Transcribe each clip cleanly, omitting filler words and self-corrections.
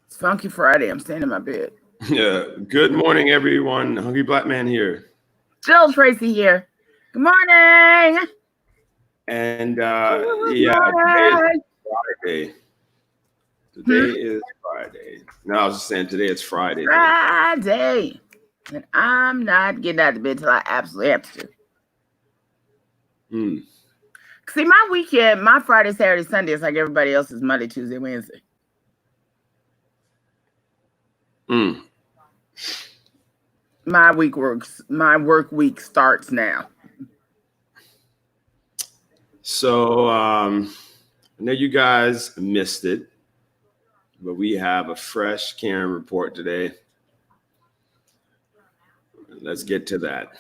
It's Funky Friday. I'm staying in my bed. Yeah. Good morning, everyone. Hungry Black Man here. Still Tracey here. Good morning. And Good yeah, today is morning. Friday. Hmm? Today is Friday. No, I was just saying today it's Friday though. Friday. And I'm not getting out of bed till I absolutely have to. Hmm. See, my weekend, my Friday, Saturday, Sunday is like everybody else's Monday, Tuesday, Wednesday. Hmm. My work week starts now. So I know you guys missed it, but we have a fresh Karen report today. Let's get to that.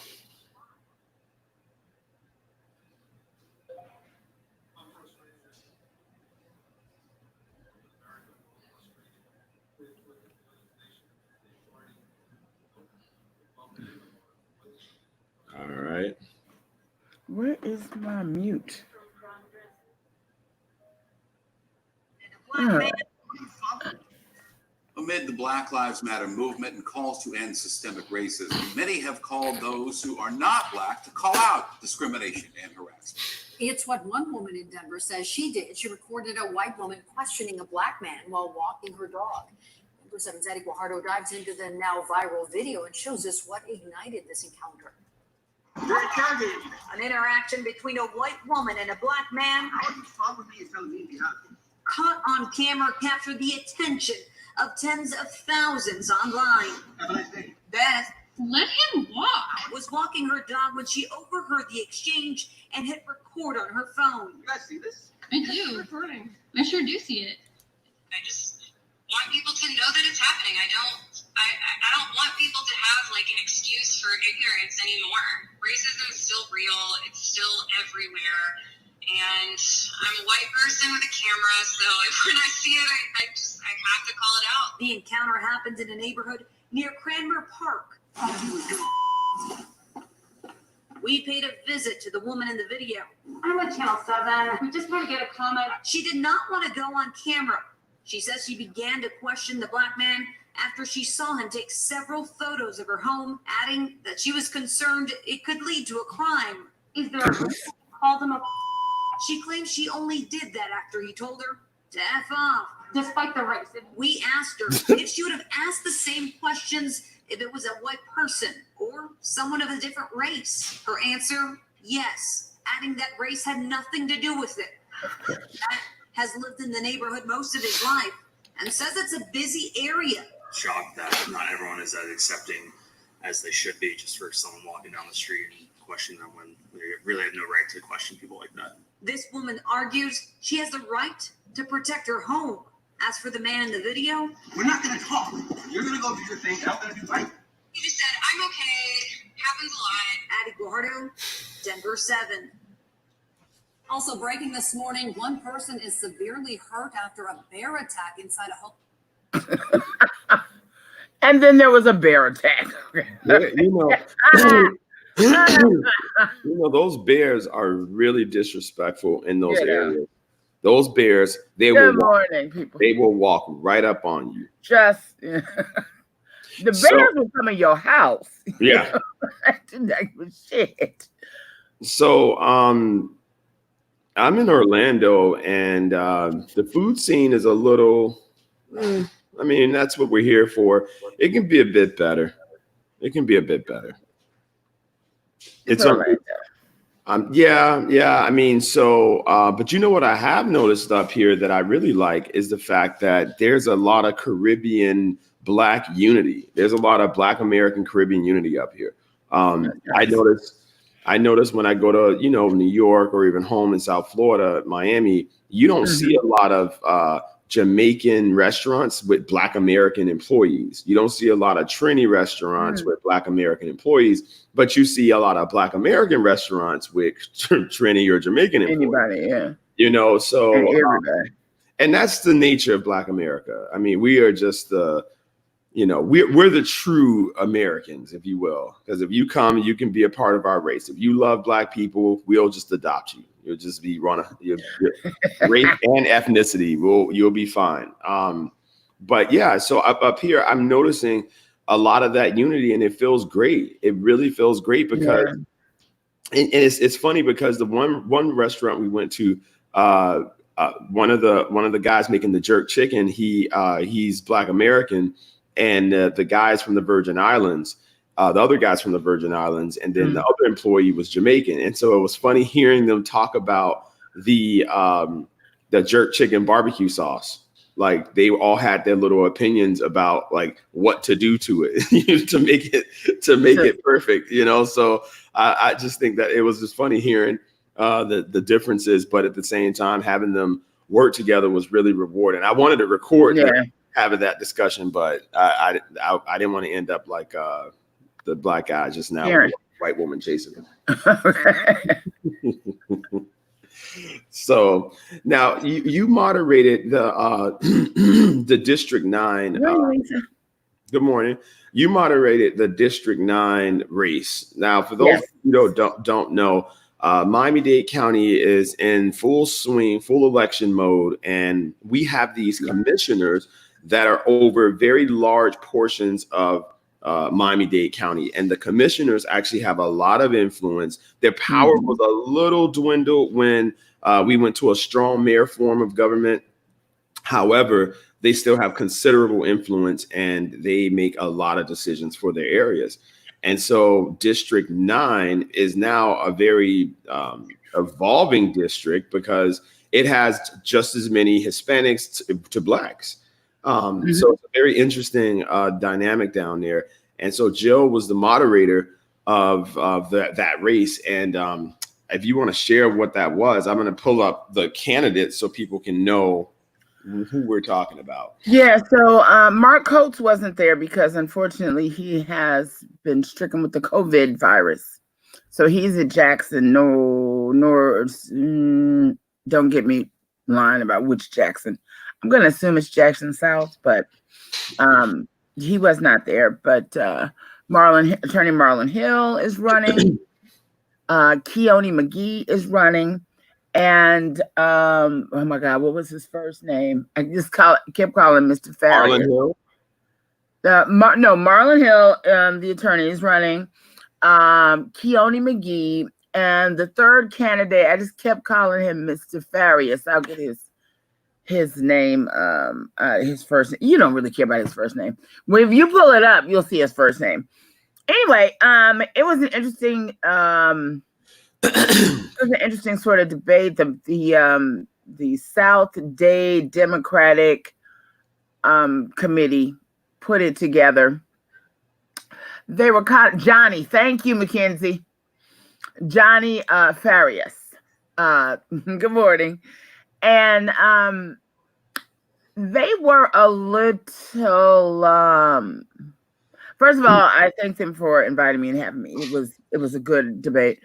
All right. Where is my mute? Oh. Amid the Black Lives Matter movement and calls to end systemic racism, many have called those who are not Black to call out discrimination and harassment. It's what one woman in Denver says she did. She recorded a white woman questioning a Black man while walking her dog. Denver 7's Eddie Guajardo dives into the now viral video and shows us what ignited this encounter. An interaction between a white woman and a Black man caught on camera captured the attention of tens of thousands online. Beth, let him walk. Was walking her dog when she overheard the exchange and hit record on her phone. You guys see this? I do. Recording. I sure do see it. I just want people to know that it's happening. I don't want people to have like an excuse for ignorance anymore. Racism is still real. It's still everywhere. And I'm a white person with a camera, so when I see it, I have to call it out. The encounter happens in a neighborhood near Cranmer Park. We paid a visit to the woman in the video. I'm at Channel 7. We just want to get a comment. She did not want to go on camera. She says she began to question the Black man after she saw him take several photos of her home, adding that she was concerned it could lead to a crime. Is there a called him a She claims she only did that after he told her to F off. despite the race? We asked her if she would have asked the same questions if it was a white person or someone of a different race. Her answer, yes, adding that race had nothing to do with it. Matt has lived in the neighborhood most of his life and says it's a busy area. Shocked that not everyone is as accepting as they should be just for someone walking down the street and questioning them when they really have no right to question people like that. This woman argues she has the right to protect her home. As for the man in the video, We're not going to talk. You're going to go do your thing, and I'm going to do mine. He just said, I'm okay. Happens a lot. Addie Guajardo, Denver 7. Also breaking this morning, one person is severely hurt after a bear attack inside a home. And then there was a bear attack. Those bears are really disrespectful in those Yeah. areas. Those bears, Good morning, people. they will walk right up on you. Just the bears will come in your house. Yeah. That was shit. So I'm in Orlando, and the food scene is a little. I mean, that's what we're here for. It can be a bit better. It can be a bit better. It's Orlando. Yeah. I mean, so, but you know what I have noticed up here that I really like is the fact that there's a lot of Caribbean Black unity. There's a lot of Black American Caribbean unity up here. I noticed when I go to, New York or even home in South Florida, Miami, you don't see a lot of Jamaican restaurants with Black American employees. You don't see a lot of Trini restaurants with Black American employees, but you see a lot of Black American restaurants with Trini or Jamaican employees. Anybody, yeah. So Everybody. and that's the nature of Black America. I mean, we are just we're the true Americans, if you will, because if you come, you can be a part of our race. If you love Black people, we'll just adopt you. You'll just be your race and ethnicity. You'll be fine. But yeah, so up here, I'm noticing a lot of that unity, and it feels great. It really feels great because, and it's funny because the one restaurant we went to, one of the guys making the jerk chicken, he's Black American, and the guys from the Virgin Islands, the other guys from the Virgin Islands, and then the other employee was Jamaican, and so it was funny hearing them talk about the jerk chicken barbecue sauce. Like they all had their little opinions about like what to do to it to make it perfect, you know. So I just think that it was just funny hearing the differences, but at the same time having them work together was really rewarding. I wanted to record having that discussion, but I didn't want to end up like the black guy just now, with a white woman chasing him. So now you moderated the the District 9. Good morning. You moderated the District 9 race. Now, for those who don't know, Miami-Dade County is in full swing, full election mode, and we have these commissioners that are over very large portions of Miami-Dade County, and the commissioners actually have a lot of influence. Their power was a little dwindled when we went to a strong mayor form of government. However, they still have considerable influence, and they make a lot of decisions for their areas. And so District 9 is now a very evolving district because it has just as many Hispanics to Blacks. So it's a very interesting dynamic down there. And so Jill was the moderator of that race. And if you want to share what that was, I'm going to pull up the candidates so people can know who we're talking about. Yeah, so Mark Coates wasn't there because unfortunately he has been stricken with the COVID virus. So he's at Jackson. Don't get me lying about which Jackson. I'm going to assume it's Jackson South, but he was not there. But Attorney Marlon Hill is running. Keone McGee is running. And oh my God, what was his first name? I just kept calling Mr. Farrier. Marlon Hill? Marlon Hill, the attorney, is running. Keone McGee, and the third candidate, I just kept calling him Mr. Farias. I'll get his name, his first name. You don't really care about his first name. Well, if you pull it up, you'll see his first name. Anyway, it was an interesting sort of debate. The South Dade Democratic committee put it together. They were called Johnny. Thank you, Mackenzie. Johnny Farias. Good morning. And they were a little. First of all, I thank them for inviting me and having me. It was a good debate,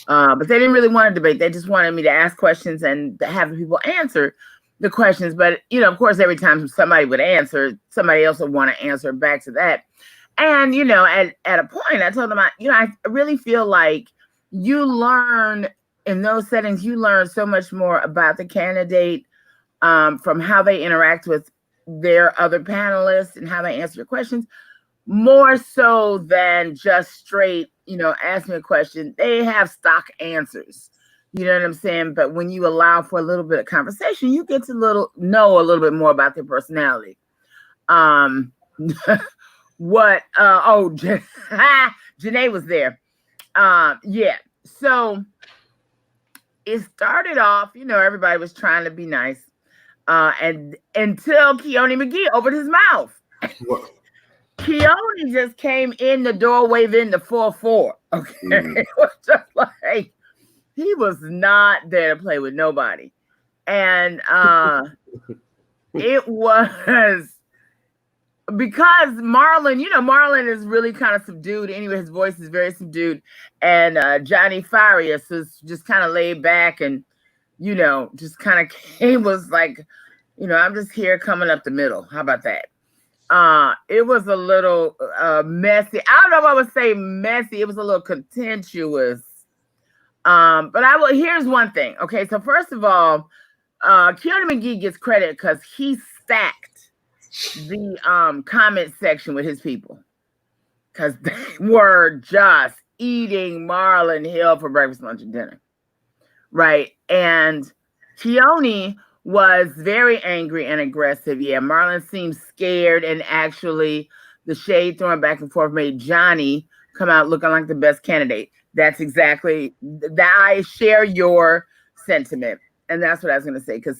but they didn't really want to debate. They just wanted me to ask questions and to have people answer the questions. But of course, every time somebody would answer, somebody else would want to answer back to that. And at a point, I told them, I really feel like you learn in those settings. You learn so much more about the candidate from how they interact with their other panelists and how they answer your questions. More so than just straight, ask me a question. They have stock answers. You know what I'm saying? But when you allow for a little bit of conversation, you get to know a little bit more about their personality. Janae was there. Yeah. So it started off, everybody was trying to be nice. And until Keone McGee opened his mouth. What? Keone just came in the door waving the 4-4. Okay. It was just like he was not there to play with nobody. And it was because Marlon is really kind of subdued. Anyway, his voice is very subdued. And Johnny Farias is just kind of laid back and, just kind of was like, I'm just here coming up the middle. How about that? It was a little messy. I don't know if I would say messy. It was a little contentious. But here's one thing. Okay, so first of all, Keone McGee gets credit because he stacked the comment section with his people, because they were just eating Marlon Hill for breakfast, lunch, and dinner. Right. And Keone was very angry and aggressive. Yeah, Marlon seemed scared, and actually the shade throwing back and forth made Johnny come out looking like the best candidate. That's exactly that. I share your sentiment. And that's what I was going to say, because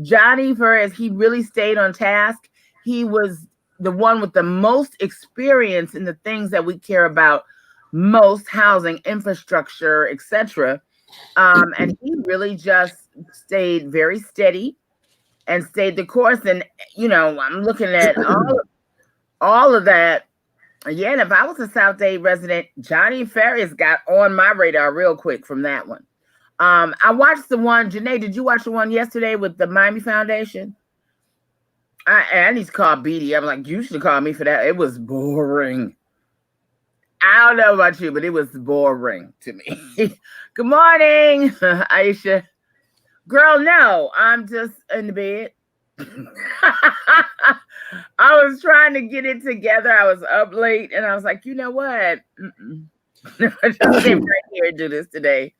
Johnny, he really stayed on task. He was the one with the most experience in the things that we care about most: housing, infrastructure, etc. And he really just stayed very steady and stayed the course. And I'm looking at all of that. Yeah, and if I was a South Day resident, Johnny Farias got on my radar real quick from that one. I watched the one. Janae, did you watch the one yesterday with the Miami Foundation? I need to call BD. I'm like, you should call me for that. It was boring. I don't know about you, but it was boring to me. Good morning, Aisha. Girl, no, I'm just in the bed. I was trying to get it together. I was up late, and I was like, you know what? I just came right here and do this today.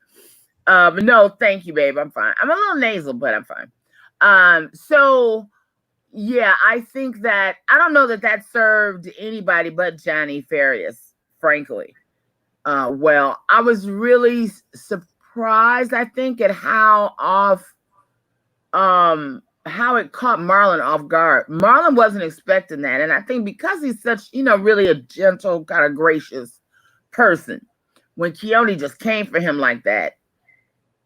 But no, thank you, babe. I'm fine. I'm a little nasal, but I'm fine. So yeah, I think that I don't know that served anybody but Johnny Farias, frankly. Well, I was really surprised, I think, at how it caught Marlon off guard. Marlon wasn't expecting that. And I think because he's such, really a gentle, kind of gracious person, when Keone just came for him like that,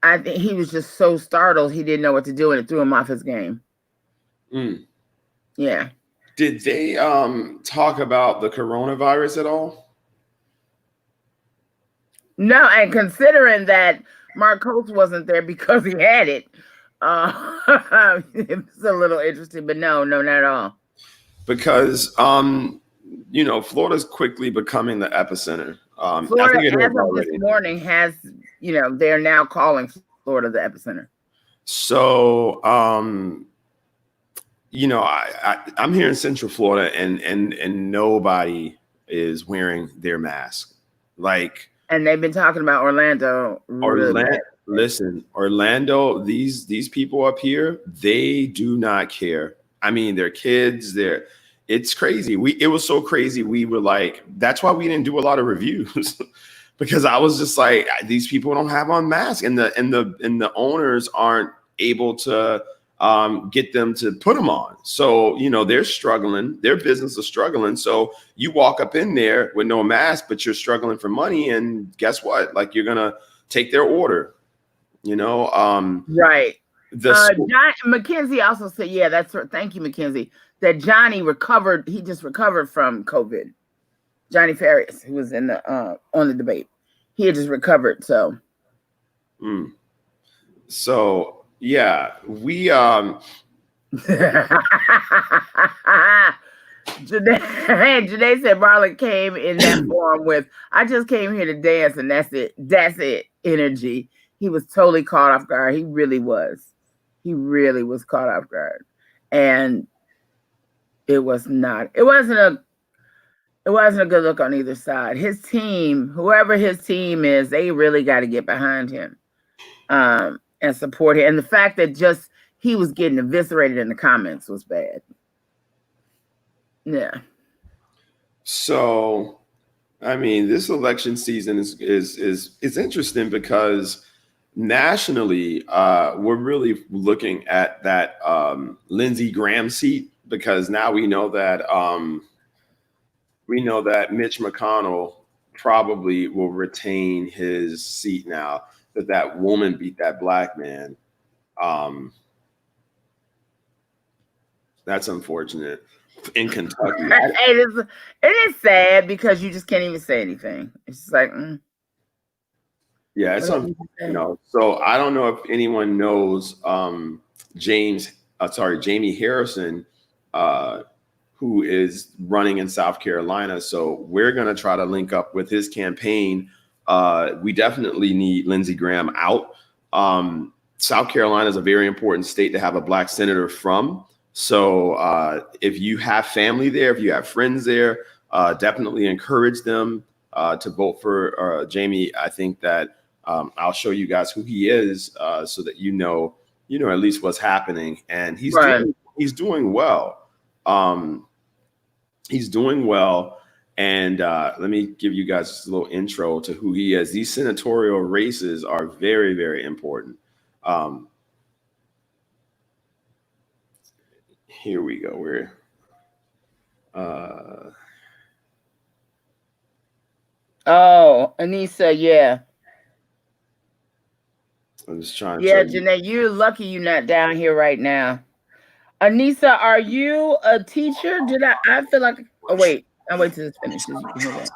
I think he was just so startled he didn't know what to do, and it threw him off his game. Yeah. Did they talk about the coronavirus at all? No, and considering that Marcos wasn't there because he had it, it's a little interesting, but no, not at all. Because Florida's quickly becoming the epicenter. Florida, as of this morning, has they're now calling Florida the epicenter. So I'm here in Central Florida, and nobody is wearing their mask. And they've been talking about Orlando. Listen, Orlando, these people up here, they do not care. I mean, their kids, it's crazy. It was so crazy. We were like, that's why we didn't do a lot of reviews because I was just like, these people don't have on masks, and the owners aren't able to get them to put them on. So, they're struggling, their business is struggling. So you walk up in there with no mask, but you're struggling for money. And guess what? Like, you're going to take their order, right. Mackenzie also said, yeah, that's right. Thank you, Mackenzie, that Johnny recovered. He just recovered from COVID. Johnny Farias, who was in the on the debate, he had just recovered. So, yeah, we Janae said Marlon came in that form with, I just came here to dance, and that's it energy. He was totally caught off guard. He really was caught off guard. And it wasn't a good look on either side. His team, whoever his team is, they really got to get behind him and support him. And the fact that just he was getting eviscerated in the comments was bad. Yeah. So, I mean, this election season is interesting because nationally, we're really looking at that Lindsey Graham seat, because now we know that Mitch McConnell probably will retain his seat now that woman beat that black man. That's unfortunate. In Kentucky. It is sad because you just can't even say anything. It's just like, yeah, it's So I don't know if anyone knows Jamie Harrison, who is running in South Carolina. So we're gonna try to link up with his campaign. We definitely need Lindsey Graham out. South Carolina is a very important state to have a black senator from. So if you have family there, if you have friends there, definitely encourage them to vote for Jamie. I think that I'll show you guys who he is so that you know at least what's happening. And he's doing well. He's doing well. And let me give you guys just a little intro to who he is. These senatorial races are very, very important. Here we go. We're oh, Anissa, yeah. I'm just trying to Janae, you're lucky you're not down here right now. Anissa, are you a teacher? I feel like wait, I'll wait till this finishes. You can hear that.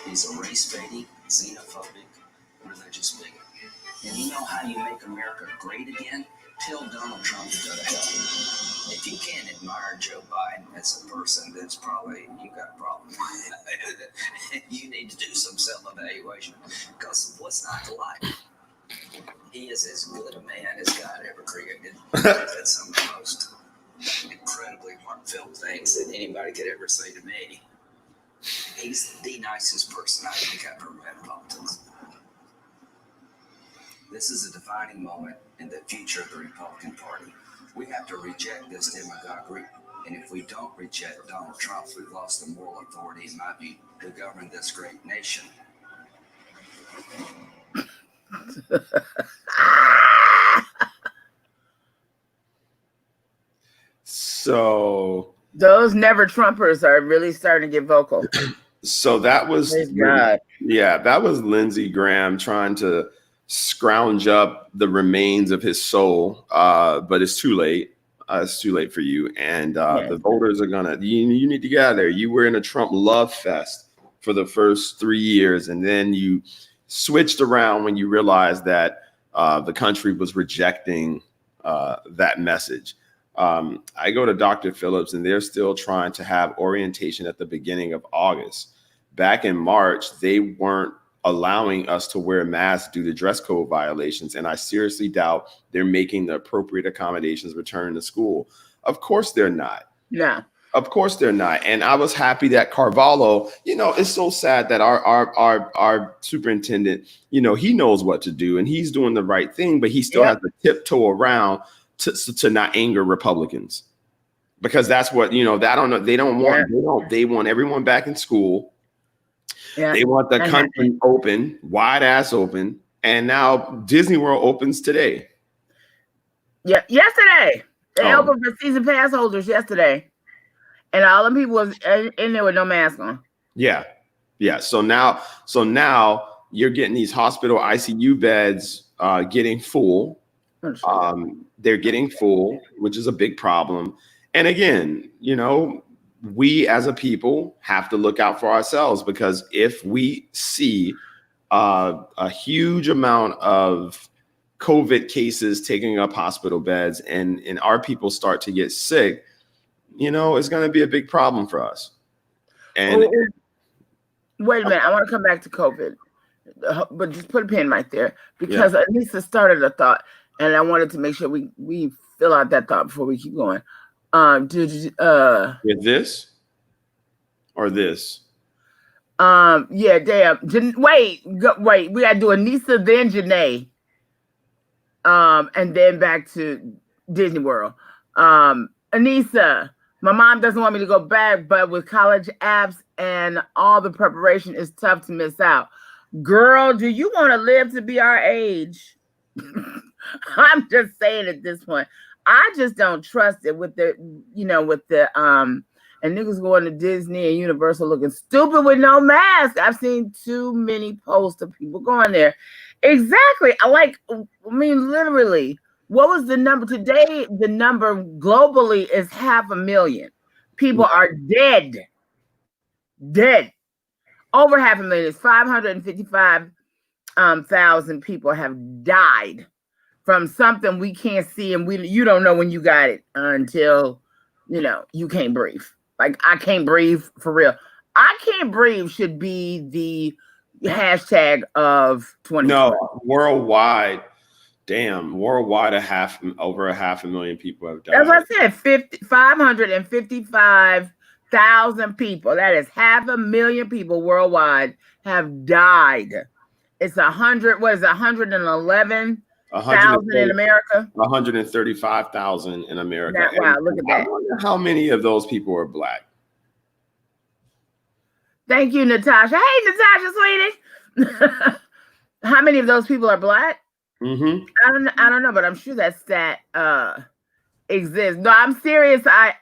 He's a race-baiting, xenophobic, religious bigot. And you know how you make America great again? Tell Donald Trump to go to hell. If you can't admire Joe Biden as a person, that's probably you got a problem. You need to do some self-evaluation because what's not to like? He is as good a man as God ever created. That's some of the most incredibly heartfelt things that anybody could ever say to me. He's the nicest person I think I've ever met in politics. This is a defining moment in the future of the Republican Party. We have to reject this demagoguery. And if we don't reject Donald Trump, we've lost the moral authority, in my view, to govern this great nation. So those never Trumpers are really starting to get vocal. So that was that was Lindsey Graham trying to scrounge up the remains of his soul, but it's too late. It's too late for you, and the voters are gonna. You need to get out of there. You were in a Trump love fest for the first 3 years, and then you switched around when you realized that the country was rejecting that message. I go to Dr. Phillips, and they're still trying to have orientation at the beginning of August. Back in March, they weren't allowing us to wear masks due to dress code violations. And I seriously doubt they're making the appropriate accommodations returning to school. Of course they're not. Yeah. Of course they're not. And I was happy that Carvalho, it's so sad that our superintendent, he knows what to do and he's doing the right thing, but he still has to tiptoe around to not anger Republicans. Because that's what, they want everyone back in school. Yeah. They want the country open, wide ass open. And now Disney World opens today. Yeah, yesterday. They opened for season pass holders yesterday. And all the people was in there with no mask on. Yeah. Yeah. So now you're getting these hospital ICU beds getting full. They're getting full, which is a big problem. And again, we as a people have to look out for ourselves, because if we see a huge amount of COVID cases taking up hospital beds and our people start to get sick, it's going to be a big problem for us. And wait a minute, I want to come back to COVID, but just put a pin right there, because Anissa started a thought, and I wanted to make sure we fill out that thought before we keep going. With this or this? Yeah, damn. Wait, we gotta do Anissa, then Janae, and then back to Disney World. Anissa, my mom doesn't want me to go back, but with college apps and all the preparation, it's tough to miss out. Girl, do you want to live to be our age? I'm just saying at this point. I just don't trust it with the and niggas going to Disney and Universal looking stupid with no mask. I've seen too many posts of people going there. Exactly. Literally, what was the number today? The number globally is 500,000 people are dead. Over 500,000 is 555,000 people have died from something we can't see, and you don't know when you got it until you can't breathe. Like, I can't breathe for real. I can't breathe should be the hashtag of 2020. No, worldwide. Damn, worldwide, over 500,000 people have died. That's what I said. 555,000 people. That is 500,000 people worldwide have died. It's 100. What is it? 111,000 in America. 135,000 in America. Wow, look at that. I wonder how many of those people are Black. Thank you, Natasha. Hey, Natasha, sweetie. How many of those people are Black? Mm-hmm. I don't know, but I'm sure that stat exists. No, I'm serious,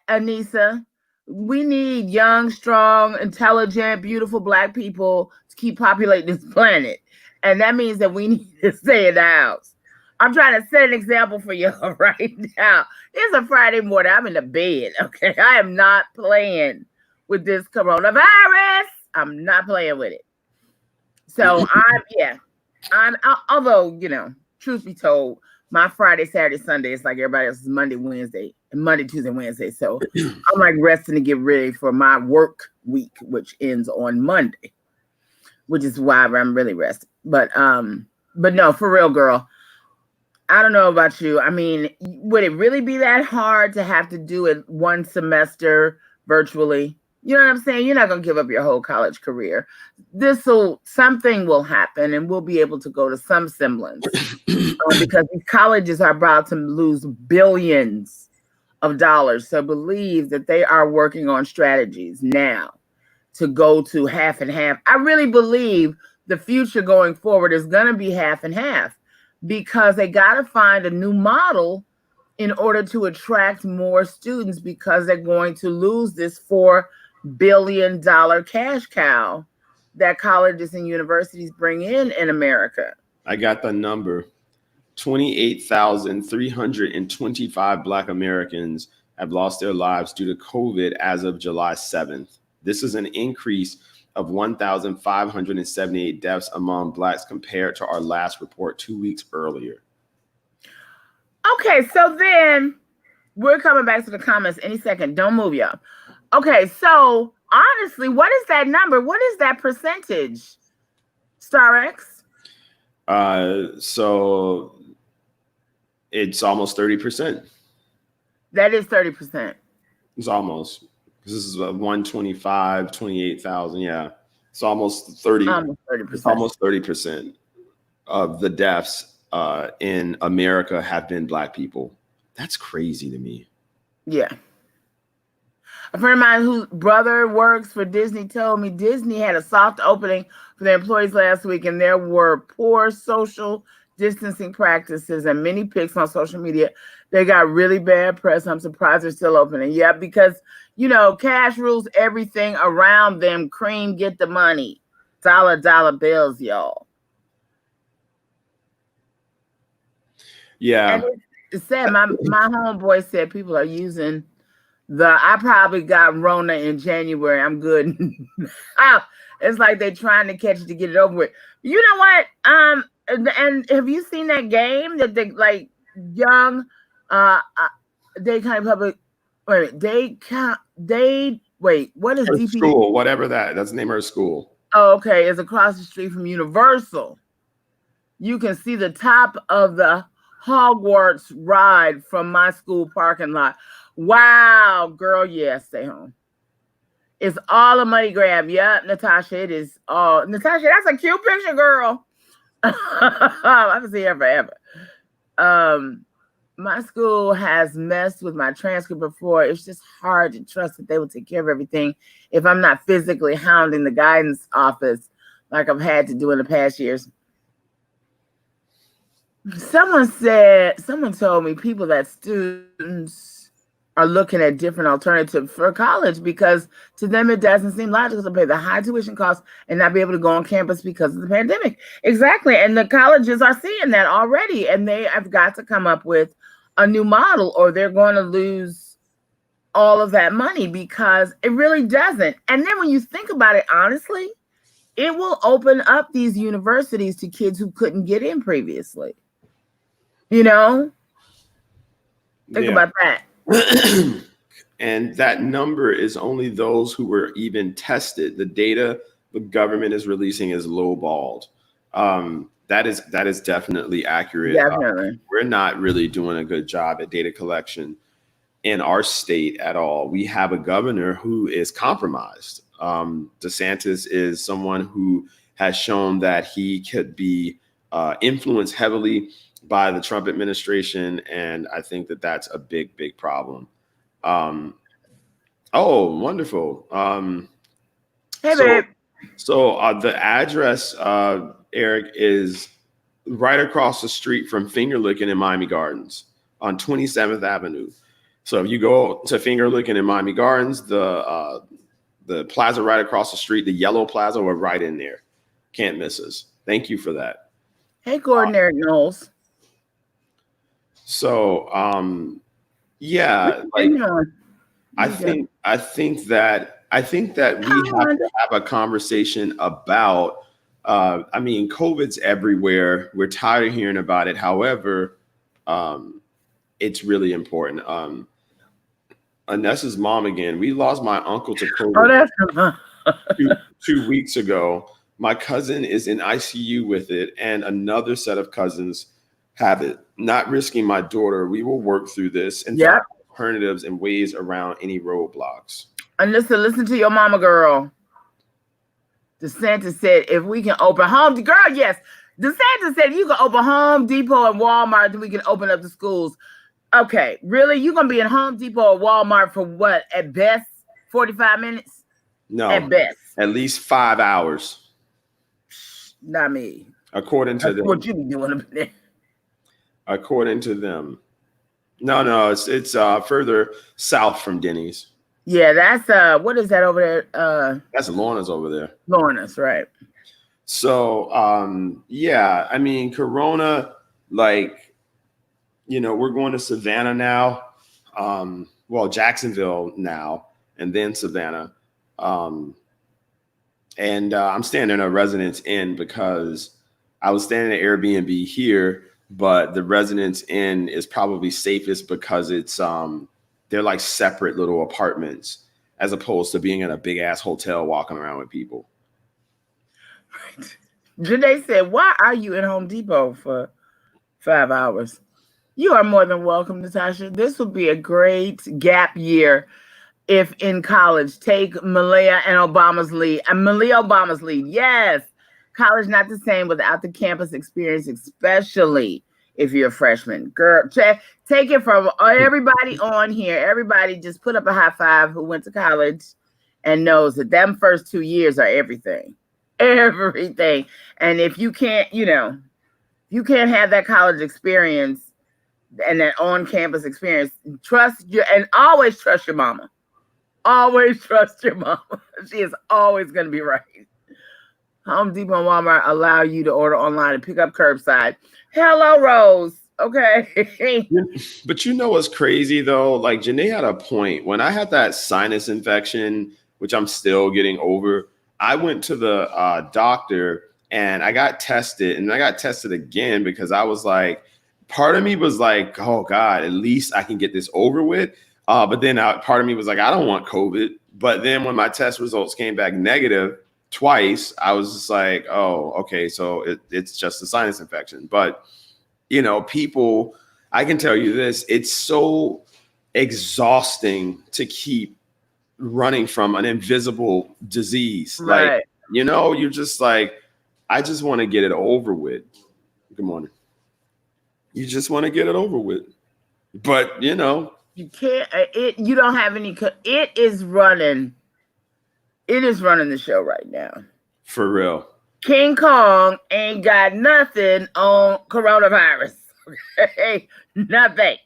Anissa. We need young, strong, intelligent, beautiful Black people to keep populating this planet. And that means that we need to stay in the house. I'm trying to set an example for you right now. It's a Friday morning. I'm in the bed, okay? I am not playing with this coronavirus. I'm not playing with it. So although, truth be told, my Friday, Saturday, Sunday is like everybody else's Monday, Wednesday, and Monday, Tuesday, Wednesday. So I'm like resting to get ready for my work week, which ends on Monday, which is why I'm really resting. But no, for real, girl. I don't know about you. I mean, would it really be that hard to have to do it one semester virtually? You know what I'm saying? You're not going to give up your whole college career. Something will happen and we'll be able to go to some semblance because these colleges are about to lose billions of dollars. So believe that they are working on strategies now to go to half and half. I really believe the future going forward is going to be half and half because they got to find a new model in order to attract more students because they're going to lose this $4 billion cash cow that colleges and universities bring in America. I got the number. 28,325 Black Americans have lost their lives due to COVID as of July 7th. This is an increase of 1,578 deaths among Blacks compared to our last report 2 weeks earlier. Okay, so then we're coming back to the comments any second. Don't move, y'all. Okay, so honestly, what is that number? What is that percentage, StarX? So it's almost 30%. That is 30%. It's almost. This is 125, 28,000. Yeah. It's almost 30. Almost 30%. It's almost 30% of the deaths in America have been Black people. That's crazy to me. Yeah. A friend of mine whose brother works for Disney told me Disney had a soft opening for their employees last week, and there were poor social distancing practices and many pics on social media. They got really bad press. I'm surprised they're still opening. Yeah, because, cash rules everything around them. Cream, get the money. Dollar bills, y'all. Yeah. And it said, my homeboy said people are using I probably got Rona in January. I'm good. It's like they're trying to catch it to get it over with. You know what? And have you seen that game that they like young Dade Public? What is her DP? School, whatever that's the name of her school. Oh, okay. It's across the street from Universal. You can see the top of the Hogwarts ride from my school parking lot. Wow, girl, yeah, stay home. It's all a money grab. Yeah, Natasha, it is all. Natasha, that's a cute picture, girl. I haven't seen her forever. My school has messed with my transcript before. It's just hard to trust that they will take care of everything if I'm not physically hounding the guidance office like I've had to do in the past years. Someone told me that students are looking at different alternatives for college because to them it doesn't seem logical to pay the high tuition costs and not be able to go on campus because of the pandemic. Exactly. And the colleges are seeing that already, and they have got to come up with a new model or they're going to lose all of that money because it really doesn't. And then when you think about it, honestly, it will open up these universities to kids who couldn't get in previously. Think about that. And that number is only those who were even tested. The data the government is releasing is lowballed. That is definitely accurate. Definitely. We're not really doing a good job at data collection in our state at all. We have a governor who is compromised. DeSantis is someone who has shown that he could be influenced heavily by the Trump administration, and I think that that's a big, big problem. Oh, wonderful. Hey, babe. So the address, Eric, is right across the street from Finger Licking in Miami Gardens on 27th Avenue. So if you go to Finger Licking in Miami Gardens, the plaza right across the street, the yellow plaza, we're right in there. Can't miss us. Thank you for that. Hey, Gordon Eric Knowles. So yeah, like I think that we have to have a conversation about I mean, COVID's everywhere. We're tired of hearing about it. However, it's really important. Anessa's mom again. We lost my uncle to COVID two weeks ago. My cousin is in ICU with it, and another set of cousins have it. Not risking my daughter. We will work through this and find alternatives and ways around any roadblocks. And listen to your mama, girl. DeSantis said if we can open yes. DeSantis said you can open Home Depot and Walmart, then we can open up the schools. Okay, really? You're gonna be in Home Depot or Walmart for what? At best, 45 minutes? No, at best. At least 5 hours. Not me. According to them. What you be doing up there? According to them. No, it's further south from Denny's. Yeah, that's what is that over there? That's Lorna's over there. Lorna's, right. So yeah, I mean, Corona, like, you know, we're going to Savannah now. Well, Jacksonville now, and then Savannah. And I'm staying in a residence inn because I was staying in an Airbnb here, but the residence inn is probably safest because it's they're like separate little apartments as opposed to being in a big ass hotel walking around with people. Right. Janae said, "Why are you in Home Depot for 5 hours?" You are more than welcome, Natasha. This would be a great gap year if in college. Take Malia and Obama's lead. And Malia Obama's lead. Yes. College not the same without the campus experience, especially if you're a freshman. Girl, take it from everybody on here. Everybody just put up a high five who went to college and knows that them first 2 years are everything. Everything. And if you can't, you can't have that college experience and that on-campus experience, always trust your mama. Always trust your mama. She is always going to be right. Home Depot and Walmart allow you to order online and pick up curbside. Hello, Rose. Okay. But you know what's crazy, though? Like, Janae had a point. When I had that sinus infection, which I'm still getting over, I went to the doctor and I got tested. And I got tested again because I was like, part of me was like, oh, God, at least I can get this over with. But then part of me was like, I don't want COVID. But then when my test results came back negative twice, I was just like, oh, okay, so it's just a sinus infection. But, people, I can tell you this, it's so exhausting to keep running from an invisible disease. Right. Like, you're just like, I just want to get it over with. Good morning. You just want to get it over with. But, you can't, you don't have any, it is running the show right now. For real. King Kong ain't got nothing on coronavirus. Okay? Nothing.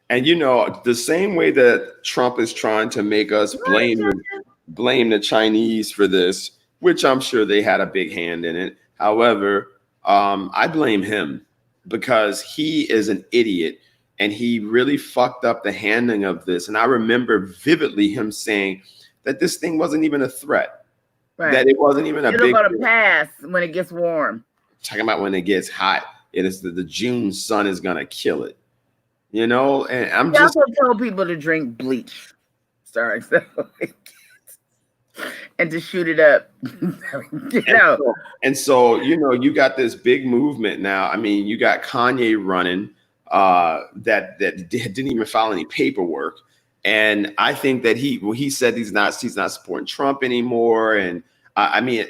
And the same way that Trump is trying to make us blame the Chinese for this, which I'm sure they had a big hand in it. However, I blame him because he is an idiot and he really fucked up the handling of this. And I remember vividly him saying that this thing wasn't even a threat. Right. That it wasn't even a big. It'll go to pass when it gets warm. Talking about when it gets hot, it is the June sun is gonna kill it. And I'm just also told people to drink bleach. Sorry, so and and to shoot it up. You know. And so, you know, you got this big movement now. I mean, you got Kanye running that didn't even file any paperwork. And I think that he said he's not supporting Trump anymore. And I mean,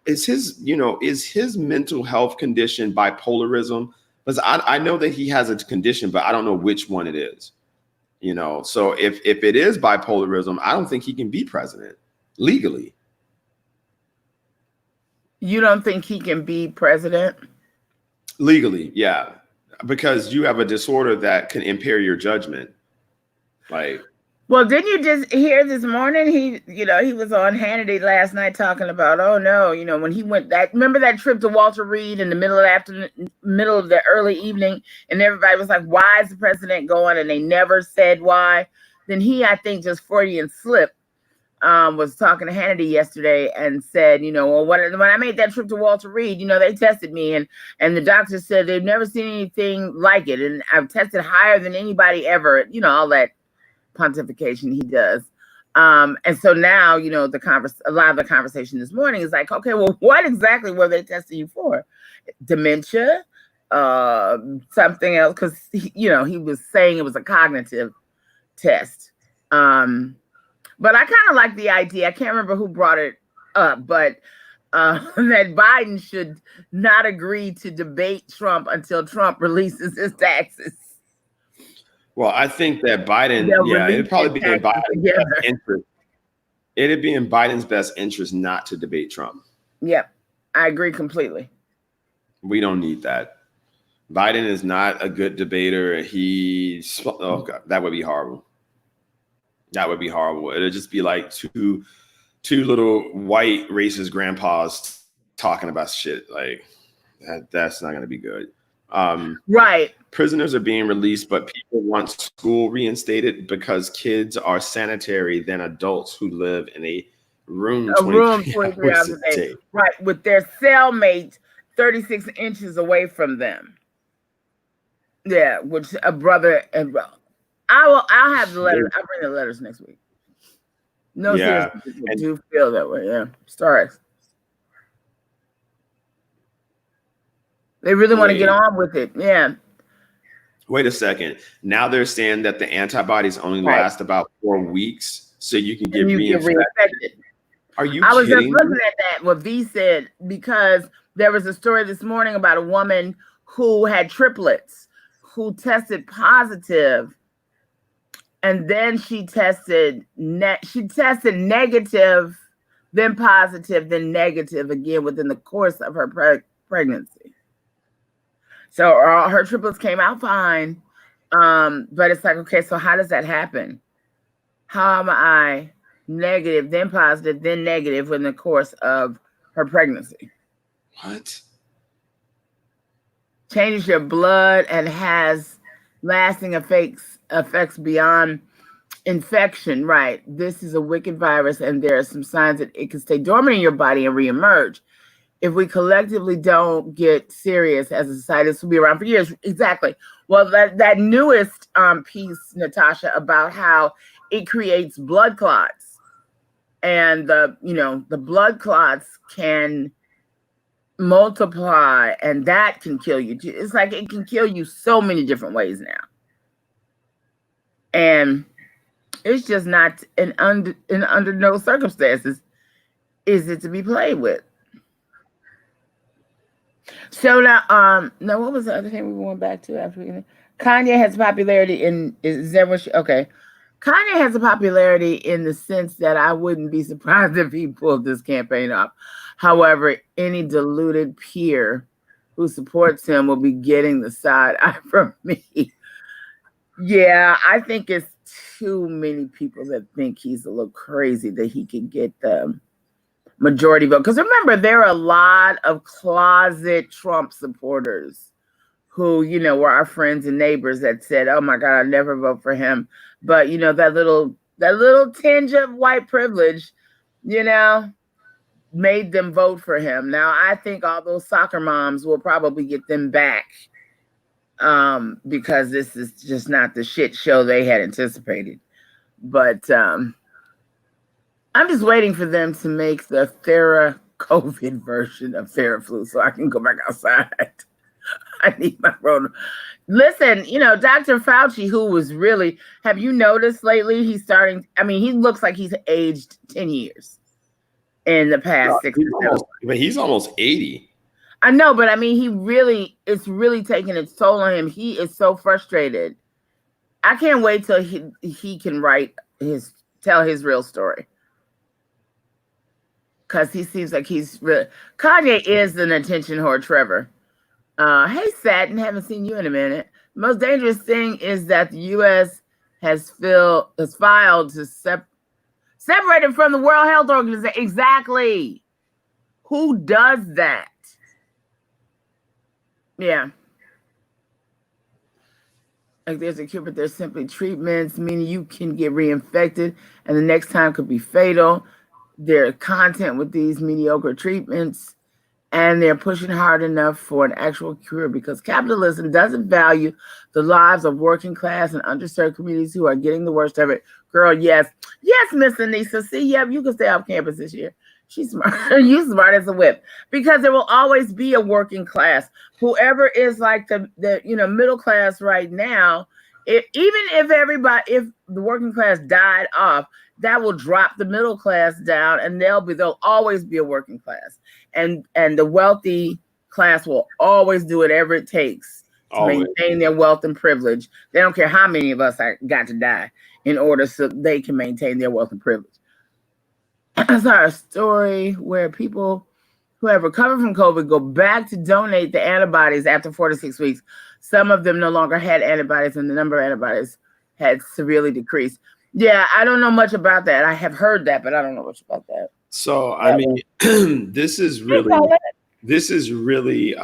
is his mental health condition bipolarism? Because I know that he has a condition, but I don't know which one it is. You know, so if it is bipolarism, I don't think he can be president legally. You don't think he can be president? Legally, yeah. Because you have a disorder that can impair your judgment. Like, well, didn't you just hear this morning? He was on Hannity last night talking about, oh no, when he went remember that trip to Walter Reed in the middle of the afternoon, middle of the early evening, and everybody was like, why is the president going? And they never said why. Then he, I think, just Freudian slip, was talking to Hannity yesterday and said, well, when I made that trip to Walter Reed, they tested me and the doctor said they've never seen anything like it. And I've tested higher than anybody ever, all that pontification he does. And so now, a lot of the conversation this morning is like, okay, well, what exactly were they testing you for? Dementia, something else? Because, he was saying it was a cognitive test. But I kind of like the idea. I can't remember who brought it up, but that Biden should not agree to debate Trump until Trump releases his taxes. Well, I think that Biden, it'd probably be in Biden's best interest. It'd be in Biden's best interest not to debate Trump. Yep, I agree completely. We don't need that. Biden is not a good debater. Oh God, that would be horrible. That would be horrible. It'd just be like two little white racist grandpas talking about shit. Like that's not going to be good. Right. Prisoners are being released, but people want school reinstated because kids are sanitary than adults who live in a room 23 hours a day. Right, with their cellmate 36 inches away from them. Yeah, which a brother and I'll have the letter. I'll bring the letters next week. No, seriously, people do feel that way. Yeah, stars. They really want to get on with it. Yeah. Wait a second. Now they're saying that the antibodies only last about 4 weeks, so you can get reinfected. Are you kidding? I was just looking at that, what V said, because there was a story this morning about a woman who had triplets who tested positive, and then she tested negative, then positive, then negative again within the course of her pregnancy. So her triplets came out fine. But it's like, okay, so how does that happen? How am I negative, then positive, then negative in the course of her pregnancy? What? Changes your blood and has lasting effects beyond infection. Right. This is a wicked virus, and there are some signs that it can stay dormant in your body and reemerge. If we collectively don't get serious as a society, this will be around for years. Exactly. Well, that newest piece, Natasha, about how it creates blood clots, and the blood clots can multiply, and that can kill you. It's like it can kill you so many different ways now, and it's just not under no circumstances is it to be played with. So now, what was the other thing we went back to after Kanye has popularity in? Is that what? Okay, Kanye has a popularity in the sense that I wouldn't be surprised if he pulled this campaign off. However, any deluded peer who supports him will be getting the side eye from me. Yeah, I think it's too many people that think he's a little crazy that he can get the majority vote. Because remember, there are a lot of closet Trump supporters who, were our friends and neighbors that said, oh my God, I'll never vote for him. But, that little tinge of white privilege, made them vote for him. Now, I think all those soccer moms will probably get them back because this is just not the shit show they had anticipated. But I'm just waiting for them to make the Thera COVID version of Theraflu so I can go back outside. I need my Rona. Listen, Dr. Fauci, who was really, have you noticed lately he's starting, he looks like he's aged 10 years in the past 6 or 7. He's almost 80. I know, but it's really taking its toll on him. He is so frustrated. I can't wait till he can tell his real story. Because he seems like Kanye is an attention whore, Trevor. Hey, Satin, haven't seen you in a minute. The most dangerous thing is that the U.S. has filed to separate it from the World Health Organization. Exactly. Who does that? Yeah. Like there's a cure, but there's simply treatments, meaning you can get reinfected and the next time could be fatal. Their content with these mediocre treatments, and they're pushing hard enough for an actual cure because capitalism doesn't value the lives of working class and underserved communities who are getting the worst of it. Girl, yes, Miss Anissa. See, yeah, you can stay off campus this year. She's smart. You smart as a whip, because there will always be a working class. Whoever is like the middle class right now, even if the working class died off, that will drop the middle class down, and there'll always be a working class, and the wealthy class will always do whatever it takes to maintain their wealth and privilege. They don't care how many of us got to die in order so they can maintain their wealth and privilege. I saw a story where people who have recovered from COVID go back to donate the antibodies after 4 to 6 weeks. Some of them no longer had antibodies, and the number of antibodies had severely decreased. Yeah, I don't know much about that. I have heard that, but I don't know much about that. So, I mean, this is really really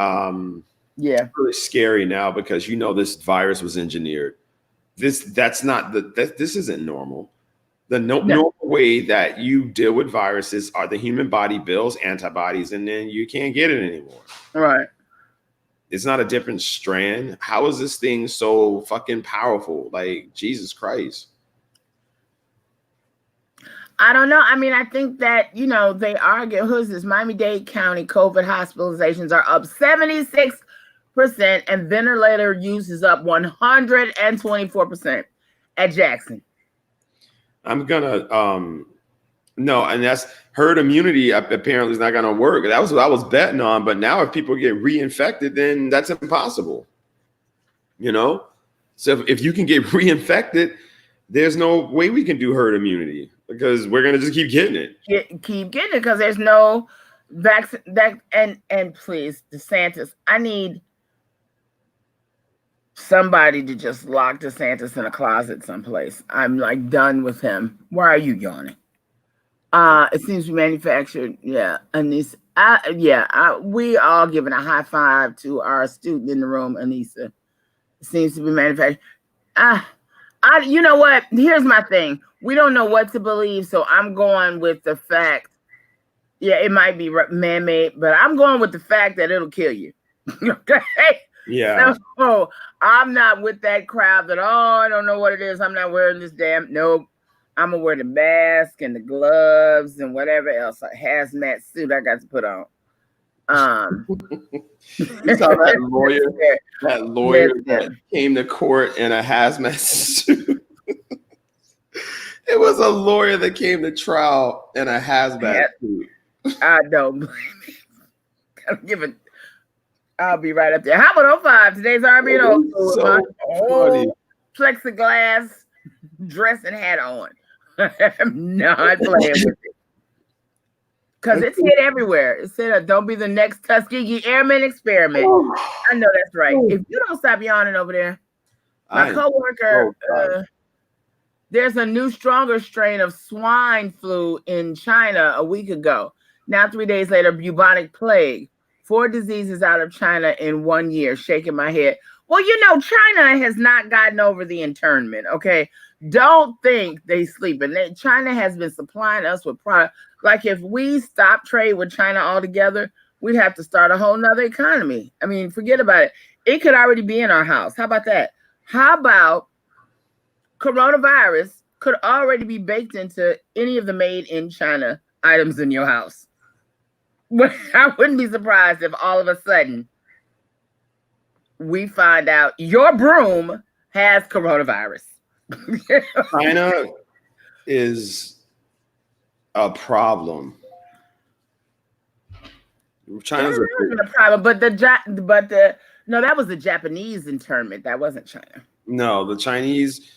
scary now because this virus was engineered. This isn't normal. The normal way that you deal with viruses are the human body builds antibodies, and then you can't get it anymore. Right. It's not a different strand. How is this thing so fucking powerful? Like, Jesus Christ. I don't know. I think that, they argue, who's this? Miami-Dade County COVID hospitalizations are up 76%, and ventilator use is up 124% at Jackson. I'm gonna no, and that's herd immunity apparently is not gonna work. That was what I was betting on, but now if people get reinfected, then that's impossible. So if you can get reinfected, there's no way we can do herd immunity because we're gonna just keep getting it. Keep getting it because there's no vaccine. And please, DeSantis, I need somebody to just lock DeSantis in a closet someplace. I'm like done with him. Why are you yawning? It seems to be manufactured. Yeah. Anissa. We all giving a high five to our student in the room, Anissa. It seems to be manufactured. You know what? Here's my thing. We don't know what to believe, so I'm going with the fact. Yeah, it might be man-made, but I'm going with the fact that it'll kill you. Okay? Yeah. So I'm not with that crowd that, I don't know what it is. I'm not wearing this nope. I'm going to wear the mask and the gloves and whatever else, a hazmat suit I got to put on. You saw that lawyer that came to court in a hazmat suit. It was a lawyer that came to trial in a hazmat suit. I don't blame it. I'll be right up there. How about 05? Today's R&B and old plexiglass dress and hat on. I'm not playing with it. Because it's hit everywhere. It said, don't be the next Tuskegee Airman experiment. I know that's right. If you don't stop yawning over there, my coworker, there's a new stronger strain of swine flu in China a week ago. Now, 3 days later, bubonic plague. 4 diseases out of China in 1 year. Shaking my head. Well, China has not gotten over the internment, okay? Don't think they sleeping. China has been supplying us with product. Like if we stop trade with China altogether, we'd have to start a whole nother economy. Forget about it. It could already be in our house. How about that? How about coronavirus could already be baked into any of the made in China items in your house. I wouldn't be surprised if all of a sudden we find out your broom has coronavirus. China is a problem. China's a problem, but no, that was the Japanese internment. That wasn't China. No, the Chinese,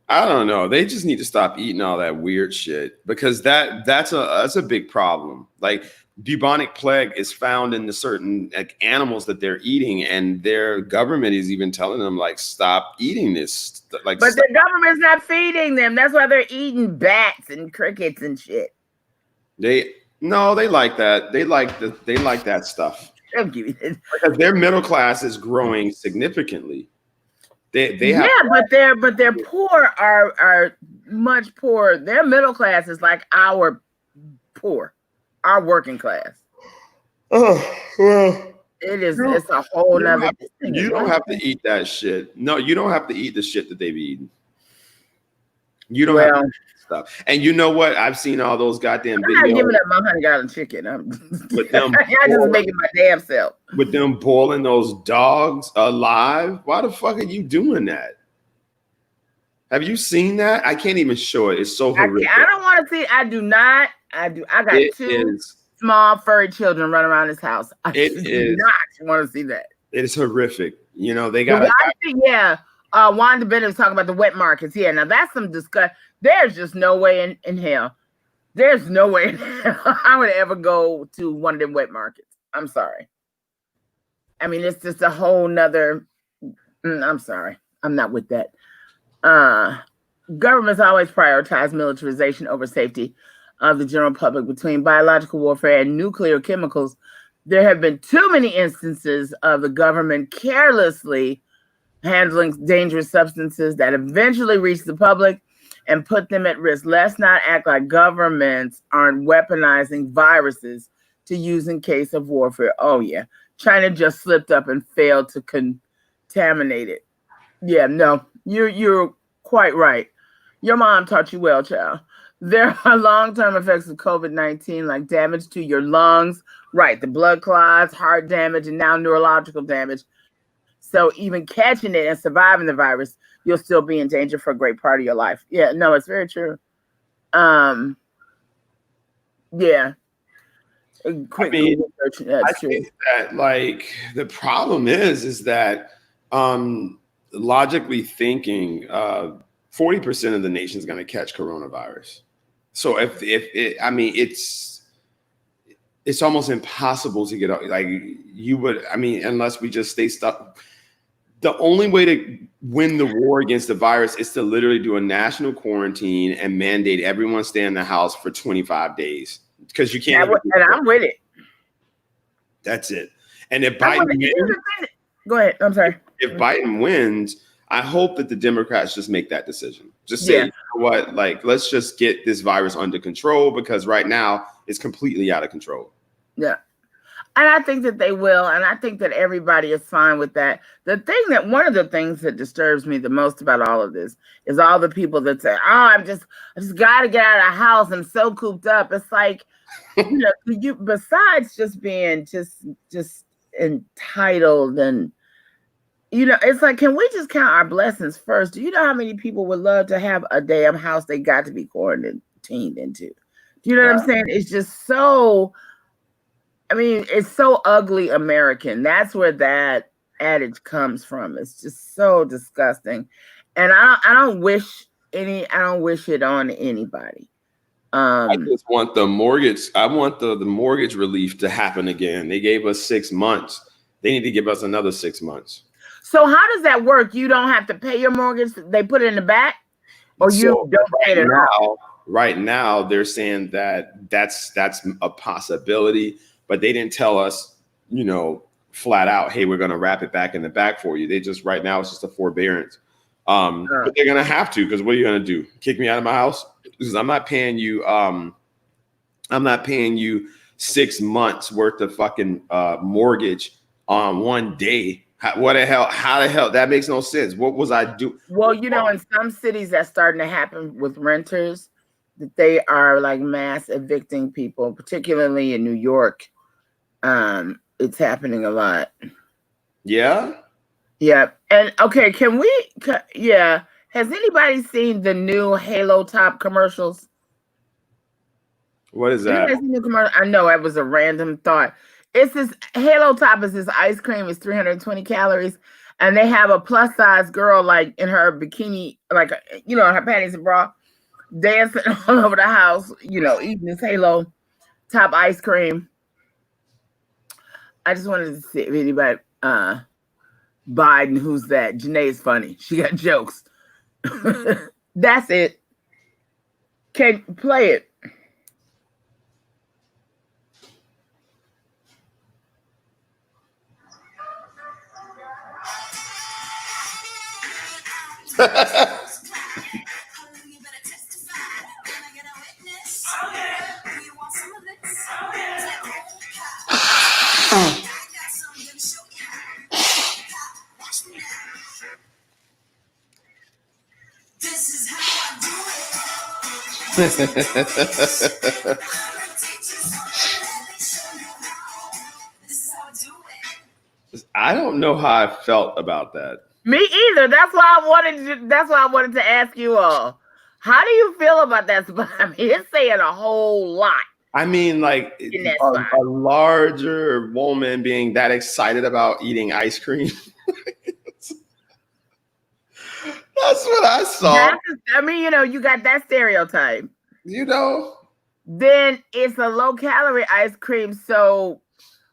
I don't know. They just need to stop eating all that weird shit, because that's a big problem. Like, bubonic plague is found in the certain like animals that they're eating, and their government is even telling them like, stop eating this. Like, but the government's not feeding them. That's why they're eating bats and crickets and shit. They like that. They like that stuff. Because their middle class is growing significantly. They have, but their poor are much poorer. Their middle class is like our poor, our working class. Oh well, it's a whole nother. You don't have to eat that shit. No, you don't have to eat the shit that they've eaten. You don't have to eat stuff. And you know what? I've seen all those goddamn videos. I'm not giving up my $100 chicken. I'm with them just making my damn self. With them boiling those dogs alive. Why the fuck are you doing that? Have you seen that? I can't even show it. It's so horrific. I don't want to see. I do not. I got two small furry children running around this house. I do not want to see that. It is horrific. You know, they got. Wanda Bennett was talking about the wet markets. Yeah, now that's some disgust. There's just no way in hell. There's no way in hell I would ever go to one of them wet markets. I'm sorry. I mean, it's just a whole nother. I'm sorry. I'm not with that. Governments always prioritize militarization over safety of the general public. Between biological warfare and nuclear chemicals, there have been too many instances of the government carelessly handling dangerous substances that eventually reach the public and put them at risk. Let's not act like governments aren't weaponizing viruses to use in case of warfare. Oh yeah, China just slipped up and failed to contaminate it. Yeah, no, you're quite right. Your mom taught you well, child. There are long-term effects of COVID-19, like damage to your lungs, right? The blood clots, heart damage, and now neurological damage. So even catching it and surviving the virus, you'll still be in danger for a great part of your life. Yeah, no, it's very true. Yeah. I mean, I think that like the problem is that logically thinking, 40% of the nation is going to catch coronavirus. So if it, I mean, it's almost impossible to get out. Like you would, I mean, unless we just stay stuck. The only way to win the war against the virus is to literally do a national quarantine and mandate everyone stay in the house for 25 days. Because you can't. And I'm with it. That's it. And if Biden wins, go ahead. I'm sorry. If Biden wins, I hope that the Democrats just make that decision. Just say, you know what, like, let's just get this virus under control, because right now it's completely out of control. Yeah. And I think that they will. And I think that everybody is fine with that. One of the things that disturbs me the most about all of this is all the people that say, I just got to get out of the house. I'm so cooped up. It's like, besides just being just entitled and, it's like, can we just count our blessings first? Do you know how many people would love to have a damn house they got to be quarantined into? Do you know what I'm saying? It's just so, it's so ugly American. That's where that adage comes from. It's just so disgusting. And I don't wish it on anybody. I just want the mortgage. I want the mortgage relief to happen again. They gave us 6 months. They need to give us another 6 months. So how does that work? You don't have to pay your mortgage. They put it in the back, or you don't pay it now. Right now, they're saying that that's a possibility, but they didn't tell us, flat out, hey, we're going to wrap it back in the back for you. They just, right now, it's just a forbearance. But they're going to have to, because what are you going to do? Kick me out of my house? Because I'm not paying you. I'm not paying you 6 months worth of fucking mortgage on one day. What the hell? How the hell? That makes no sense. What was I do? Well, you know, in some cities that's starting to happen with renters, that they are like mass evicting people, particularly in New York. It's happening a lot. Yeah. Yeah. And okay, yeah. Has anybody seen the new Halo Top commercials? What is that? Anybody seen the commercial? I know it was a random thought. It's this Halo Top is this ice cream, it's 320 calories, and they have a plus size girl like in her bikini, like you know, her panties and bra, dancing all over the house, you know, eating this Halo Top ice cream. I just wanted to see if anybody Biden, who's that? Janae's funny. She got jokes. That's it. Can play it. I don't know how I felt about that. Me either. That's why I wanted to ask you all. How do you feel about that spot? I mean, it's saying a whole lot. I mean, like a larger woman being that excited about eating ice cream. That's what I saw. I mean, you know, you got that stereotype. You know. Then it's a low calorie ice cream. So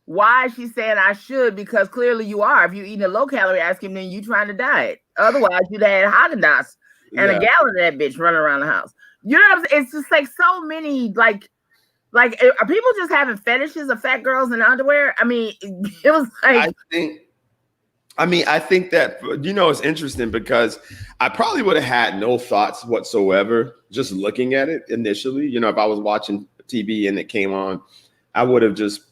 why is she saying I should? Because clearly you are. If you're eating a low calorie ice cream, then you're trying to diet. Otherwise, you'd have had Haagen-Dazs and a gallon of that bitch running around the house. You know what I'm saying? It's just like so many, like are people just having fetishes of fat girls in underwear? I mean, it was like I think that, you know, it's interesting because I probably would have had no thoughts whatsoever just looking at it initially. You know, if I was watching TV and it came on, I would have just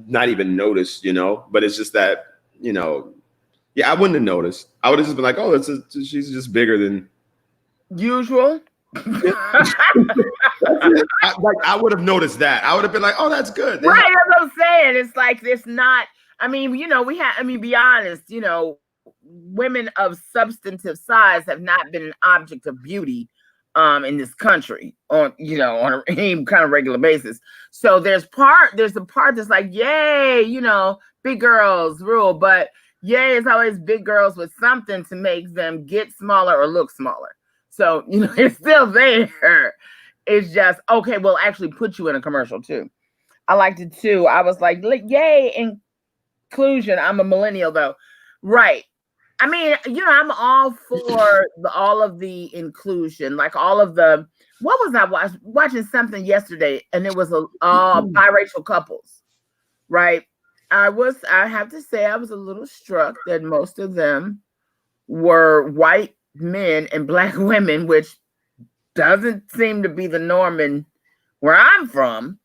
not even noticed, you know, but it's just that, you know, yeah, I wouldn't have noticed. I would have just been like, oh, she's just bigger than usual. I would have noticed that. I would have been like, oh, that's good. Right, that's what I'm saying. It's like it's not. I mean, you know, be honest, you know, women of substantive size have not been an object of beauty in this country on any kind of regular basis. So there's a part that's like, yay, you know, big girls rule, but yay is always big girls with something to make them get smaller or look smaller. So, you know, it's still there. It's just, okay, we'll actually put you in a commercial too. I liked it too. I was like, yay, inclusion. I'm a millennial though. Right. I mean, you know, I'm all for all of the inclusion, like all of the, what was I watching something yesterday and it was biracial couples, right? I have to say I was a little struck that most of them were white men and black women, which doesn't seem to be the norm in where I'm from.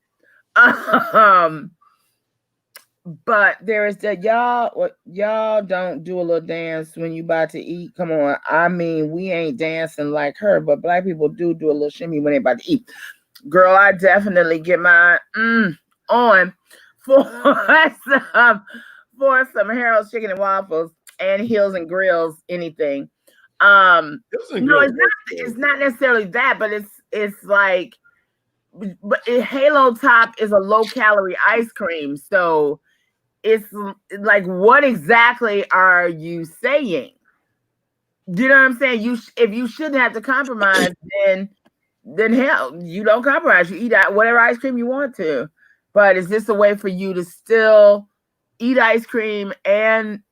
But there is that y'all don't do a little dance when you about to eat. Come on. I mean, we ain't dancing like her, but black people do a little shimmy when they about to eat. Girl, I definitely get my on for some Harold's chicken and waffles and Hills and Grills, anything. No, it's not necessarily that, but it's like, but Halo Top is a low calorie ice cream, so it's like, what exactly are you saying? You know what I'm saying? If you shouldn't have to compromise, then hell, you don't compromise. You eat whatever ice cream you want to. But is this a way for you to still eat ice cream and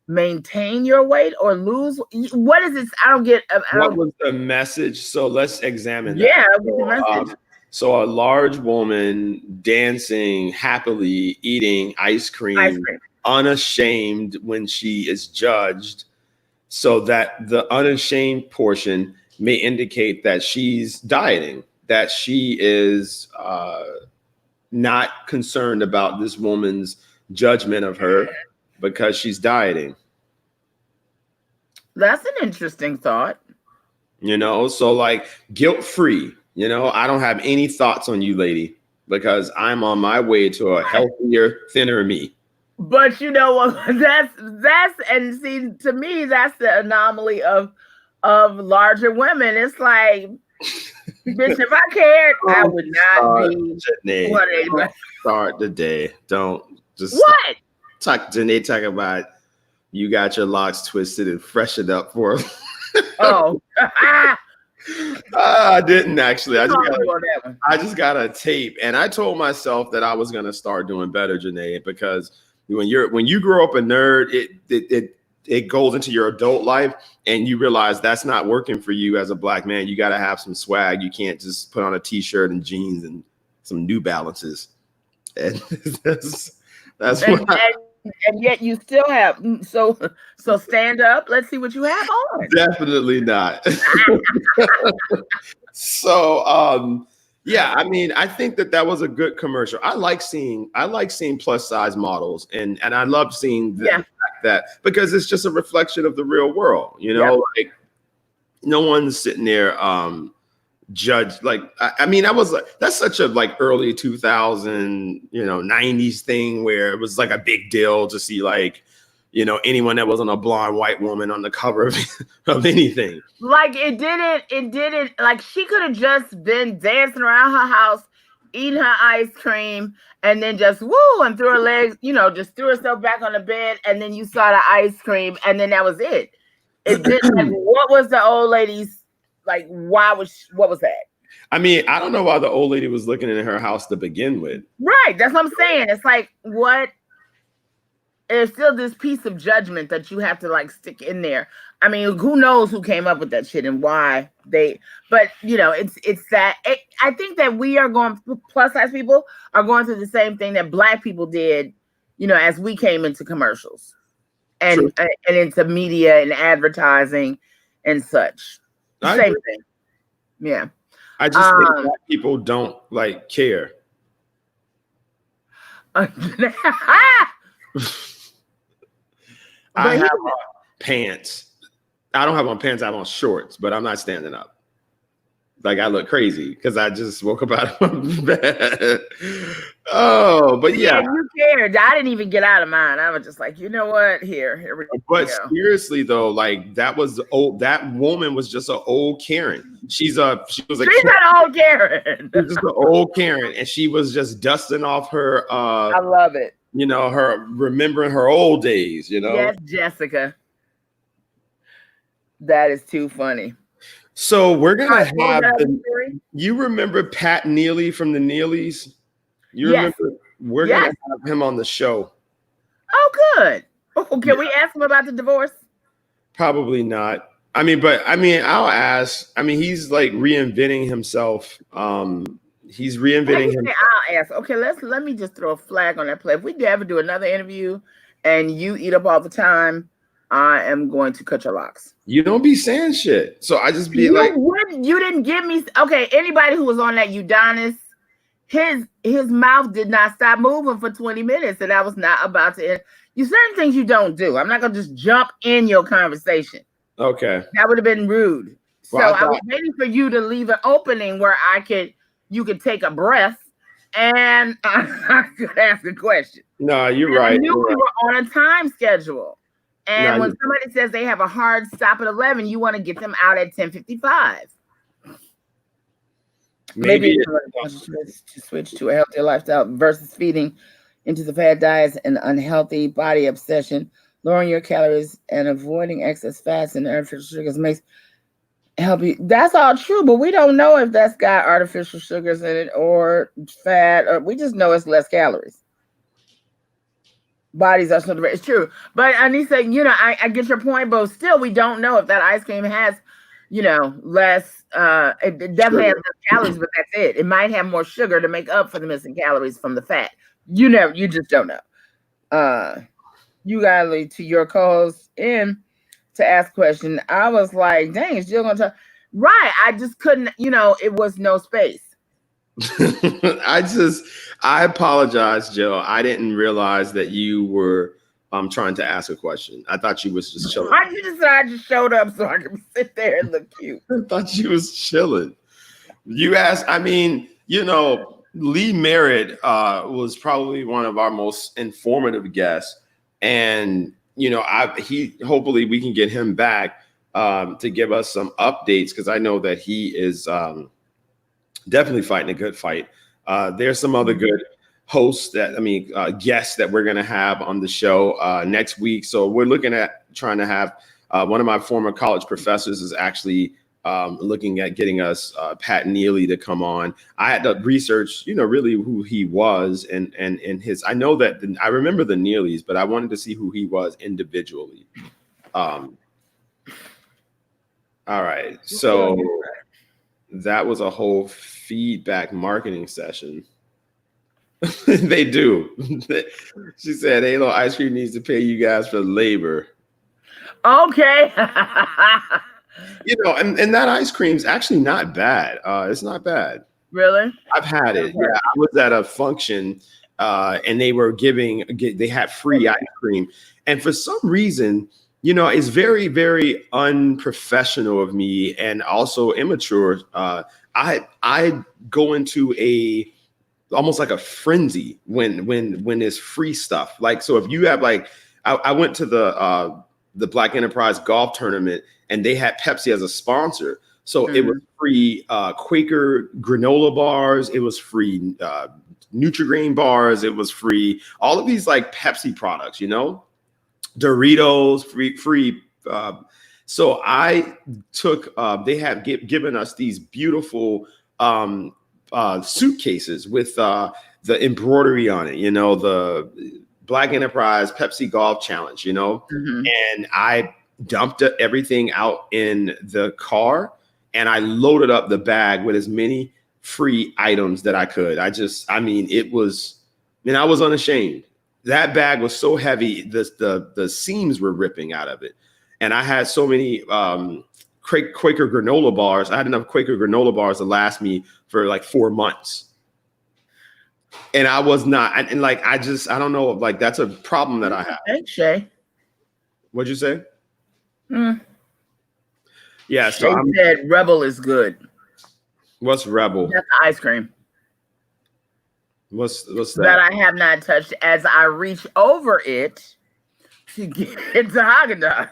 maintain your weight or lose? What is this? I don't get. What was the message? So let's examine that. Yeah, the message. So a large woman dancing happily, eating ice cream, unashamed when she is judged, so that the unashamed portion may indicate that she's dieting, that she is not concerned about this woman's judgment of her because she's dieting. That's an interesting thought. You know, so like guilt-free, you know, I don't have any thoughts on you, lady, because I'm on my way to a healthier, thinner me. But you know what? That's and see, to me, that's the anomaly of larger women. It's like, bitch, if I cared, I would not be Janae, 180. start the day. Don't just What? talk. Janae talk about you got your locks twisted and freshened up for. Oh, I didn't actually. I that one. just got a tape, and I told myself that I was gonna start doing better, Janae, because when you grow up a nerd, it goes into your adult life, and you realize that's not working for you as a black man. You got to have some swag. You can't just put on a t-shirt and jeans and some New Balances. And that's and yet you still have so stand up. Let's see what you have on. Definitely not. So yeah, I mean, I think that was a good commercial. I like seeing plus size models, and I love seeing the fact that, because it's just a reflection of the real world, you know. Like no one's sitting there judge, like I mean, that's such a like early 2000, 90s thing where it was like a big deal to see, like, anyone that wasn't a blonde white woman on the cover of anything. Like it didn't, like she could have just been dancing around her house, eating her ice cream, and then just woo and threw her legs, just threw herself back on the bed, and then you saw the ice cream, and then that was it. It didn't, like, what was the old lady's, like, what was that? I mean, I don't know why the old lady was looking in her house to begin with. Right, that's what I'm saying. It's like, what? There's still this piece of judgment that you have to like stick in there. I mean, who knows who came up with that shit and why they, but it's that I think that we are going, plus size people are going through the same thing that black people did, as we came into commercials and into media and advertising and such. Same thing. Yeah. I just think black people don't like care. I have on pants. I don't have on pants. I have on shorts, but I'm not standing up. Like, I look crazy because I just woke up out of my bed. Oh, but yeah. You cared. I didn't even get out of mine. I was just like, you know what? Here we go. But seriously though, like that woman was just an old Karen. She's an old Karen. She's just an old Karen, and she was just dusting off her. I love it. Her remembering her old days. Yes, Jessica. That is too funny. So we're gonna have you remember Pat Neely from the Neelys? Remember? We're gonna have him on the show. Oh, good. Oh, can we ask him about the divorce? Probably not. I'll ask. I mean, he's like reinventing himself. He's reinventing himself. I'll ask. Okay, let me just throw a flag on that play. If we ever do another interview and you eat up all the time, I am going to cut your locks. You don't be saying shit. So I just be you didn't give me. Okay, anybody who was on that Udonis, his mouth did not stop moving for 20 minutes, and I was not about to end. Certain things you don't do. I'm not gonna just jump in your conversation. Okay. That would have been rude. Well, I was waiting for you to leave an opening where you could take a breath and I could ask a question. No, you're right. I knew we were on a time schedule. And when somebody says they have a hard stop at 11, you want to get them out at 10:55. Maybe to switch to a healthier lifestyle versus feeding into the fad diets and unhealthy body obsession. Lowering your calories and avoiding excess fats and artificial sugars makes help you. That's all true, but we don't know if that's got artificial sugars in it or fat, or we just know it's less calories. Bodies are so different. It's true. But Anissa, I get your point, but still we don't know if that ice cream has, less, it definitely has less calories, but that's it. It might have more sugar to make up for the missing calories from the fat. You just don't know. You got to your co-host in to ask a question. I was like, dang, is Jill gonna talk? Right. I just couldn't, it was no space. I apologize, Joe. I didn't realize that you were trying to ask a question. I thought you was just chilling. Why did you decide I just showed up so I could sit there and look cute? I thought you was chilling. You asked, I mean, Lee Merritt was probably one of our most informative guests. And, hopefully we can get him back to give us some updates, because I know that he is definitely fighting a good fight. There's some other good guests that we're going to have on the show next week. So we're looking at trying to have one of my former college professors is actually looking at getting us Pat Neely to come on. I had to research, really who he was and his. I know that I remember the Neelys, but I wanted to see who he was individually. All right, so that was a whole feedback marketing session. They do. She said, "Halo Ice Cream needs to pay you guys for labor." Okay. And that ice cream's actually not bad. It's not bad. Really? I've had it. Yeah, I was at a function, and they had free ice cream, and for some reason, it's very, very unprofessional of me and also immature. I go into almost like a frenzy when there's free stuff. Like, so if you have I went to the Black Enterprise golf tournament, and they had Pepsi as a sponsor. So it was free Quaker granola bars. It was free Nutri-Grain bars. It was free all of these Pepsi products, Doritos, free. So I took, they have given us these beautiful suitcases with the embroidery on it, the Black Enterprise Pepsi Golf Challenge, and I dumped everything out in the car, and I loaded up the bag with as many free items that I could. I was unashamed. That bag was so heavy, the seams were ripping out of it. And I had so many Quaker granola bars. I had enough Quaker granola bars to last me for 4 months. And I was not, I don't know, that's a problem that I have. Thanks, Shay. What'd you say? Yeah, so Shay said Rebel is good. What's Rebel? That's ice cream. What's that? That I have not touched as I reach over it to get into Haagen-Dazs.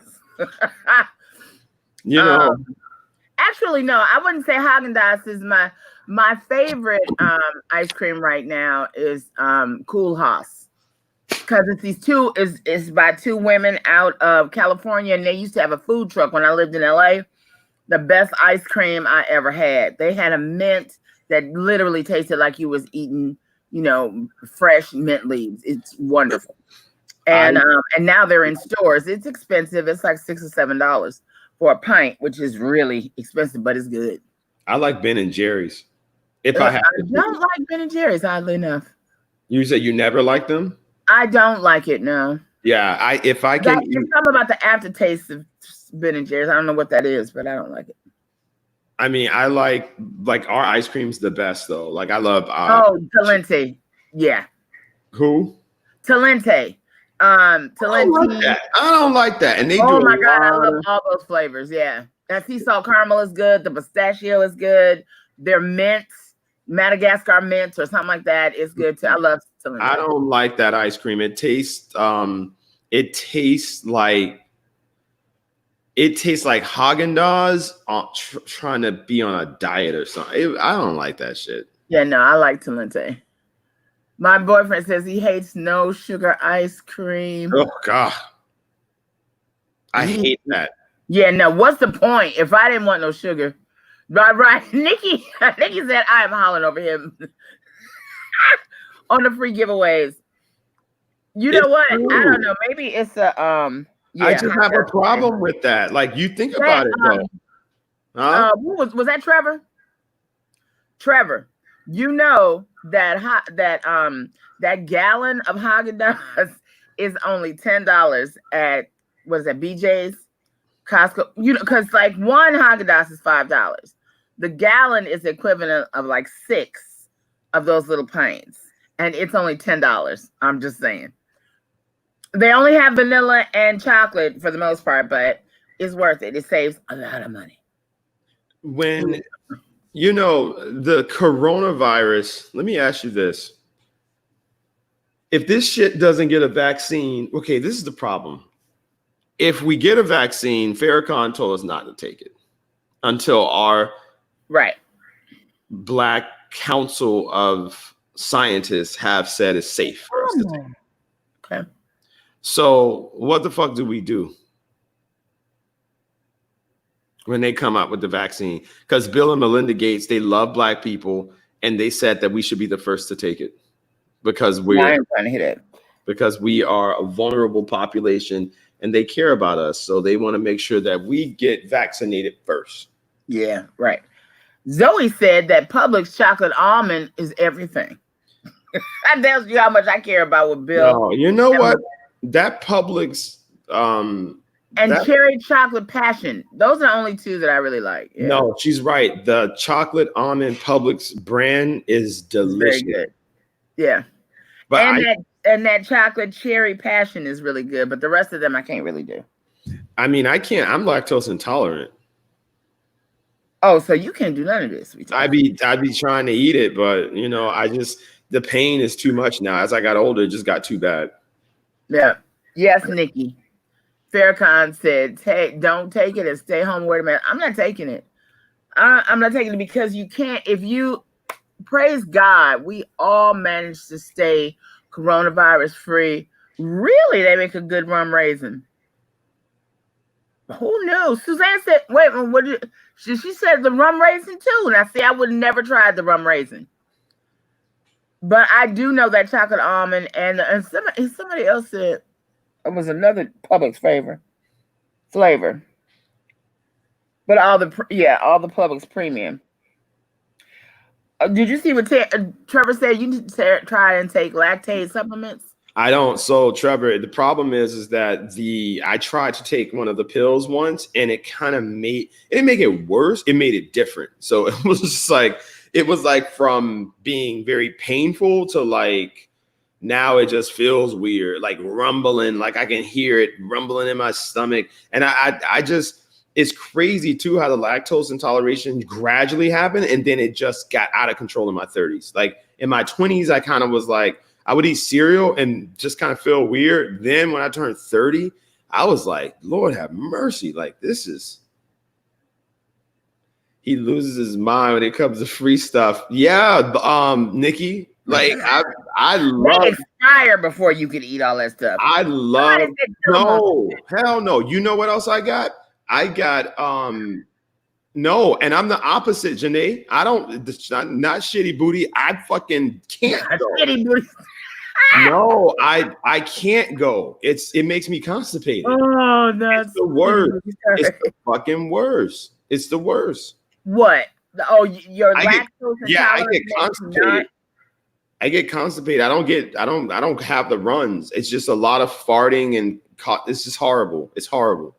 Actually, no, I wouldn't say Haagen-Dazs is my favorite ice cream right now is Cool Haas, because it's by two women out of California, and they used to have a food truck when I lived in LA. The best ice cream I ever had. They had a mint that literally tasted like you was eating, fresh mint leaves. It's wonderful. And now they're in stores. It's expensive. It's like $6 or $7 for a pint, which is really expensive, but it's good. I like Ben and Jerry's. I don't like Ben and Jerry's, oddly enough. You said you never liked them? I don't like it, no. Yeah, if I can. There's something about the aftertaste of Ben and Jerry's. I don't know what that is, but I don't like it. I mean, I like our ice cream's the best though. I love. Talenti. Yeah. Who? Talenti. Talenti. I don't like that. And they do. Oh my God, I love all those flavors. Yeah. That sea salt caramel is good. The pistachio is good. Their mints, Madagascar mints or something like that is good too. I love Talenti. I don't like that ice cream. It tastes like Haagen-Dazs trying to be on a diet or something. I don't like that shit. Yeah, no, I like Talenti. My boyfriend says he hates no sugar ice cream. Oh God, I hate that. Yeah, no. What's the point if I didn't want no sugar? Right. Nikki said I am hollering over him on the free giveaws. You know what? True. I don't know. Maybe it's a yeah, I just have a problem with that. You think about it though. Was that Trevor? Trevor, you know that gallon of Haagen-Dazs is only $10 at BJ's, Costco. Because one Haagen-Dazs is $5. The gallon is the equivalent of 6 of those little pints, and it's only $10. I'm just saying. They only have vanilla and chocolate for the most part, but it's worth it. It saves a lot of money. When the coronavirus, let me ask you this. If this shit doesn't get a vaccine, okay, this is the problem. If we get a vaccine, Farrakhan told us not to take it until our Black Council of Scientists have said it's safe for us to take. Okay. So what the fuck do we do when they come out with the vaccine? Because Bill and Melinda Gates, they love Black people, and they said that we should be the first to take it because I ain't trying to hit it. because we are a vulnerable population and they care about us. So they want to make sure that we get vaccinated first. Yeah, right. Zoe said that Publix chocolate almond is everything. That tells you how much I care about what Bill. No, you know what? That Publix and cherry chocolate passion. Those are the only two that I really like. Yeah. No, she's right. The chocolate almond Publix brand is delicious. Very good. Yeah. But and that chocolate cherry passion is really good, but the rest of them I can't really do. I mean, I can't. I'm lactose intolerant. Oh, so you can't do none of this. I'd be trying to eat it, but the pain is too much now. As I got older, it just got too bad. Yeah. Yes, Nikki. Farrakhan said, "Hey, don't take it and stay home. Wait a minute. I'm not taking it. I'm not taking it because you can't. If you praise God, we all managed to stay coronavirus free. Really, they make a good rum raisin. Who knew? Suzanne said, wait, she said the rum raisin too. Now, see, I would never tried the rum raisin. But I do know that chocolate almond and somebody else said it was another Publix flavor. But all the Publix premium. Did you see what Trevor said? You need to try and take lactate supplements. I don't. So Trevor, the problem is that I tried to take one of the pills once, and it kind of it didn't make it worse. It made it different. So it was just like from being very painful to like now it just feels weird, like rumbling, like I can hear it rumbling in my stomach, and I just. It's crazy too how the lactose intoleration gradually happened, and then it just got out of control in my 30s. Like in my 20s, I kind of was like, I would eat cereal and just kind of feel weird. Then when I turned 30, I was like, Lord have mercy. Like he loses his mind when it comes to free stuff. Yeah, Nikki, like I love. They expire before you can eat all that stuff. I love. No, hell no. You know what else I got? I got no, and I'm the opposite, Janae. I don't not shitty booty. I fucking can't go. Shitty booty. No, I can't go. It makes me constipated. Oh, that's the worst. It's the fucking worst. It's the worst. What? Oh, you're lactose intolerant. Yeah, I get constipated. I get constipated. I don't have the runs. It's just a lot of farting and it's just horrible. It's horrible.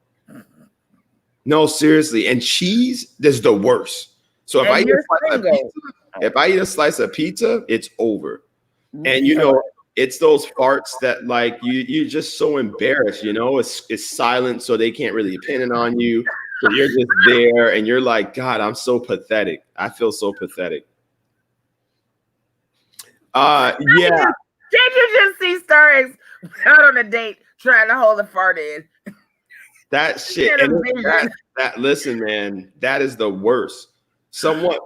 No, seriously. And cheese is the worst. So if I eat a slice of pizza, it's over. And it's those farts that like you're just so embarrassed, it's silent, so they can't really pin it on you. So you're just there and you're like, God, I'm so pathetic. I feel so pathetic. Yeah. Did you just see Starks out on a date trying to hold a fart in? That shit. And listen, man, that is the worst. Somewhat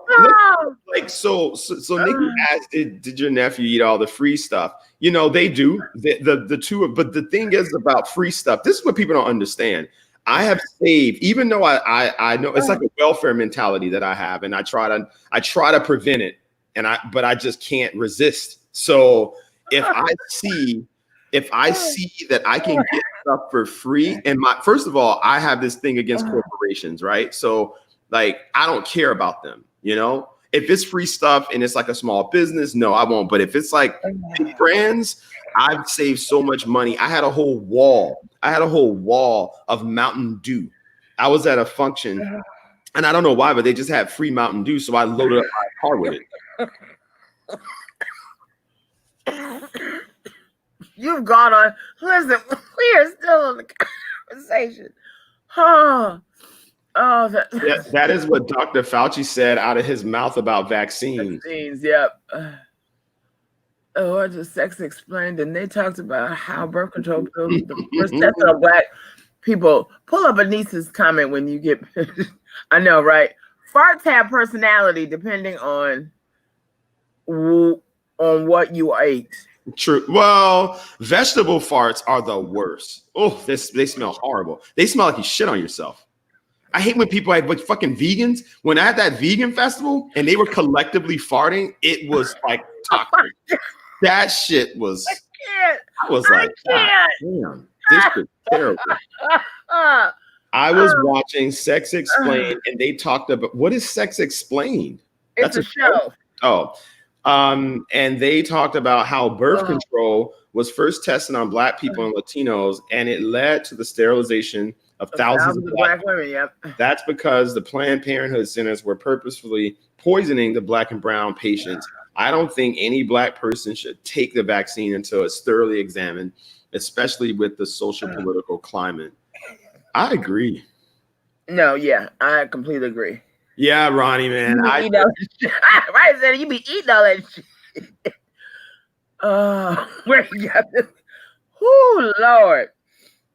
like so Nikki asked, did your nephew eat all the free stuff? They do. The two, but the thing is about free stuff. This is what people don't understand. I have saved, even though I know it's like a welfare mentality that I have, and I try to prevent it, but I just can't resist. So if I see that I can get stuff for free, and first of all, I have this thing against corporations, right? So like I don't care about them, If it's free stuff and it's like a small business, no, I won't. But if it's like big brands, I've saved so much money. I had a whole wall of Mountain Dew. I was at a function, and I don't know why, but they just had free Mountain Dew, so I loaded up my car with it. You've gone on. Listen, we are still in the conversation. Oh, That is what Dr. Fauci said out of his mouth about vaccines. vaccines. Yep. I just sex explained, and they talked about how birth control pills are the first test on Black people. Pull up Anissa's comment when you get. I know, right? Farts have personality depending on what you ate. True. Well, vegetable farts are the worst. Oh, they smell horrible. They smell like you shit on yourself. I hate when people like fucking vegans. When I had that vegan festival and they were collectively farting, it was like toxic. That shit was. I was like, damn, this is terrible. I was watching Sex Explained, and they talked about what is Sex Explained? That's a show. Oh, and they talked about how birth control was first tested on Black people and Latinos, and it led to the sterilization of thousands of Black women. Yep. That's because the Planned Parenthood centers were purposefully poisoning the Black and brown patients. I don't think any Black person should take the vaccine until it's thoroughly examined, especially with the social political climate. I agree. No, yeah, I completely agree. Yeah, Ronnie, man. Right, you be eating all that shit. Where you got this? Oh, Lord.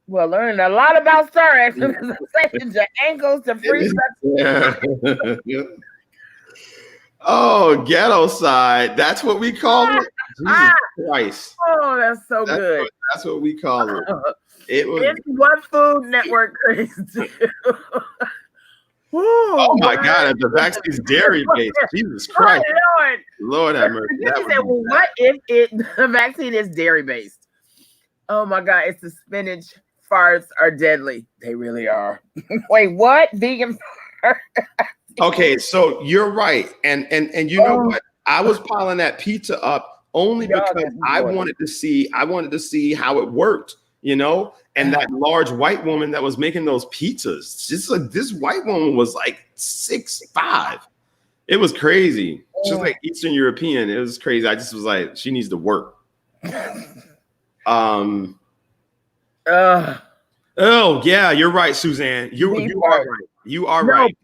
Well, learning a lot about Star Sections, your ankles to free sex. Yeah. Oh, ghetto side. That's what we call it. Jesus Christ. Oh, that's so good. That's what we call it. It was what Food Network crazy do. Oh my God! The vaccine's dairy based. Jesus Christ! Oh, Lord have mercy. Well, what if the vaccine is dairy based? Oh my God! It's the spinach farts are deadly. They really are. Wait, what? Vegan farts? Okay, so you're right, and you know what? I was piling that pizza up only because I wanted to see how it worked, you know. And that large white woman that was making those pizzas, just like this white woman was like 6'5". It was crazy. She was like Eastern European. It was crazy. I just was like, she needs to work. Oh yeah, you're right, Suzanne. You are right. You are right.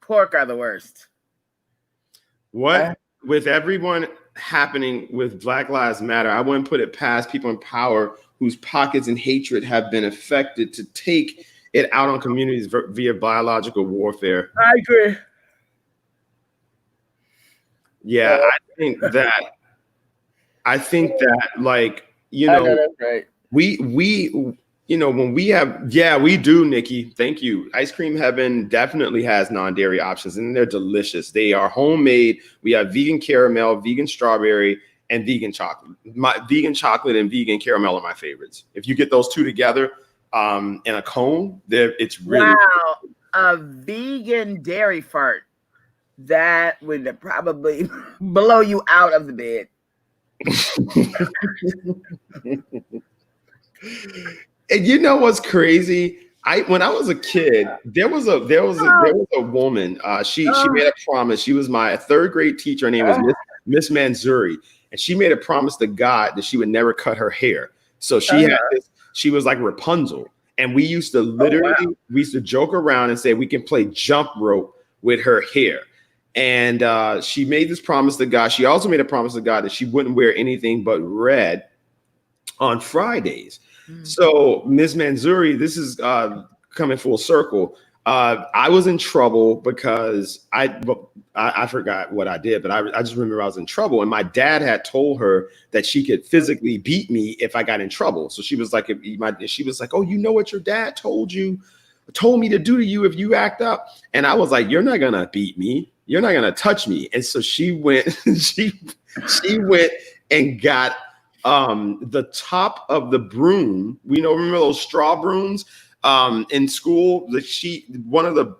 Pork are the worst. What with everyone happening with Black Lives Matter, I wouldn't put it past people in power whose pockets and hatred have been affected to take it out on communities via biological warfare. I agree. Yeah, I think that like, you know, right. we you know, when we have, we do, Nikki. Thank you. Ice Cream Heaven definitely has non-dairy options, and they're delicious. They are homemade. We have vegan caramel, vegan strawberry, and vegan chocolate. My vegan chocolate and vegan caramel are my favorites. If you get those two together in a cone, it's really a vegan dairy fart that would probably blow you out of the bed. And you know what's crazy? When I was a kid, there was a woman. She made a promise. She was my third grade teacher. Her name was Miss Manzuri, and she made a promise to God that she would never cut her hair. So she had this. She was like Rapunzel, and we used to literally we used to joke around and say we can play jump rope with her hair. And she made this promise to God. She also made a promise to God that she wouldn't wear anything but red on Fridays. So Ms. Manzuri, this is coming full circle. I was in trouble because I forgot what I did, but I just remember I was in trouble. And my dad had told her that she could physically beat me if I got in trouble. So she was like, oh, you know what your dad told me to do to you if you act up. And I was like, you're not gonna beat me. You're not gonna touch me. And so she went, she went and got the top of the broom. Remember those straw brooms in school? One of the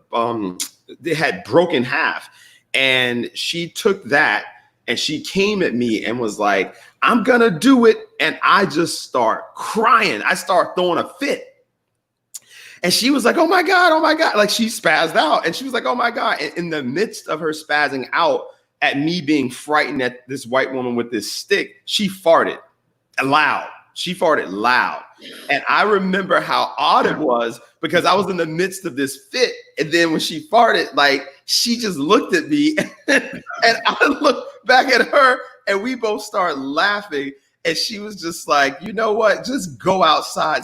they had broken half, and she took that and she came at me and was like, "I'm gonna do it," and I just start crying. I start throwing a fit. And she was like, "Oh my God, oh my God." Like she spazzed out and she was like, "Oh my God." And in the midst of her spazzing out at me being frightened at this white woman with this stick, she farted loud. She farted loud. And I remember how odd it was because I was in the midst of this fit. And then when she farted, like, she just looked at me and I looked back at her and we both started laughing. And she was just like, you know what? Just go outside,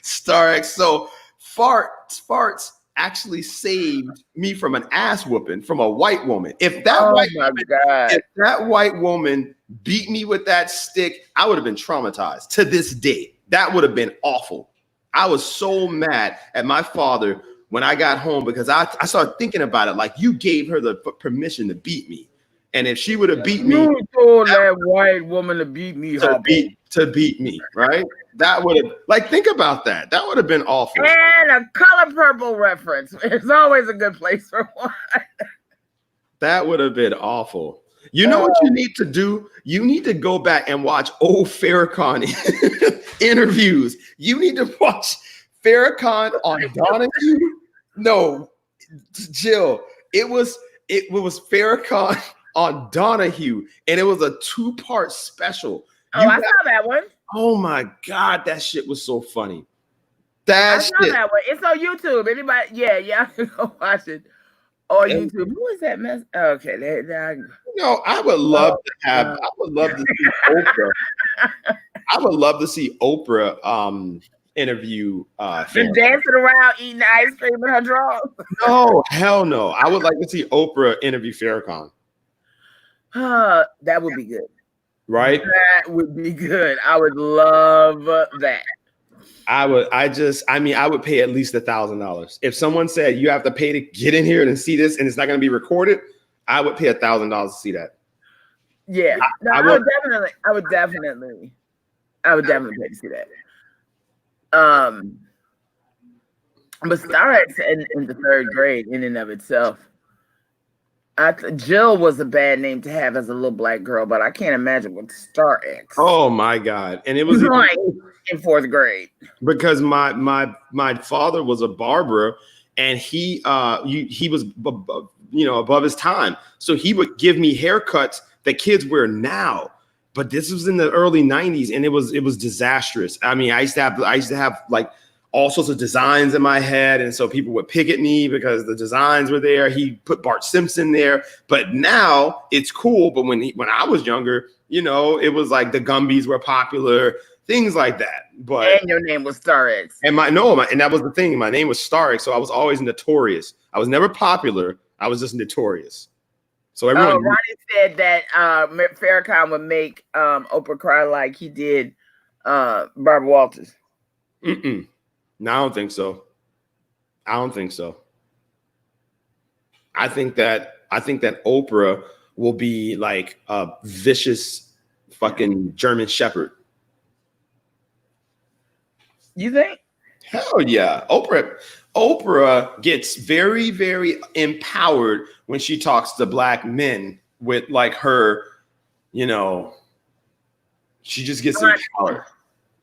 Stark. So farts actually saved me from an ass whooping from a white woman. If that white woman beat me with that stick, I would have been traumatized to this day. That would have been awful. I was so mad at my father when I got home because I started thinking about it. Like, you gave her the permission to beat me. And if she would have beat me, you told that white woman to beat me, to beat me, right? That would have, like, think about that. That would have been awful. And a Color Purple reference. It's always a good place for one. That would have been awful. You know what you need to do? You need to go back and watch old Farrakhan interviews. You need to watch Farrakhan on Donahue. No, Jill, it was Farrakhan on Donahue, and it was a 2-part special. I saw that one. Oh my God, that shit was so funny. I saw that one. It's on YouTube. Anybody? Yeah, y'all can go watch it on YouTube. Who is that mess? Okay, no, I would love to have. I would love to see Oprah. I would love to see Oprah interview. Dancing around eating ice cream in her drawers. No, hell no. I would like to see Oprah interview Farrakhan. That would be good. Right? That would be good. I would love that. I would pay at least $1,000. If someone said you have to pay to get in here and see this and it's not going to be recorded, I would pay $1,000 to see that. Yeah. I would definitely pay to see that. But Star X in the 3rd grade in and of itself. Jill was a bad name to have as a little black girl, but I can't imagine with Star X. Oh my God. And it was like in 4th grade. Because my father was a barber and he was above his time. So he would give me haircuts that kids wear now. But this was in the early 90s and it was disastrous. I mean, I used to have like all sorts of designs in my head. And so people would pick at me because the designs were there. He put Bart Simpson there. But now it's cool. But when I was younger, it was like the Gumbies were popular, things like that. But and your name was Star X. And that was the thing. My name was Star X. So I was always notorious. I was never popular. I was just notorious. So everyone. Ronnie said that Farrakhan would make Oprah cry like he did Barbara Walters. No, I don't think so. I think that Oprah will be like a vicious fucking German Shepherd. You think? Hell yeah. Oprah gets very, very empowered when she talks to black men with like her, she just gets empowered.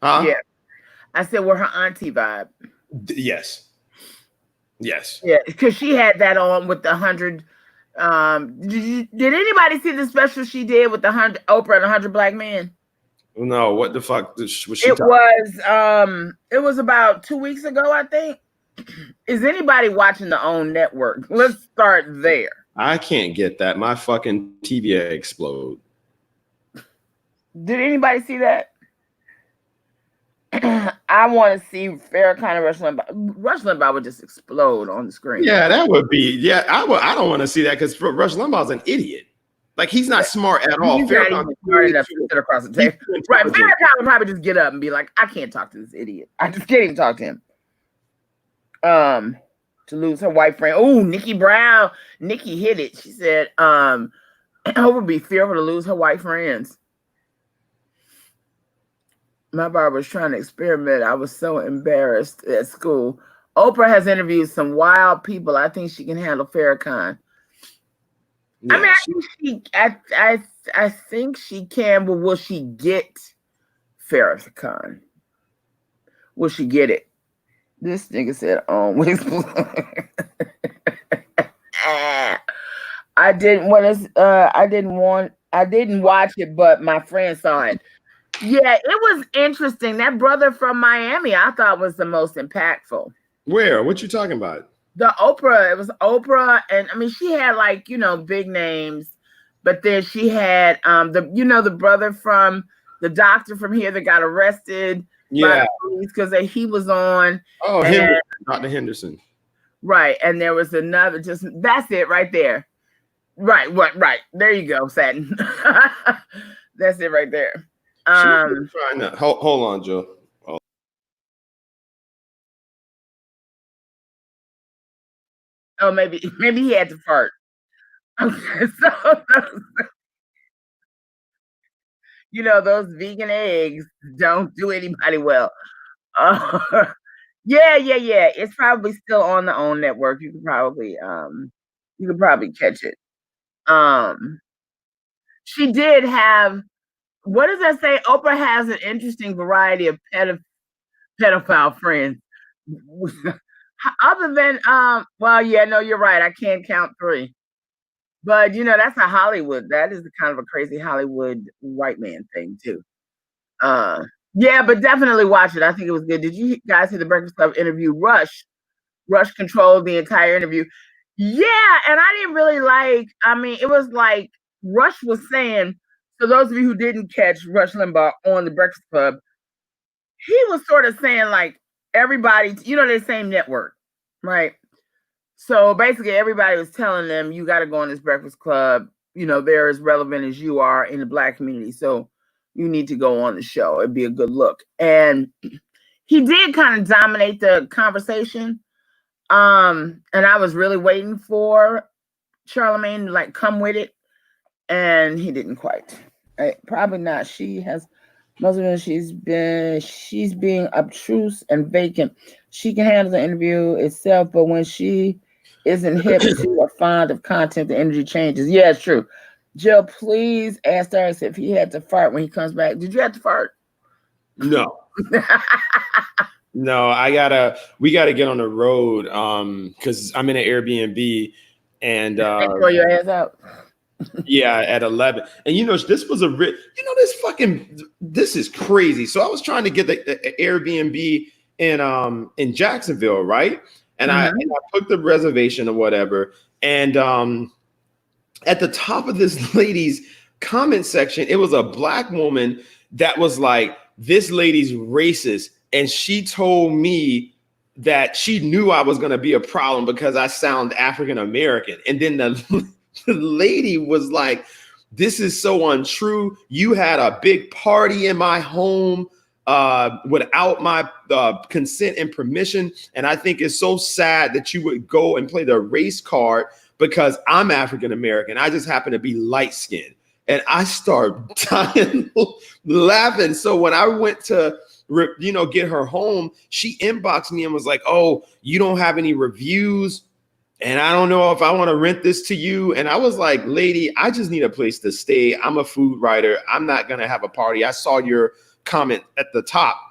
Huh? Yeah. I said, we're her auntie vibe. Yes. Yeah, because she had that on with the 100. Did anybody see the special she did with the 100 Oprah and 100 Black Men? No, what the fuck was she it was about 2 weeks ago, I think. Is anybody watching the OWN network? Let's start there. I can't get that. My fucking TV explode. Did anybody see that? I want to see Farrakhan and Rush Limbaugh would just explode on the screen. Yeah, that would be. Yeah, I don't want to see that because Rush Limbaugh's an idiot. Like, he's not smart at all. He's not even smart enough to sit across the table. Right, Farrakhan would probably just get up and be like, "I can't talk to this idiot. I just can't even talk to him." To lose her white friend. Oh, Nikki Brown. Nikki hit it. She said, "I would be fearful to lose her white friends." My barber was trying to experiment. I was so embarrassed at school. Oprah has interviewed some wild people. I think she can handle Farrakhan. Yeah, I think she can, but will she get Farrakhan? Will she get it? This nigga said, I didn't watch it, but my friend saw it. Yeah, it was interesting. That brother from Miami, I thought was the most impactful. Where? What you talking about? The Oprah, it was Oprah, and I mean, she had like, big names, but then she had the brother from the doctor from here that got arrested by Yeah. the police because he was on. Oh, and, Henderson, Dr. Henderson. right, and there was another. Just that's it right there. Right. There you go, Satin. That's it right there. Trying to hold on, Joe. Oh, maybe he had to fart. Okay, so those vegan eggs don't do anybody well. Uh, yeah. It's probably still on the OWN network. You could probably catch it. She did have, what does that say? Oprah has an interesting variety of pedophile friends. Other than, well, yeah, no, you're right. I can't count 3. But that's a Hollywood. That is kind of a crazy Hollywood white man thing too. Yeah, but definitely watch it. I think it was good. Did you guys see the Breakfast Club interview? Rush controlled the entire interview. Yeah, and I didn't really like. I mean, it was like Rush was saying. So those of you who didn't catch Rush Limbaugh on the Breakfast Club, he was sort of saying like everybody, they're the same network, right? So basically, everybody was telling them, you got to go on this Breakfast Club. They're as relevant as you are in the Black community. So you need to go on the show. It'd be a good look. And he did kind of dominate the conversation. And I was really waiting for Charlamagne to like come with it. And he didn't quite. Probably not. She's being obtuse and vacant. She can handle the interview itself, but when she isn't hip to or fond of content, the energy changes. Yeah, it's true. Jill, please ask Darius if he had to fart when he comes back. Did you have to fart? No. No, we gotta get on the road because I'm in an Airbnb and throw your ass out. Yeah, at 11. And this was this is crazy. So I was trying to get the Airbnb in Jacksonville, right? And I took the reservation or whatever. And at the top of this lady's comment section, it was a Black woman that was like, this lady's racist. And she told me that she knew I was going to be a problem because I sound African American. And then the lady was like, this is so untrue. You had a big party in my home without my consent and permission. And I think it's so sad that you would go and play the race card because I'm African American. I just happen to be light skinned. And I started dying laughing. So when I went to get her home, she inboxed me and was like, oh, you don't have any reviews and I don't know if I want to rent this to you. And I was like, lady, I just need a place to stay. I'm a food writer. I'm not going to have a party. I saw your comment at the top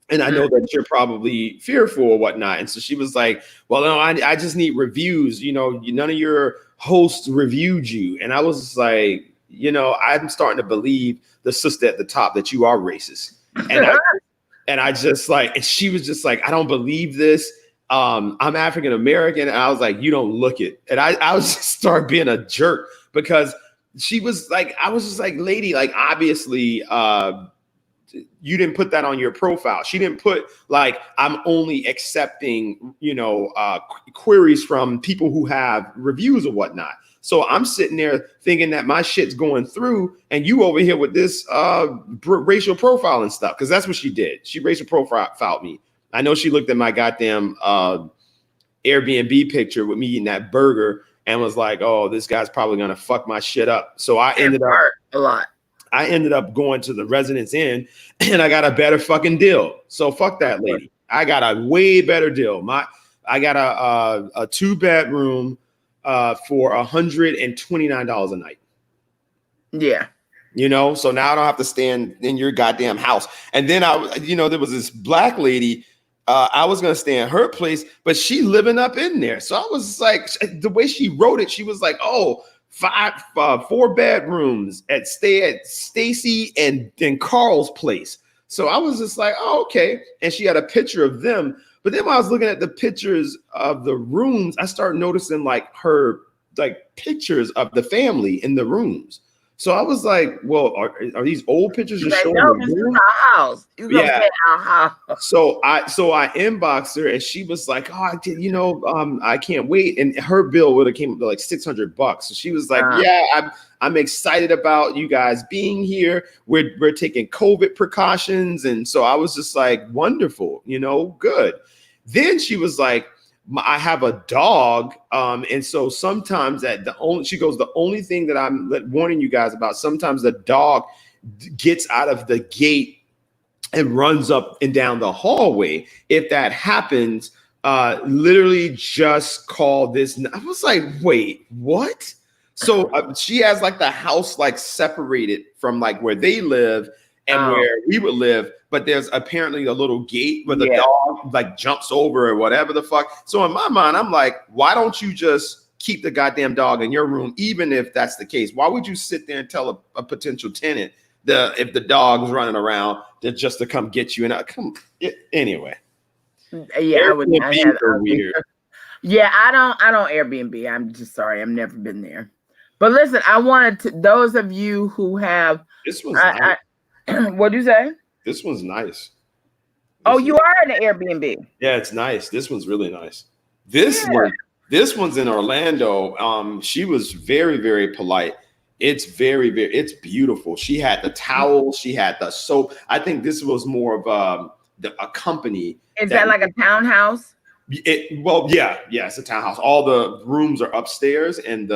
and I know that you're probably fearful or whatnot. And so she was like, well, no, I just need reviews. None of your hosts reviewed you. And I was just like, I'm starting to believe the sister at the top that you are racist. And I just like, and she was just like, I don't believe this. I'm African American. And I was like, you don't look it. And I was just start being a jerk because she was like, I was just like, lady, like, obviously, you didn't put that on your profile. She didn't put like, I'm only accepting, queries from people who have reviews or whatnot. So I'm sitting there thinking that my shit's going through and you over here with this racial profile and stuff. Cause that's what she did. She racial profiled me. I know she looked at my goddamn Airbnb picture with me eating that burger and was like, oh, this guy's probably going to fuck my shit up. So I ended up going to the Residence Inn and I got a better fucking deal. So fuck that lady. I got a way better deal. I got a 2-bedroom for $129 a night. Yeah. So now I don't have to stand in your goddamn house. And then there was this Black lady. I was going to stay in her place, but she living up in there. So I was like, the way she wrote it, she was like, oh, 4 bedrooms stay at Stacy and Carl's place. So I was just like, oh, okay. And she had a picture of them. But then when I was looking at the pictures of the rooms, I started noticing like her like pictures of the family in the rooms. So I was like, well, are these old pictures just showing No, the this is room? our house. You gonna Yeah. say our house. So I inboxed her and she was like, oh, I can't wait. And her bill would have came up to like $600. So she was like, yeah, I'm excited about you guys being here. We're taking COVID precautions. And so I was just like, wonderful, good. Then she was like, I have a dog. And so sometimes the only thing that I'm warning you guys about, sometimes the dog gets out of the gate and runs up and down the hallway. If that happens, literally just call this. I was like, wait, what? So she has like the house like separated from like where they live and where we would live, but there's apparently a little gate where the dog like jumps over or whatever the fuck. So in my mind, I'm like, why don't you just keep the goddamn dog in your room, even if that's the case? Why would you sit there and tell a potential tenant if the dog's running around just to come get you? And anyway. Yeah, I would. Weird. Yeah, I don't Airbnb. I'm just sorry, I've never been there. But listen, I wanted to those of you who have this one's nice. What'd you say? This one's nice. You are in an Airbnb. Yeah, it's nice. This one's really nice. This one's in Orlando. She was very, very polite. It's it's beautiful. She had the towels, she had the soap. I think this was more of a company. Is that like a townhouse? It's a townhouse. All the rooms are upstairs, and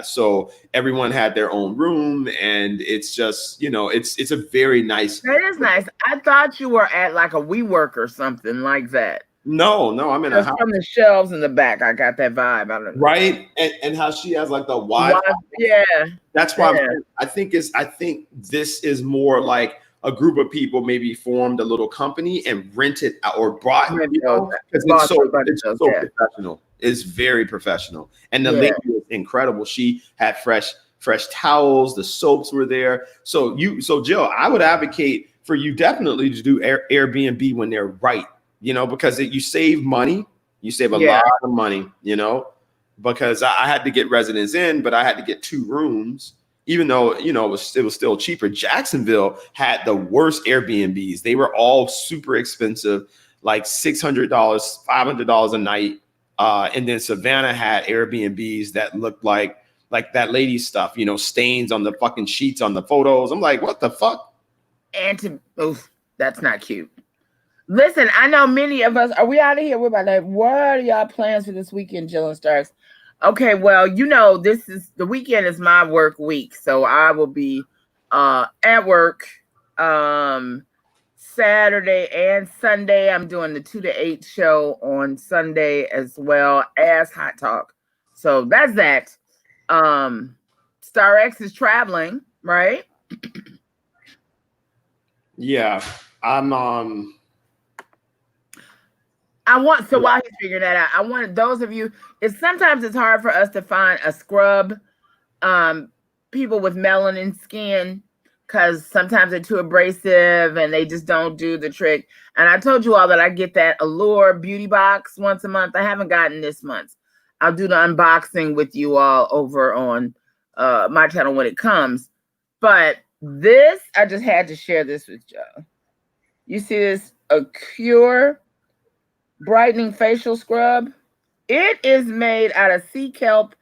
so everyone had their own room, and it's just it's a very nice. That is nice. I thought you were at like a WeWork or something like that. No, I'm in a house. From the shelves in the back, I got that vibe. I don't know. Right, and how she has like the Wi-Fi. Yeah, that's why I think this is more like a group of people maybe formed a little company and rented or bought, because it's so professional. It's very professional, and the lady was incredible. She had fresh towels. The soaps were there. So Jill, I would advocate for you definitely to do Airbnb when they're right. Because you save money, you save a lot of money, because I had to get residents in, but I had to get 2 rooms, even though, it was still cheaper. Jacksonville had the worst Airbnbs. They were all super expensive, like $600, $500 a night. And then Savannah had Airbnbs that looked like that lady stuff, stains on the fucking sheets on the photos. I'm like, what the fuck? That's not cute. Listen, I know many of us, are we out of here? We're about to, what are y'all plans for this weekend, Jill and Starks? Okay, well, the weekend is my work week. So I will be at work Saturday and Sunday. I'm doing the 2 to 8 show on Sunday as well as Hot Talk. So that's that. Star X is traveling, right? Yeah, I'm while he's figuring that out, I wanted those of you, sometimes it's hard for us to find a scrub, people with melanin skin, because sometimes they're too abrasive and they just don't do the trick. And I told you all that I get that Allure beauty box once a month. I haven't gotten this month. I'll do the unboxing with you all over on my channel when it comes. But this, I just had to share this with y'all. You see this, a Cure brightening facial scrub. It is made out of sea kelp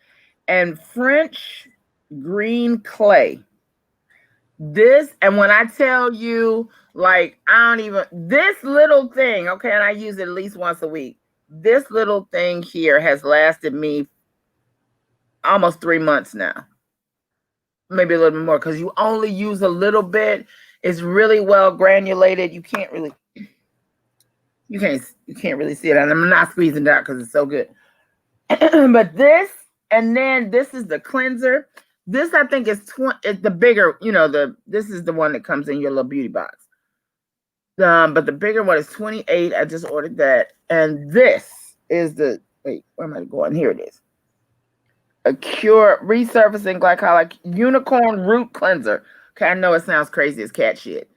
and French green clay. This, and when I tell you, like, this little thing, okay, and I use it at least once a week. This little thing here has lasted me almost 3 months now. Maybe a little bit more, because you only use a little bit. It's really well granulated. You can't really see it, and I'm not squeezing it out because it's so good. But this, and then this is the cleanser. This I think is it's the bigger, this is the one that comes in your little beauty box. But the bigger one is 28. I just ordered that, and this is wait, where am I going? Here it is. a cure resurfacing glycolic unicorn root cleanser. Okay, I know it sounds crazy as cat shit.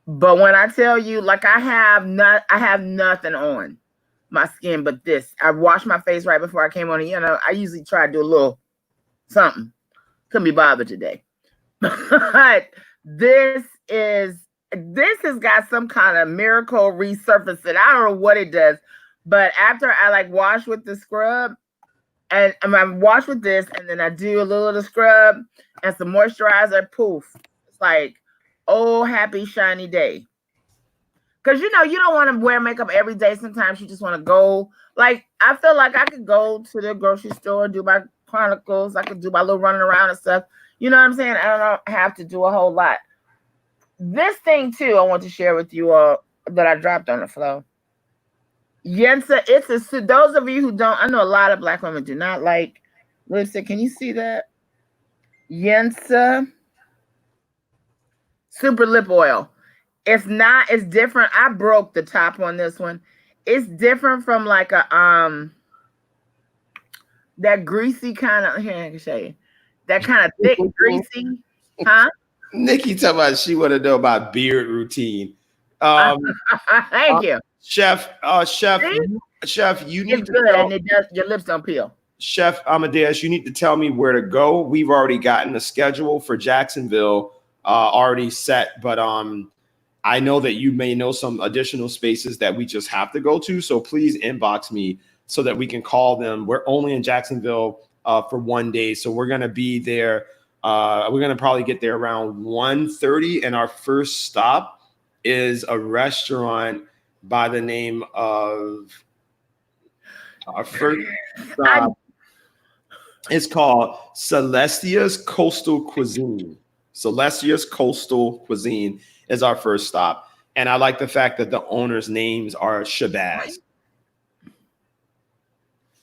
But when I tell you, like I have nothing on my skin but this. I washed my face right before I came on. You know, I usually try to do a little something. Couldn't be bothered today. But this has got some kind of miracle resurfacing. I don't know what it does, but after I like wash with the scrub, and I wash with this, and then I do a little of the scrub and some moisturizer, poof. It's like, oh, happy shiny day. Because you know, you don't want to wear makeup every day. Sometimes you just want to go. Like, I feel like I could go to the grocery store, do my chronicles. I could do my little running around and stuff. You know what I'm saying? I don't have to do a whole lot. This thing too, I want to share with you all that I dropped on the flow. Yensa, those of you who don't, I know a lot of Black women do not like lipstick. Can you see that? Yensa Super Lip Oil. It's different. I broke the top on this one. It's different from like a that greasy kind of, here I can show you. That kind of thick, greasy, huh? Nikki talking about she want to know about beard routine. Thank you. Chef, you need it's to good tell, and it does, your lips don't peel. Chef Amadeus, you need to tell me where to go. We've already gotten the schedule for Jacksonville already set, but I know that you may know some additional spaces that we just have to go to. So please inbox me so that we can call them. We're only in Jacksonville for 1 day. So we're going to be there. We're going to probably get there around 1:30. And our first stop is a restaurant by the name of it's called Celestia's Coastal Cuisine. Celestia's Coastal Cuisine is our first stop. And I like the fact that the owner's names are Shabazz.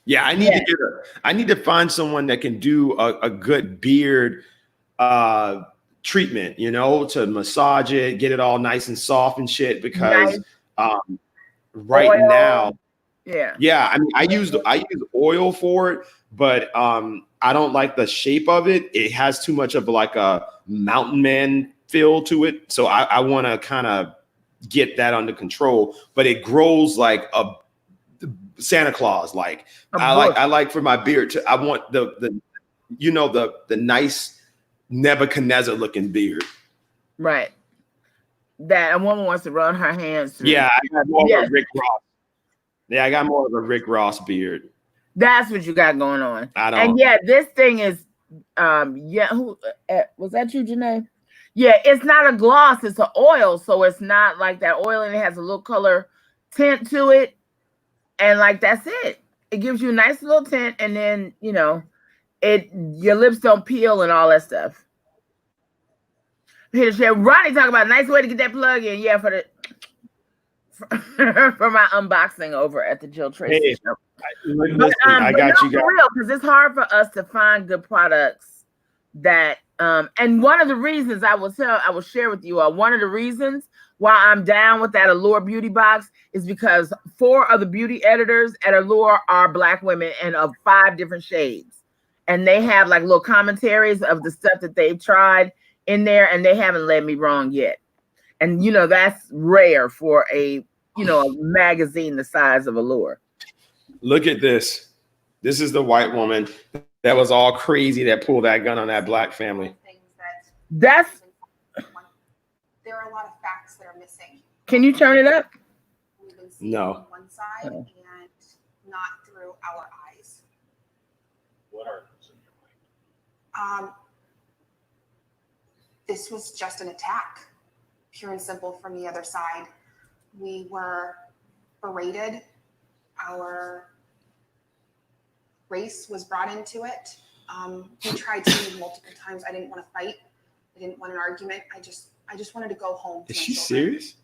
Yeah, I need to find someone that can do a good beard treatment, you know, to massage it, get it all nice and soft and shit, because right oil. now, yeah, I mean, I use oil for it, but I don't like the shape of it. It has too much of like a mountain man feel to it. So I want to kind of get that under control, but it grows like a Santa Claus. Like I like for my beard to, I want the nice Nebuchadnezzar looking beard. Right. That a woman wants to run her hands through. Yeah, I got more of a Rick Ross. Yeah, I got more of a Rick Ross beard. That's what you got going on. I don't. And yeah, this thing is, who was that you, Janae? Yeah, it's not a gloss, it's an oil, so it's not like that oil, and it has a little color tint to it, and like that's it. It gives you a nice little tint, and then you know, your lips don't peel and all that stuff. Here to share. Ronnie talk about a nice way to get that plug in. Yeah, for my unboxing over at the Jill Tracey show. I got you guys. Because it's hard for us to find good products that and one of the reasons I will share with you all, one of the reasons why I'm down with that Allure beauty box is because 4 of the beauty editors at Allure are Black women and of 5 different shades, and they have like little commentaries of the stuff that they've tried in there, and they haven't led me wrong yet. And you know, that's rare for a magazine the size of Allure. Look at this. This is the white woman that was all crazy that pulled that gun on that Black family. There are a lot of facts that are missing. Can you turn it up? We've been seeing No. One side and not through our eyes. What are those in your mind? This was just an attack, pure and simple, from the other side. We were berated. Our race was brought into it. We tried to leave multiple times. I didn't want to fight. I didn't want an argument. I just wanted to go home. Is she serious?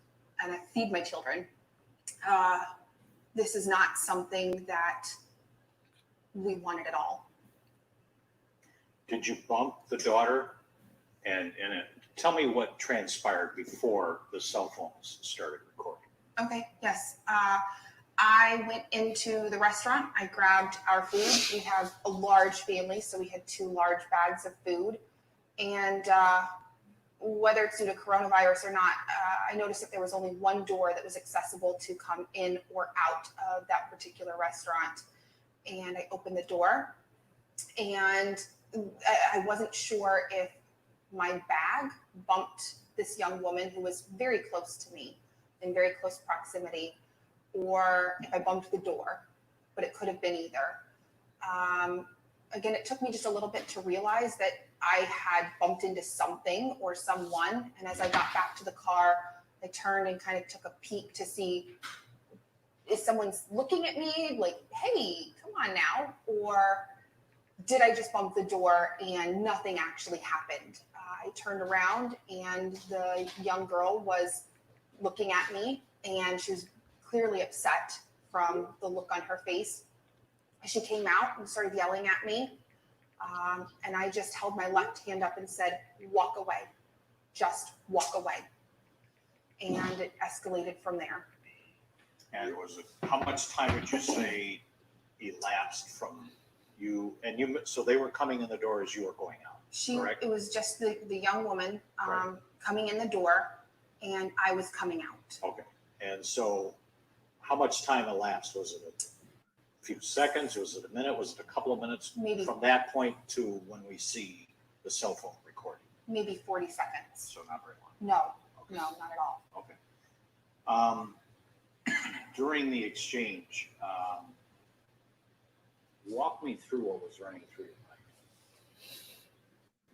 And I feed my children. This is not something that we wanted at all. Did you bump the daughter? And tell me what transpired before the cell phones started recording. Okay, yes. I went into the restaurant. I grabbed our food. We have a large family, so we had 2 large bags of food. And whether it's due to coronavirus or not, I noticed that there was only one door that was accessible to come in or out of that particular restaurant. And I opened the door, and I wasn't sure if my bag bumped this young woman who was very close to me, in very close proximity, or if I bumped the door, but it could have been either. Again, it took me just a little bit to realize that I had bumped into something or someone. And as I got back to the car, I turned and kind of took a peek to see, is someone looking at me like, hey, come on now? Or did I just bump the door and nothing actually happened? I turned around and the young girl was looking at me, and she was clearly upset from the look on her face. She came out and started yelling at me. And I just held my left hand up and said, walk away, just walk away. And it escalated from there. And how much time would you say elapsed from you? And so they were coming in the door as you were going out, correct? It was just the young woman Right. coming in the door, and I was coming out. Okay. And so how much time elapsed? Was it a few seconds? Was it a minute? Was it a couple of minutes? Maybe. From that point to when we see the cell phone recording? Maybe 40 seconds. So not very long. No, Okay. no, not at all. Okay. During the exchange, walk me through what was running through your mind.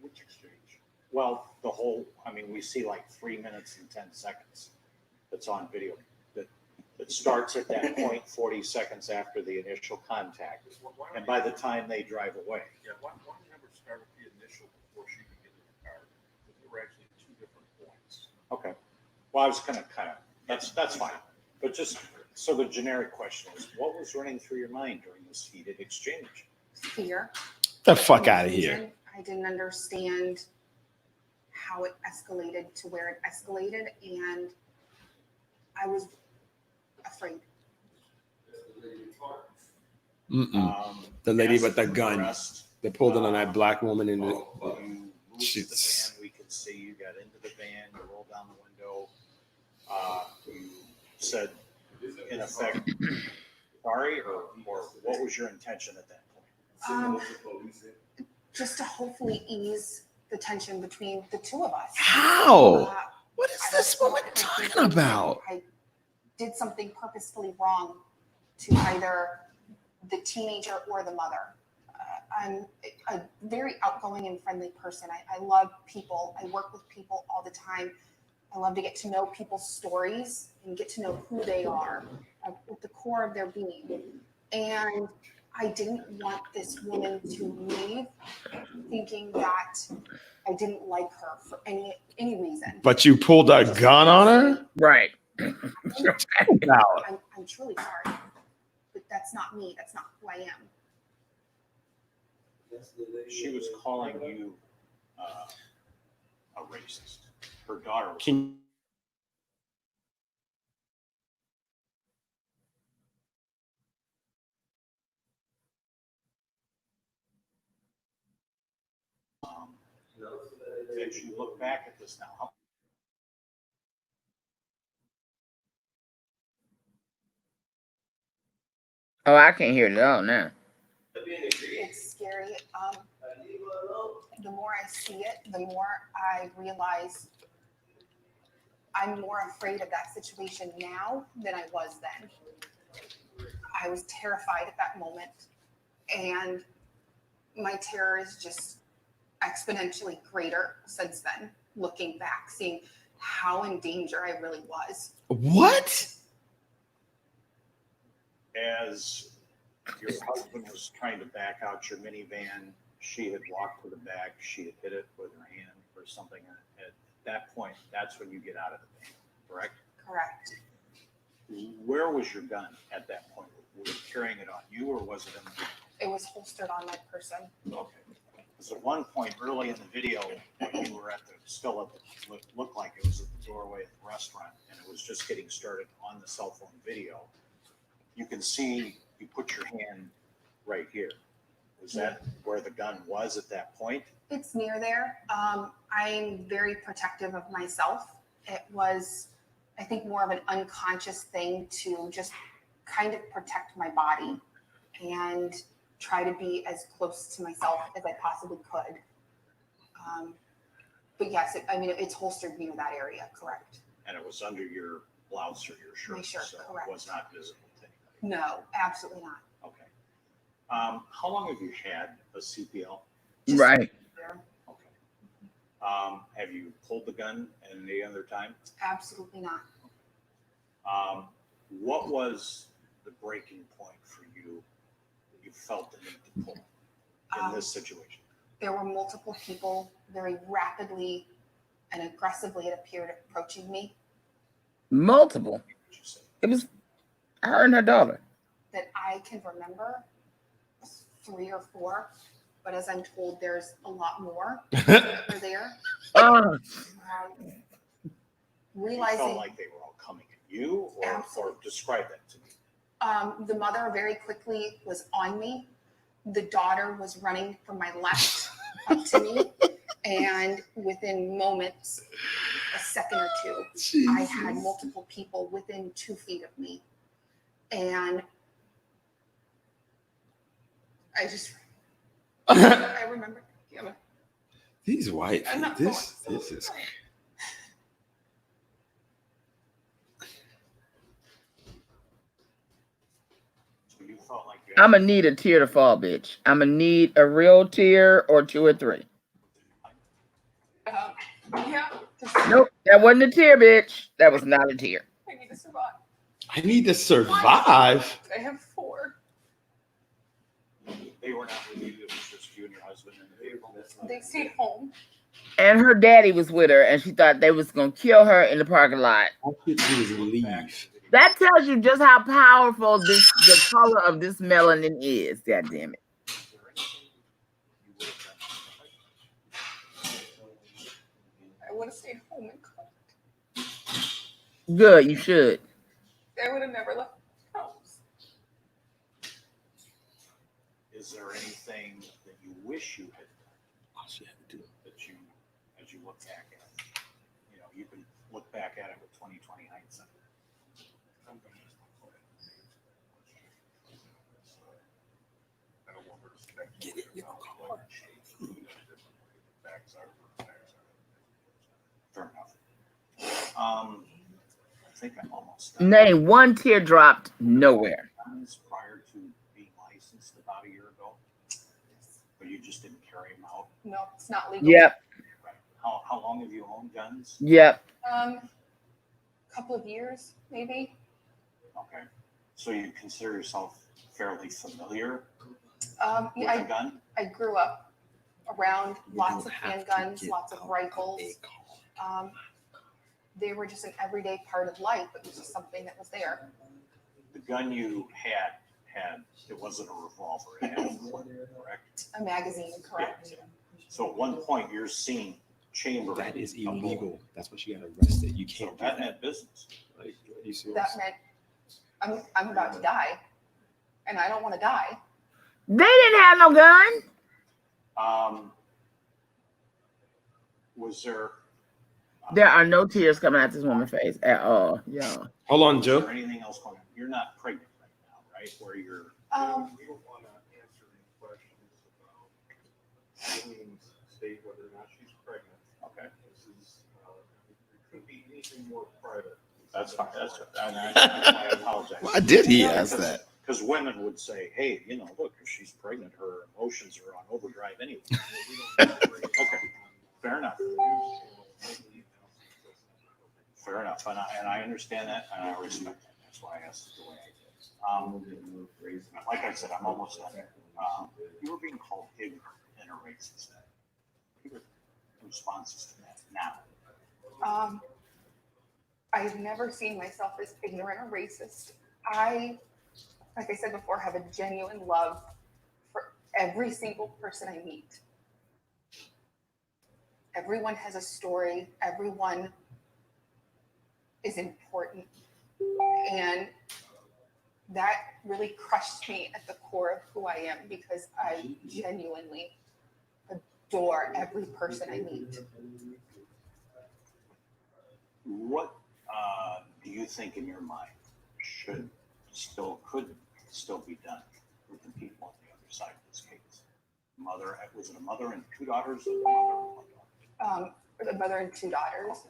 Which exchange? Well, the whole, we see like 3 minutes and 10 seconds that's on video. That starts at that point 40 seconds after the initial contact. And by the time they drive away. Yeah, why don't you ever start with the initial before she could get in the car? Because there were actually 2 different points. Okay. Well, I was kind of, that's fine. But just, so the generic question is, what was running through your mind during this heated exchange? Fear. The fuck out of here. I didn't understand how it escalated to where it escalated, and I was afraid. The lady as with the you gun progressed, that pulled in on that black woman in the. you moved to the Jeez. van. We could see you got into the van. You rolled down the window. You said, in effect, sorry, or what was your intention at that point? Just to hopefully ease the tension between the two of us. How? What is I this don't woman feel like talking about? I did something purposefully wrong to either the teenager or the mother. I'm a very outgoing and friendly person. I love people. I work with people all the time. I love to get to know people's stories and get to know who they are at the core of their being. And I didn't want this woman to leave thinking that I didn't like her for any reason. But you pulled a gun on her? Right. I'm truly sorry, but that's not me. That's not who I am. She was calling you a racist. Her daughter was. Can As you look back at this now, Oh, I can't hear it at all now. It's scary. The more I see it, the more I realize I'm more afraid of that situation now than I was then. I was terrified at that moment, and my terror is just exponentially greater since then, looking back, seeing how in danger I really was. what? as your husband was trying to back out your minivan, she had walked to the back, she had hit it with her hand or something. At that point, that's when you get out of the van, correct? Correct. Where was your gun at that point? Were you carrying it on you, or was it in the van? It was holstered on my person. Okay. Because at one point early in the video, when you were looked like it was at the doorway of the restaurant, and it was just getting started on the cell phone video, you can see you put your hand right here. Was that where the gun was at that point? It's near there. I'm very protective of myself. It was, I think, more of an unconscious thing to just kind of protect my body and try to be as close to myself as I possibly could. But yes, it's holstered near that area, correct? And it was under your blouse or your shirt? My shirt, so correct. It was not visible to anybody? No, absolutely not. Okay. How long have you had a CPL? Right. Okay. Have you pulled the gun at any other time? Absolutely not. What was the breaking point for you that you felt the need to pull in this situation? There were multiple people very rapidly and aggressively, it appeared, approaching me. Multiple. It was her and her daughter. That I can remember 3 or 4, but as I'm told, there's a lot more that are there. Realizing You felt like they were all coming at you, or describe that to me. The mother very quickly was on me. The daughter was running from my left up to me, and within moments, a second or two, Jesus. I had multiple people within 2 feet of me, and I remember. These white. This is. I'm gonna need a tear to fall, bitch. I'm gonna need a real tear or 2 or 3. Yeah. Nope, that wasn't a tear, bitch. That was not a tear. I need to survive. I need to survive. I have 4. They were not with you. It was just you and your husband in the vehicle. They stayed home. And her daddy was with her, and she thought they was gonna kill her in the parking lot. All she had to do is leave. That tells you just how powerful the color of this melanin is. God damn it. I would have stayed home and cooked. Good, you should. I would have never left the house. Is there anything that you wish you had done? All she had to do. That you, as you look back at it, you can look back at it with 20/20 hindsight. Get it, you know, Fair enough. I think I'm almost done. Name one tear dropped nowhere. Prior to being licensed about a year ago, but you just didn't carry them out. No, it's not legal. Yep. Right. How long have you owned guns? Yep. Couple of years, maybe. Okay. So you consider yourself fairly familiar Yeah, with a gun? I grew up around lots of handguns, lots of rifles. They were just an everyday part of life. It was just something that was there. The gun you had it wasn't a revolver, it had a bullet, correct? A magazine, correct? Yeah. So at one point you're seeing chamber. That is illegal. That's why she got arrested. You can't. So that had business. Like, are you serious? That meant I'm about to die, and I don't want to die. They didn't have no gun. Was there? There are no tears coming out this woman's face at all. Yeah. Hold on, Is Joe. there anything else going on? You're not pregnant right now, right? Where you're. We don't want to answer any questions about Eileen's state, whether or not she's pregnant. Okay. This is, it could be anything more private. That's fine. I apologize. Why did he ask that? Because women would say, hey, look, if she's pregnant, her emotions are on overdrive anyway. Okay. Fair enough. Fair enough. And I understand that, and I respect that. That's why I asked it the way I did. Like I said, I'm almost done. You were being called ignorant and a racist. What are your responses to that now? I've never seen myself as ignorant or racist. I, like I said before, have a genuine love for every single person I meet. Everyone has a story. Everyone is important. And that really crushed me at the core of who I am, because I genuinely adore every person I meet. What do you think in your mind could still be done with the people on the other side of this case? Was it a mother and two daughters, or the mother and one daughter? The mother and two daughters.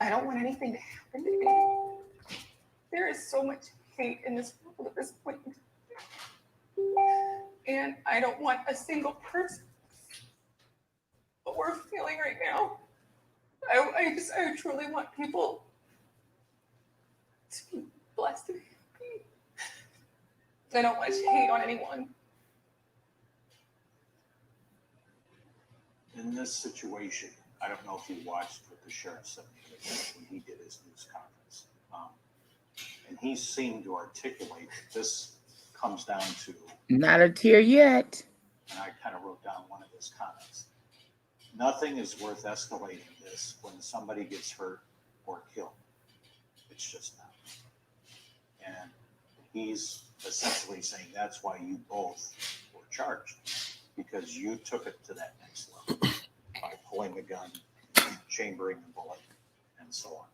I don't want anything to happen to me. There is so much hate in this world at this point. And I don't want a single person what we're feeling right now. I truly want people to be blessed and happy. I don't want to hate on anyone. In this situation, I don't know if you watched what the sheriff said when he did his news conference. And he seemed to articulate that this comes down to... Not a tear yet. And I kind of wrote down one of his comments. Nothing is worth escalating this when somebody gets hurt or killed. It's just not. And he's essentially saying that's why you both were charged, because you took it to that next level by pulling the gun, chambering the bullet, and so on.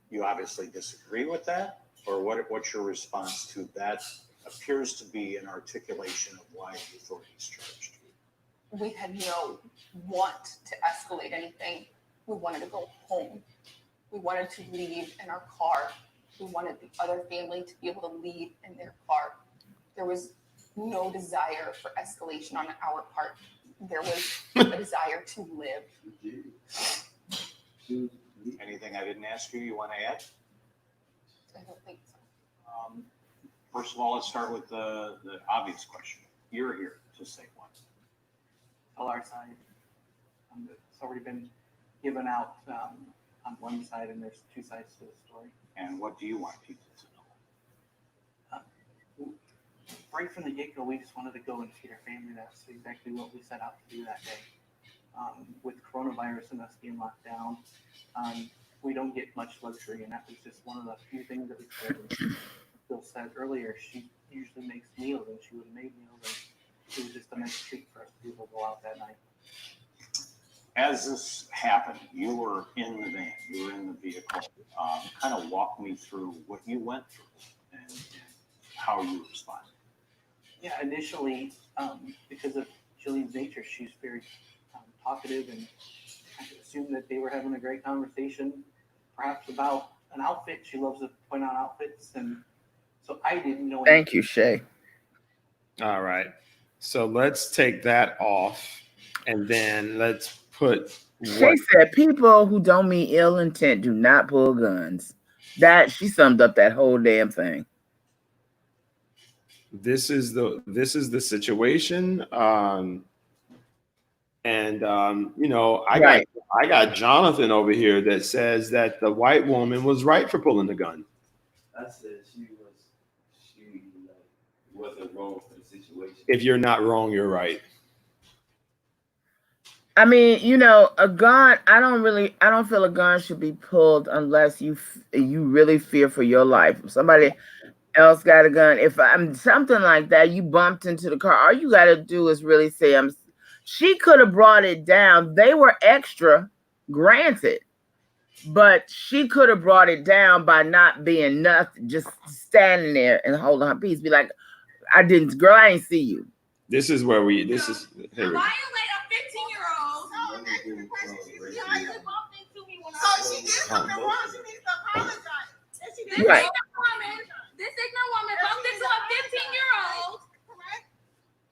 You obviously disagree with that, or what's your response to that? Appears to be an articulation of why the authorities charged you. We had no want to escalate anything. We wanted to go home. We wanted to leave in our car. We wanted the other family to be able to leave in their car. There was no desire for escalation on our part. There was a desire to live. Anything I didn't ask you want to add? I don't think so. First of all, let's start with the obvious question. You're here to say what? Tell our side. It's already been given out on one side, and there's two sides to the story. And what do you want people to know? Right from the get-go, we just wanted to go and feed our family. That's exactly what we set out to do that day. With coronavirus and us being locked down, we don't get much luxury, and that was just one of the few things that we could. Phil said earlier, she usually makes meals, and she would have made meals, and it was just a nice treat for us to be able to go out that night. As this happened, you were in the van, you were in the vehicle. Kind of walk me through what you went through and how you responded. Yeah, initially, because of Jillian's nature, she's very talkative, and I assumed that they were having a great conversation, perhaps about an outfit. She loves to point out outfits, and so I didn't know. Thank you, Shay. All right. So let's take that off, and then let's put... Shay said people who don't mean ill intent do not pull guns. That she summed up that whole damn thing. This is the situation. I got Jonathan over here that says that the white woman was right for pulling the gun. I said she wasn't wrong for the situation. If you're not wrong, you're right. I mean, a gun, I don't feel a gun should be pulled unless you really fear for your life. If somebody else got a gun, if I'm something like that, you bumped into the car, all you got to do is really say, she could have brought it down. They were extra, granted, but she could have brought it down by not being nothing, just standing there and holding her peace. Be like, I ain't see you. This is where we, this is, here we go. Violate a 15-year-old. So she did something wrong. She needs to apologize. Right. This ignorant woman bumped into a 15-year-old.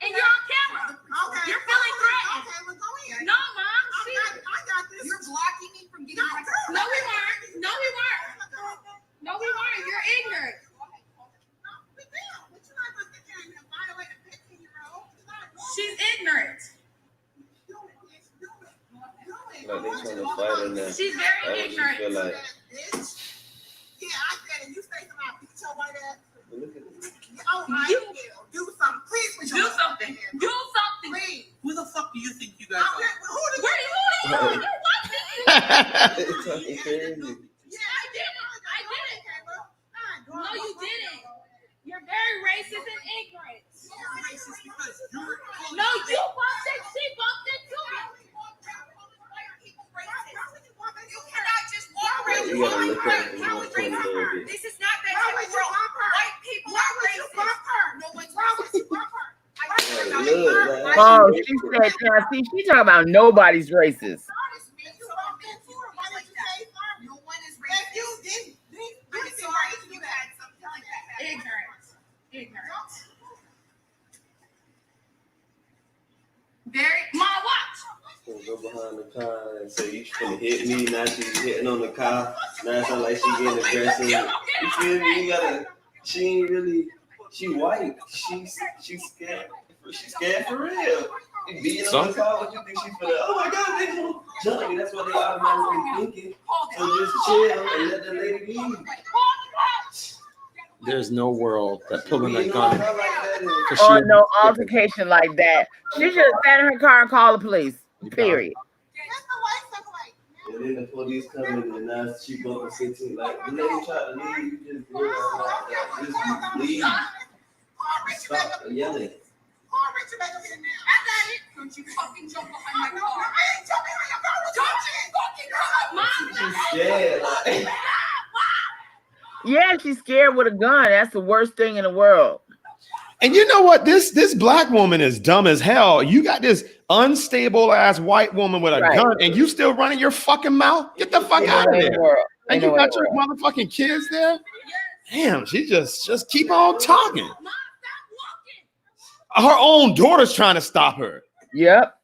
And you're on camera. Okay. You're feeling threatened. Okay, well, go in. No, Mom. I got this. You're blocking me from getting my girl. No, we weren't. No, we weren't. No, we weren't. You're ignorant. She's ignorant. Like they trying to fight her now. She's very ignorant. Feel like. Yeah, I said it. You say something, I'll beat your white ass. Look at this. Oh, I will. Do something. Please put your Do something. Do something. Please. Who the fuck do you think you guys are? Who do Where are you? You're watching. It's fucking crazy. I didn't racist and ignorant. You're racist because you're. No, you bumped it. She bumped into me. You cannot just walk around. You gotta look at it more clean a little bit. This is not that type of world. White people are racist. No one's wrong with you. Oh, she said, now, see, she talking about nobody's racist. No one is racist. I'm sorry if you had something like that. Ignorant. Very, my watch. Go behind the car and say you finna hit me. Now she's hitting on the car. Now it sounds like she getting aggressive. You feel me? You gotta. She ain't really. She white. She's scared. She's scared for real. You beating on the car. What you think she finna? Oh my God, they gonna jump me. That's what they automatically thinking. So just chill and let the lady leave. There's no world that pulling a gun. Oh, no altercation like that. She should have sat in her car and called the police. Period. And then the police come in and now she bumping 16. Like, the lady tried to leave, you just do it like that. Just leave. Stop yelling. Don't you fucking jump behind my car. I ain't jumping behind your car. Don't you fucking come. She's scared. Like. Yeah, she's scared with a gun. That's the worst thing in the world. And you know what? This black woman is dumb as hell. You got this unstable ass white woman with a gun, and you still running your fucking mouth? Get the fuck out of there! And you got your motherfucking kids there. Damn, she just keep on talking. Her own daughter's trying to stop her. Yep.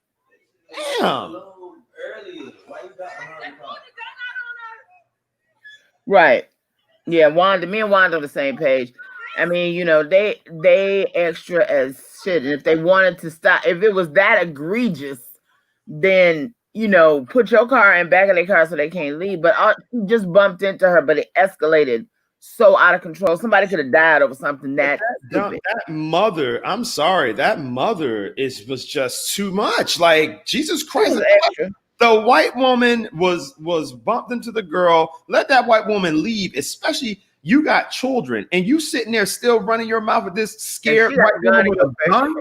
Damn. Right. Yeah, Wanda, me and Wanda on the same page. I mean, you know, they extra as shit. And if they wanted to stop, if it was that egregious, then, you know, put your car in back of their car so they can't leave. But she just bumped into her, but it escalated so out of control. Somebody could have died over something that mother, I'm sorry, that mother was just too much. Like, Jesus Christ. The white woman was bumped into the girl. Let that white woman leave, especially you got children and you sitting there still running your mouth with this scared white woman with a gun.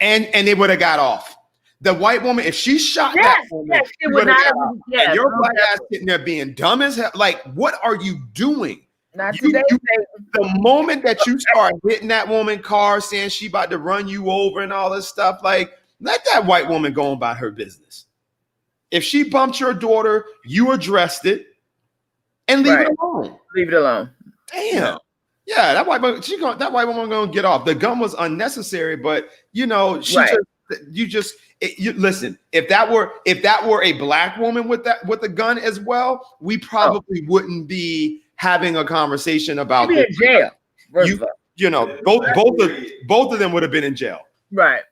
And they would have got off. The white woman, if she shot that woman, she would have got off. And your black ass sitting there being dumb as hell. Like, what are you doing? The moment that you start hitting that woman car, saying she about to run you over and all this stuff, like, let that white woman go about her business. If she bumped your daughter, you addressed it and leave it alone. Leave it alone. Damn. Yeah, that white woman gonna get off. The gun was unnecessary, but you know, listen. If that were a black woman with a gun as well, we probably wouldn't be having a conversation about in jail. You know, both of them would have been in jail. Right.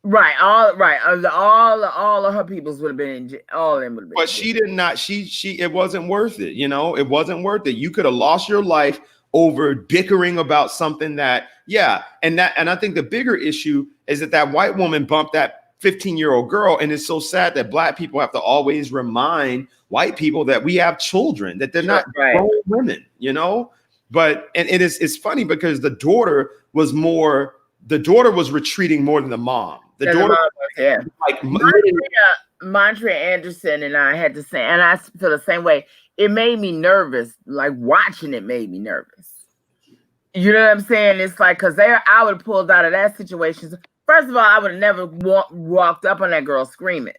Right, all of her peoples would have been in jail. All of them would have been. But she did not. It wasn't worth it. You know, it wasn't worth it. You could have lost your life over bickering about something that, and I think the bigger issue is that white woman bumped that 15-year-old girl, and it's so sad that black people have to always remind white people that we have children, that they're not grown women. You know, but it's funny because the daughter was retreating more than the mom. The daughter, like Montreal Anderson and I had to say, and I feel the same way. It made me nervous. Like watching it made me nervous. You know what I'm saying? It's like because I would have pulled out of that situation. First of all, I would have never walked up on that girl screaming.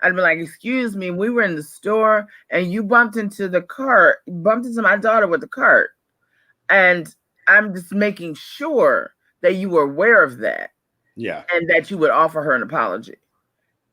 I'd be like, "Excuse me, we were in the store and you bumped into the cart. You bumped into my daughter with the cart, and I'm just making sure that you were aware of that." Yeah. And that you would offer her an apology.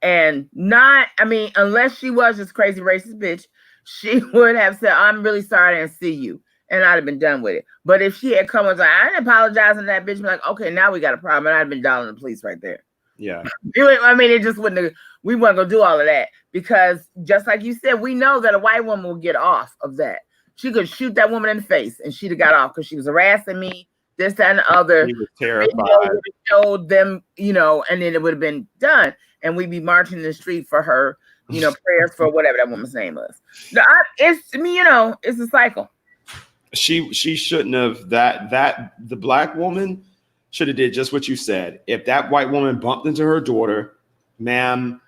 And not, I mean, unless she was this crazy racist bitch, she would have said, "I'm really sorry I didn't see you." And I'd have been done with it. But if she had come and said, "I didn't apologize," and that bitch be like, "Okay, now we got a problem," and I'd have been dialing the police right there. Yeah. I mean, it just wouldn't have, we weren't going to do all of that because just like you said, we know that a white woman will get off of that. She could shoot that woman in the face and she'd have got off because she was harassing me. This, that, and the other. He was terrified. Showed them, you know, and then it would have been done. And we'd be marching in the street for her, you know, prayers for whatever that woman's name was. No, it's me, you know, it's a cycle. She shouldn't have. That the black woman should have did just what you said. If that white woman bumped into her daughter, ma'am,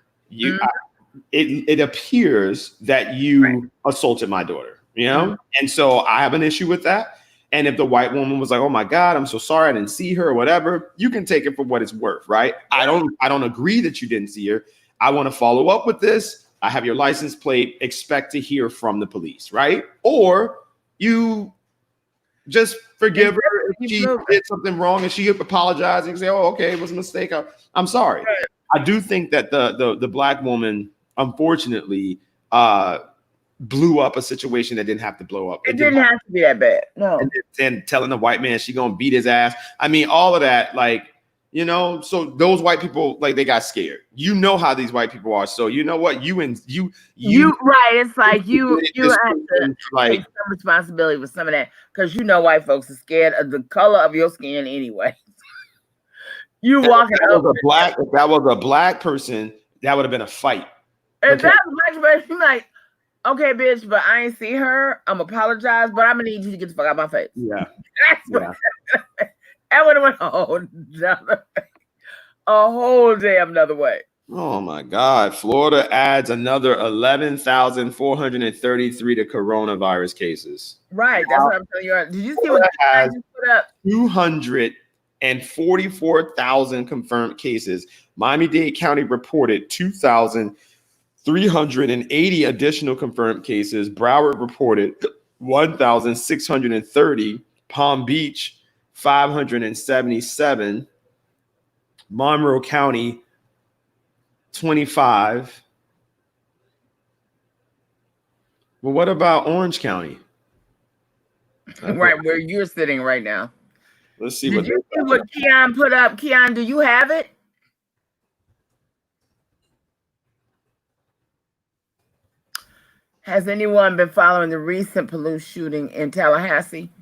it appears that you assaulted my daughter, you know? And so I have an issue with that. And if the white woman was like, "Oh my God, I'm so sorry, I didn't see her," or whatever, you can take it for what it's worth, right? I don't agree that you didn't see her. I want to follow up with this. I have your license plate. Expect to hear from the police, right? Or you just forgive her if she did something wrong and she apologized and say, "Oh, okay, it was a mistake. I'm sorry." I do think that the black woman, unfortunately, blew up a situation that didn't have to blow up. It didn't have to be that bad. No. And telling the white man she gonna beat his ass. I mean, all of that, like, you know, so those white people, like, they got scared. You know how these white people are. So you know what? You right. It's like you have to take some responsibility for some of that, because you know white folks are scared of the color of your skin anyway. You walking up. If that was a black person, that would have been a fight. If that was a black person, like, okay, bitch, but I ain't see her. I'm apologize, but I'm gonna need you to get the fuck out of my face. Yeah. That's what that would have went a whole damn another way. Oh my God. Florida adds another 11,433 to coronavirus cases. Right. That's what I'm telling you. Did you see what I just put up? 244,000 confirmed cases. Miami-Dade County reported 2,380 additional confirmed cases. Broward reported 1,630. Palm Beach, 577. Monroe County, 25. Well, what about Orange County? Right where you're sitting right now. Let's see. Did you see what Keon put up? Keon, do you have it? Has anyone been following the recent police shooting in Tallahassee?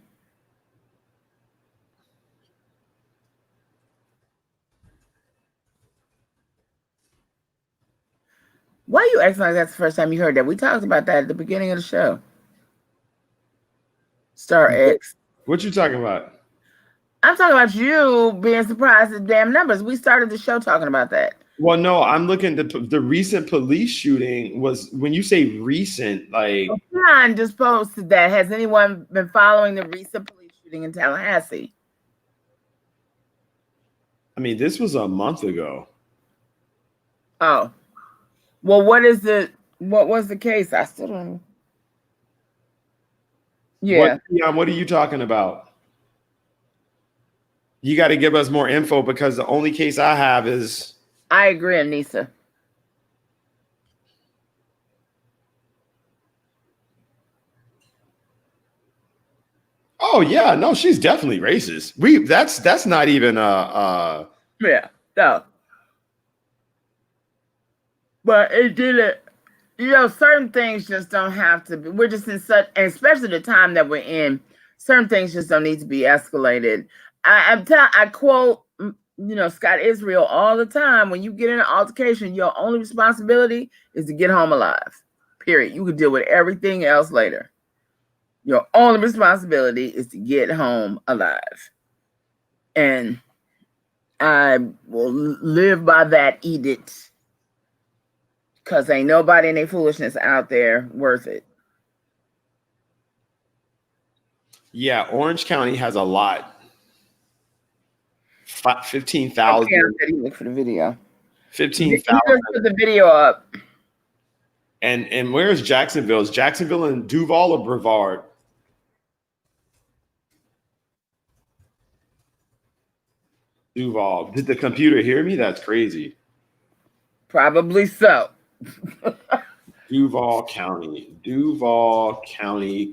Why are you acting like that's the first time you heard that? We talked about that at the beginning of the show. Star X. What you talking about? I'm talking about you being surprised at the damn numbers. We started the show talking about that. Well, no, I'm looking at the recent police shooting was, when you say recent, like. John just posted that. Has anyone been following the recent police shooting in Tallahassee? I mean, this was a month ago. Oh. Well, what was the case? I still don't know. Yeah. What are you talking about? You got to give us more info, because the only case I have is. I agree, Anissa. Oh yeah, no, she's definitely racist. That's not even yeah, no. But it didn't, you know, certain things just don't have to be. We're just in such, and especially the time that we're in, certain things just don't need to be escalated. I quote, you know, Scott Israel all the time. When you get in an altercation, your only responsibility is to get home alive. Period. You can deal with everything else later. Your only responsibility is to get home alive. And I will live by that edict, because ain't nobody in their foolishness out there worth it. Yeah, Orange County has a lot. 15,000. Look for the video. 15,000. Put the video up. And where's Jacksonville? Is Jacksonville in Duval or Brevard? Duval. Did the computer hear me? That's crazy. Probably so. Duval County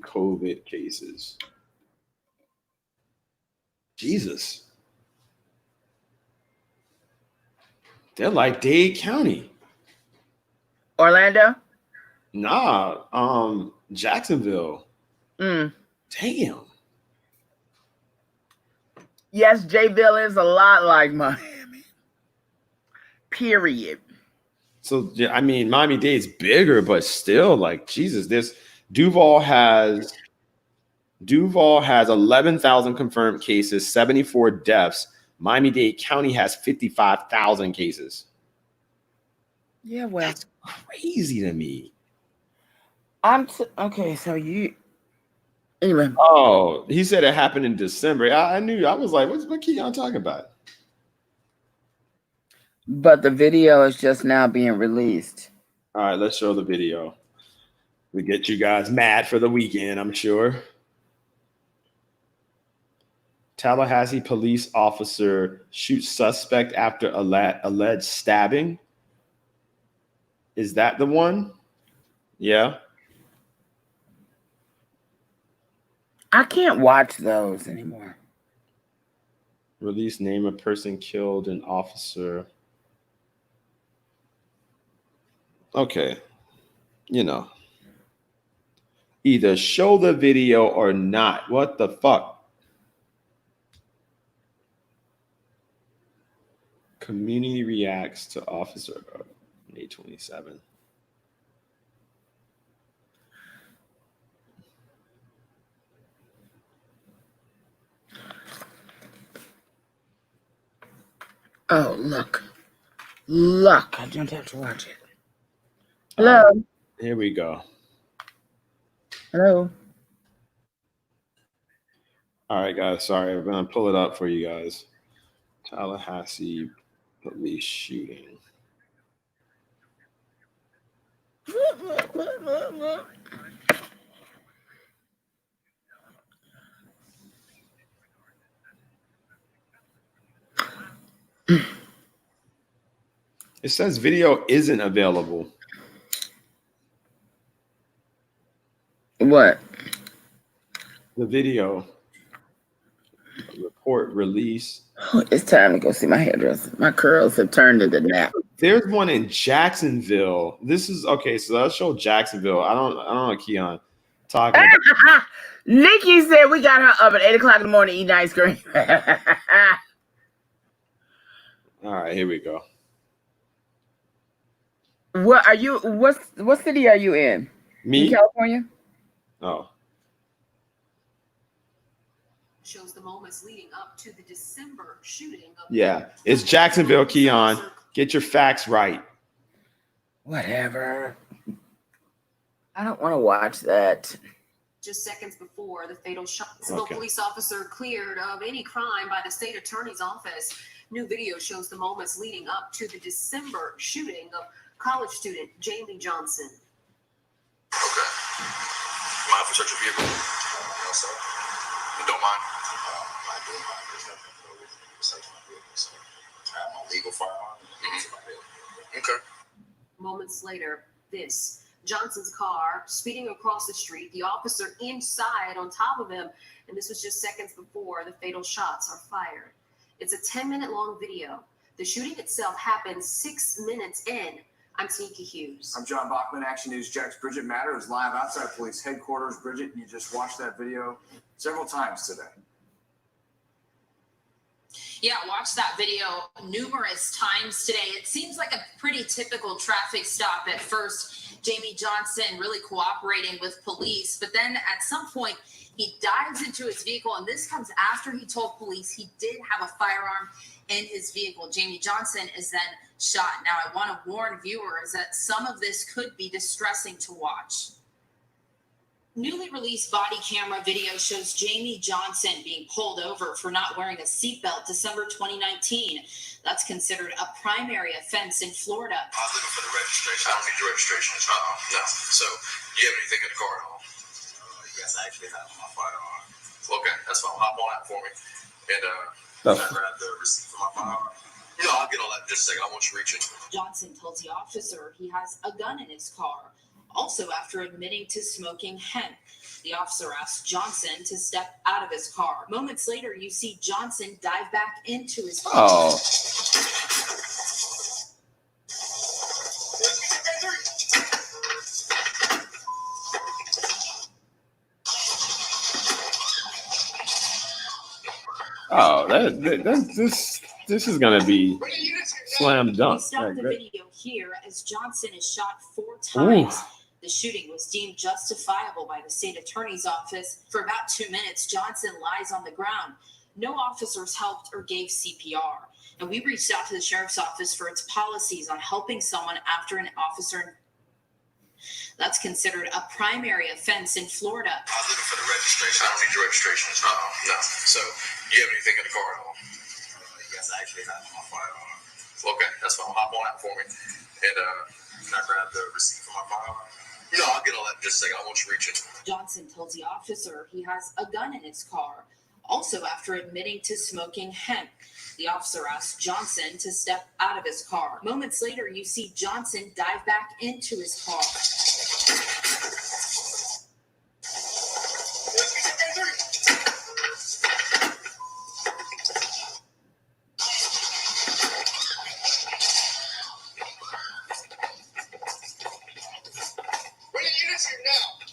COVID cases. Jesus. They're like Dade County. Orlando? Nah, Jacksonville. Damn. Yes, Jayville is a lot like Miami. Period. So, yeah, I mean, Miami-Dade's bigger, but still, like, Jesus, this Duval has Duval has 11,000 confirmed cases, 74 deaths. Miami-Dade County has 55,000 cases. Yeah, well, that's crazy to me. Okay. So you anyway. Oh, he said it happened in December. I knew. I was like, what Keon talking about? But the video is just now being released. All right, let's show the video. We get you guys mad for the weekend, I'm sure. Tallahassee police officer shoots suspect after alleged stabbing. Is that the one? Yeah. I can't watch those anymore. Release name of person killed an officer. Okay. You know. Either show the video or not. What the fuck? Community reacts to officer May 27. Oh, look. I don't have to watch it. Hello. Here we go. Hello. All right, guys. Sorry, I'm going to pull it up for you guys. Tallahassee police shooting. It says video isn't available. What? The video report release. Oh, it's time to go see my hairdresser. My curls have turned into nap. There's one in Jacksonville. This is okay. So let's show Jacksonville. I don't know, Keon. Talking about. Nikki said we got her up at 8:00 in the morning eating ice cream. All right, here we go. What are you? What city are you in? Me, in California. Oh. Shows the moments leading up to the December shooting. Yeah, it's Jacksonville, Keon. Get your facts right. Whatever. I don't want to watch that. Just seconds before the fatal shot, a Okay. police officer cleared of any crime by the state attorney's office. New video shows the moments leading up to the December shooting of college student Jamie Johnson. Okay. Mind if we search your vehicle? No, sir. You don't mind? I do mind. There's nothing to do with searching my vehicle, so I have my legal firearm. Okay. Moments later, this Johnson's car speeding across the street, the officer inside on top of him, and this was just seconds before the fatal shots are fired. It's a 10-minute long video. The shooting itself happened 6 minutes in. I'm Sneaky Hughes. I'm John Bachman, Action News Jax. Bridget Matter is live outside police headquarters. Bridget, you just watched that video several times today. Yeah, watched that video numerous times today. It seems like a pretty typical traffic stop at first. Jamie Johnson really cooperating with police, but then at some point he dives into his vehicle, and this comes after he told police he did have a firearm in his vehicle. Jamie Johnson is then shot. Now, I want to warn viewers that some of this could be distressing to watch. Newly released body camera video shows Jamie Johnson being pulled over for not wearing a seatbelt December 2019. That's considered a primary offense in Florida. I was looking for the registration. I don't need your registration. No. So, do you have anything in the car at all? Yes, I actually have my firearm. Okay, that's fine. Hop on that for me. And can I grab the receipt for my firearm? No, I'll get all that in just a second. I want you reaching. Johnson tells the officer he has a gun in his car. Also, after admitting to smoking hemp, the officer asks Johnson to step out of his car. Moments later, you see Johnson dive back into his car. Oh. Oh, this is gonna be slam dunk. We stop the video here as Johnson is shot 4 times. The shooting was deemed justifiable by the state attorney's office. For about 2 minutes, Johnson lies on the ground. No officers helped or gave CPR. And we reached out to the sheriff's office for its policies on helping someone after an officer. That's considered a primary offense in Florida. I was looking for the registration. I don't need your registration. No. So, do you have anything in the car at all? Yes, I actually have my firearm. Okay, that's fine. Hop on out for me. And can I grab the receipt for my firearm? No, I'll get all that in just a second. I want you reaching. Johnson tells the officer he has a gun in his car. Also, after admitting to smoking hemp, the officer asked Johnson to step out of his car. Moments later, you see Johnson dive back into his car.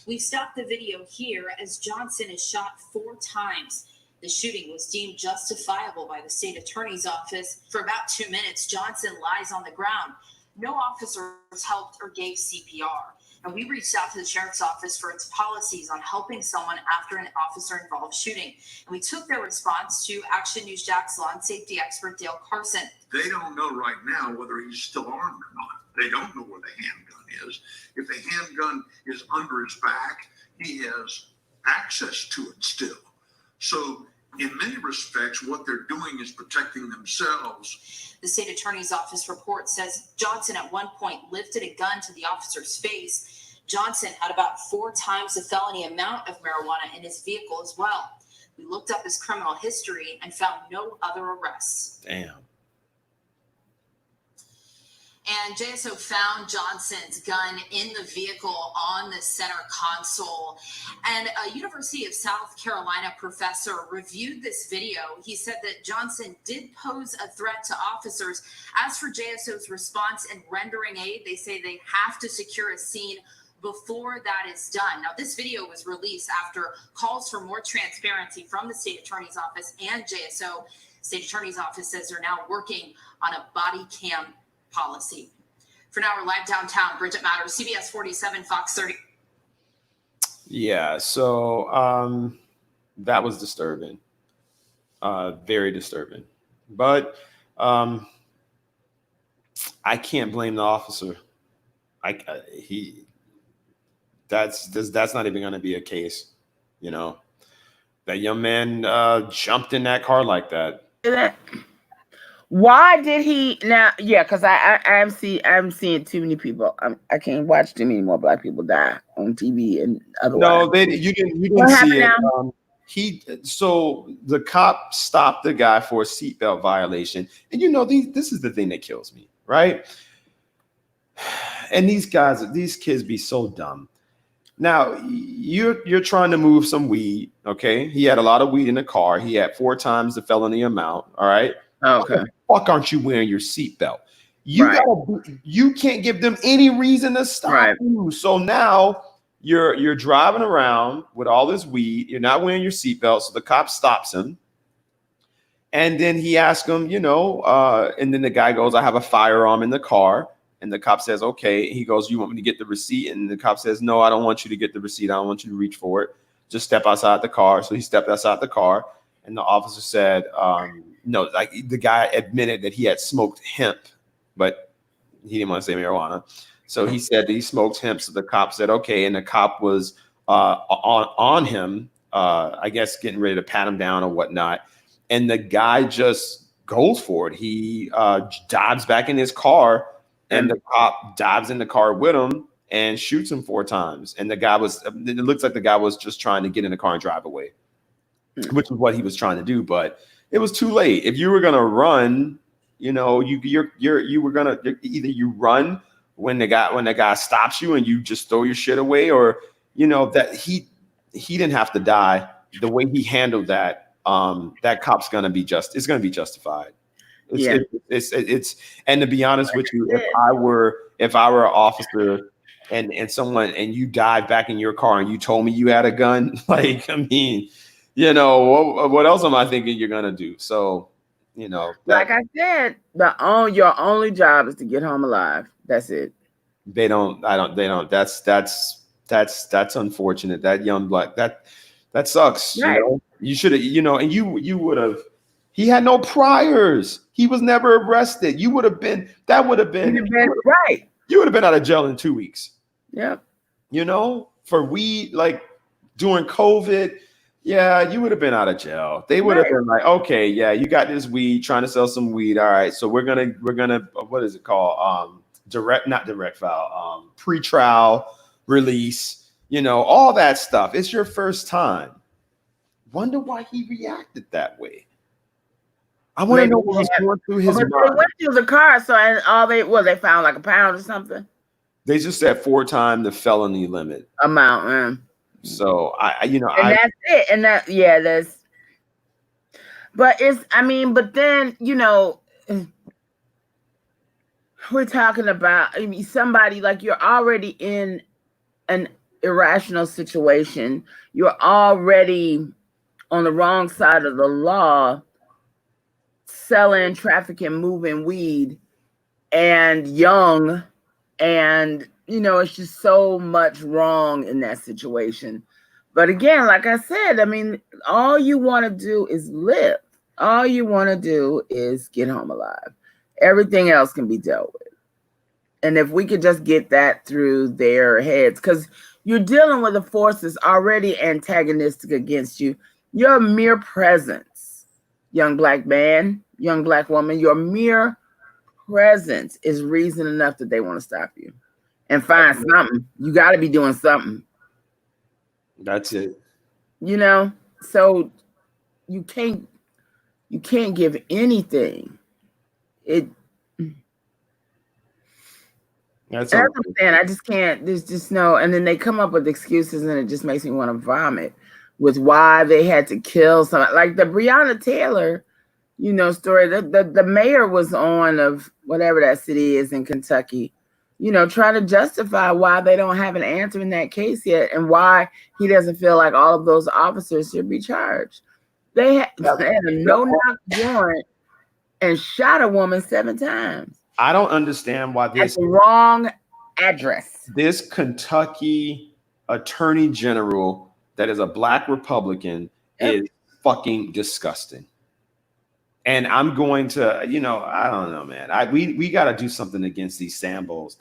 We stopped the video here as Johnson is shot 4 times. The shooting was deemed justifiable by the state attorney's office. For about 2 minutes, Johnson lies on the ground. No officers helped or gave CPR. And we reached out to the sheriff's office for its policies on helping someone after an officer-involved shooting. And we took their response to Action News Jack's law and safety expert, Dale Carson. They don't know right now whether he's still armed or not. They don't know where the handgun is. If the handgun is under his back, he has access to it still. So in many respects, what they're doing is protecting themselves. The state attorney's office report says Johnson at one point lifted a gun to the officer's face. Johnson had about 4 times the felony amount of marijuana in his vehicle as well. We looked up his criminal history and found no other arrests. Damn. And JSO found Johnson's gun in the vehicle on the center console. And a University of South Carolina professor reviewed this video. He said that Johnson did pose a threat to officers. As for JSO's response and rendering aid, they say they have to secure a scene before that is done. Now, this video was released after calls for more transparency from the state attorney's office and JSO. State attorney's office says they're now working on a body cam policy. For now, we're live downtown. Bridget Matters, CBS 47, Fox 30. Yeah, so that was disturbing. Very disturbing. But I can't blame the officer. That's not even going to be a case. You know, that young man jumped in that car like that. Why did he now? Yeah, because I'm seeing too many people. I can't watch too many more Black people die on TV and otherwise. No, you didn't see it. So the cop stopped the guy for a seatbelt violation, and this is the thing that kills me, right? And these kids be so dumb. Now you're trying to move some weed, okay? He had a lot of weed in the car. He had 4 times the felony amount. All right. Okay. Why the fuck aren't you wearing your seatbelt? You can't give them any reason to stop you. So now you're driving around with all this weed. You're not wearing your seatbelt. So the cop stops him. And then he asks him, and then the guy goes, I have a firearm in the car. And the cop says, okay. He goes, you want me to get the receipt? And the cop says, no, I don't want you to get the receipt. I don't want you to reach for it. Just step outside the car. So he stepped outside the car. And the officer said, no, like the guy admitted that he had smoked hemp, but he didn't want to say marijuana. So he said that he smoked hemp. So the cop said, okay. And the cop was on him, I guess, getting ready to pat him down or whatnot. And the guy just goes for it. He dives back in his car, and the cop dives in the car with him and shoots him 4 times. And it looks like the guy was just trying to get in the car and drive away, which is what he was trying to do. But it was too late. If you were gonna run, you were gonna either you run when the guy stops you and you just throw your shit away, or that he didn't have to die. The way he handled that, that cop's gonna be justified. It's and to be honest with you, if I were an officer and someone and you dive back in your car and you told me you had a gun, like, I mean, what else am I thinking you're gonna do? So, like I said, your only job is to get home alive. That's it. They don't. That's unfortunate. That young black that sucks. Right. You should have. And you would have. He had no priors. He was never arrested. You would have been. That would have been right. You would have been out of jail in 2 weeks. Yep. For weed, like during COVID. Yeah, you would have been out of jail. They would have been like, okay, yeah, you got this weed, trying to sell some weed. All right, so we're gonna what is it called? Not direct file, pre-trial release, all that stuff. It's your first time. Wonder why he reacted that way. I want to know what was going through his mind. They went through the car, so and all they found like a pound or something. They just said 4 times the felony limit amount. So and that's it. And that's. But but then we're talking about somebody like you're already in an irrational situation. You're already on the wrong side of the law, selling, trafficking, moving weed, and young, and it's just so much wrong in that situation. But again, like I said, all you want to do is live. All you want to do is get home alive. Everything else can be dealt with. And if we could just get that through their heads, because you're dealing with a force that's already antagonistic against you. Your mere presence, young black man, young black woman, your mere presence is reason enough that they want to stop you and find something. You got to be doing something. That's it. So you can't give anything. That's what I'm saying. I just can't. There's just no. And then they come up with excuses, and it just makes me want to vomit with why they had to kill somebody. Like the Breonna Taylor, story. The mayor was on of whatever that city is in Kentucky, trying to justify why they don't have an answer in that case yet, and why he doesn't feel like all of those officers should be charged. They had a no-knock warrant and shot a woman 7 times. I don't understand why this wrong address. This Kentucky attorney general that is a black Republican is fucking disgusting. And I'm going to, I don't know, man. We got to do something against these Sambos.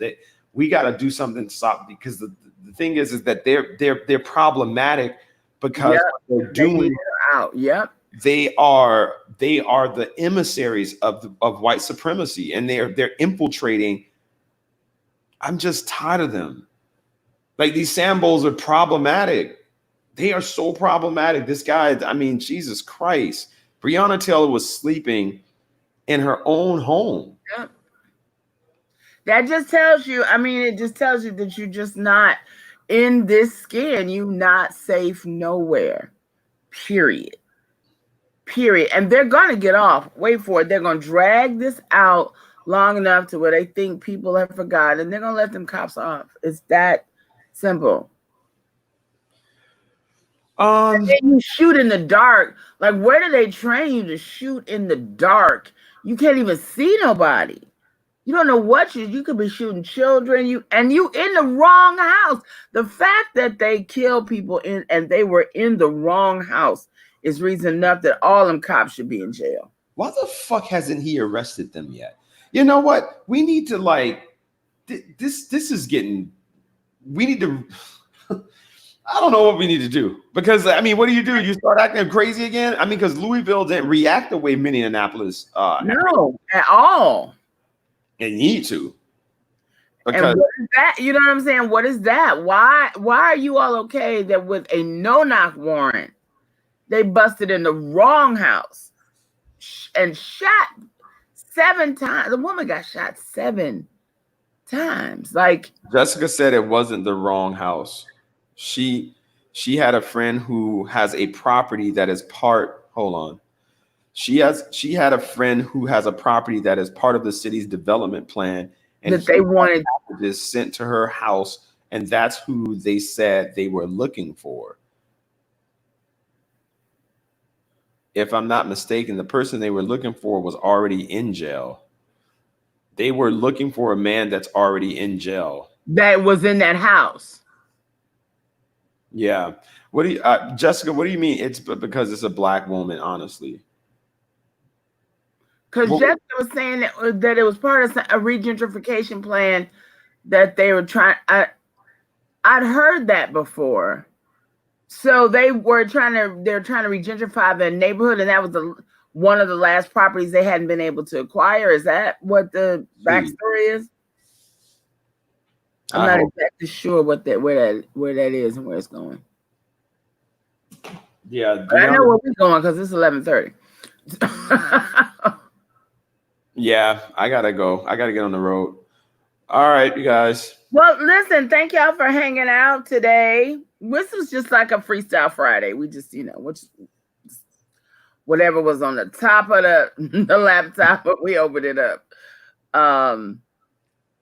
We got to do something to stop, because the thing is that they're problematic because what they're doing out. Yep. They are the emissaries of white supremacy, and they're infiltrating. I'm just tired of them. Like, these Sambos are problematic. They are so problematic. This guy, Jesus Christ. Breonna Taylor was sleeping in her own home. Yep. That just tells you, it just tells you that you're just not in this skin. You're not safe nowhere. Period. And they're going to get off. Wait for it. They're going to drag this out long enough to where they think people have forgotten, and they're going to let them cops off. It's that simple. And then you shoot in the dark. Like, where do they train you to shoot in the dark? You can't even see nobody. You don't know what you could be shooting children. You in the wrong house. The fact that they kill people and they were in the wrong house is reason enough that all them cops should be in jail. Why the fuck hasn't he arrested them yet? You know what? We need to this is getting. We need to. I don't know what we need to do, because what do? You start acting crazy again? Because Louisville didn't react the way Minneapolis. No, at all. They need to. Because, and what is that? You know what I'm saying? What is that? Why are you all okay that with a no-knock warrant, they busted in the wrong house and shot 7 times? The woman got shot 7 times. Like, Jessica said, it wasn't the wrong house. She had a friend who has a property that is part. Hold on. She had a friend who has a property that is part of the city's development plan, and that they wanted packages sent to her house, and that's who they said they were looking for. If I'm not mistaken, the person they were looking for was already in jail. They were looking for a man that's already in jail. that was in that house. Yeah. What do you, Jessica? What do you mean? It's because it's a black woman, honestly. Because Jessica was saying that it was part of a regentrification plan that they were trying. I'd heard that before. So they're trying to regentrify the neighborhood, and that was one of the last properties they hadn't been able to acquire. Is that what the backstory is? I'm not exactly sure where that is and where it's going. Yeah, but I know where we're going because it's 11:30. Yeah, I gotta go. I gotta get on the road. All right, you guys. Well, listen, thank y'all for hanging out today. This was just like a freestyle Friday. We just, whatever was on the top of the laptop, but we opened it up.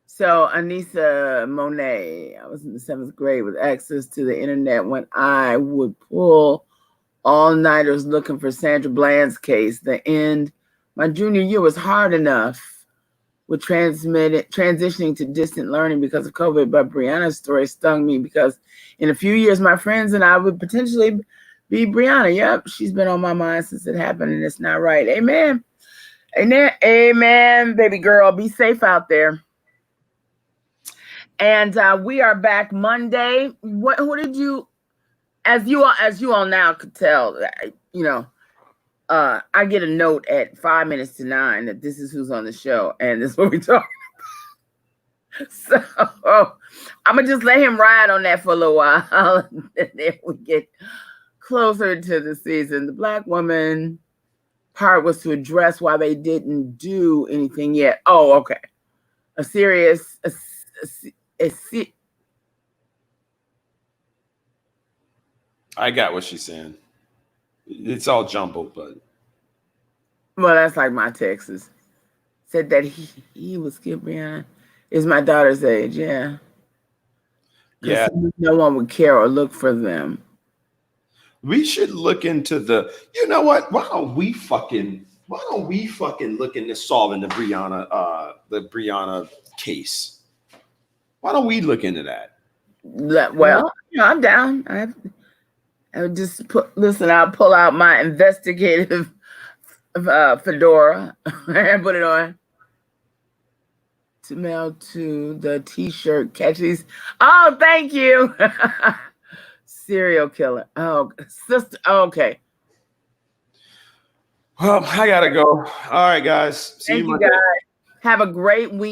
So Anissa Monet, I was in the 7th grade with access to the internet when I would pull all-nighters looking for Sandra Bland's case. The end, my junior year was hard enough with transitioning to distant learning because of COVID, but Brianna's story stung me because in a few years, my friends and I would potentially be Brianna. Yep, she's been on my mind since it happened, and it's not right. Amen. Amen, baby girl. Be safe out there. And we are back Monday. What did you, as you all now could tell, I get a note at 5 minutes to 9 that this is who's on the show, and this is what we talk about. So I'm gonna just let him ride on that for a little while, and then we get closer to the season. The black woman part was to address why they didn't do anything yet. Oh, okay. I got what she's saying. It's all jumbled, but well, that's like my Texas. Said that he was Brianna is my daughter's age. Yeah. Yeah. No one would care or look for them. We should look into you know what? Why don't we fucking look into solving the Brianna case? Why don't we look into that? Well, I'm down. I would just I'll pull out my investigative fedora and put it on to mail to the t-shirt. Catch these. Oh, thank you. Serial killer. Oh, sister. Okay. Well, I gotta go. All right, guys. See you Monday. Guys. Have a great week.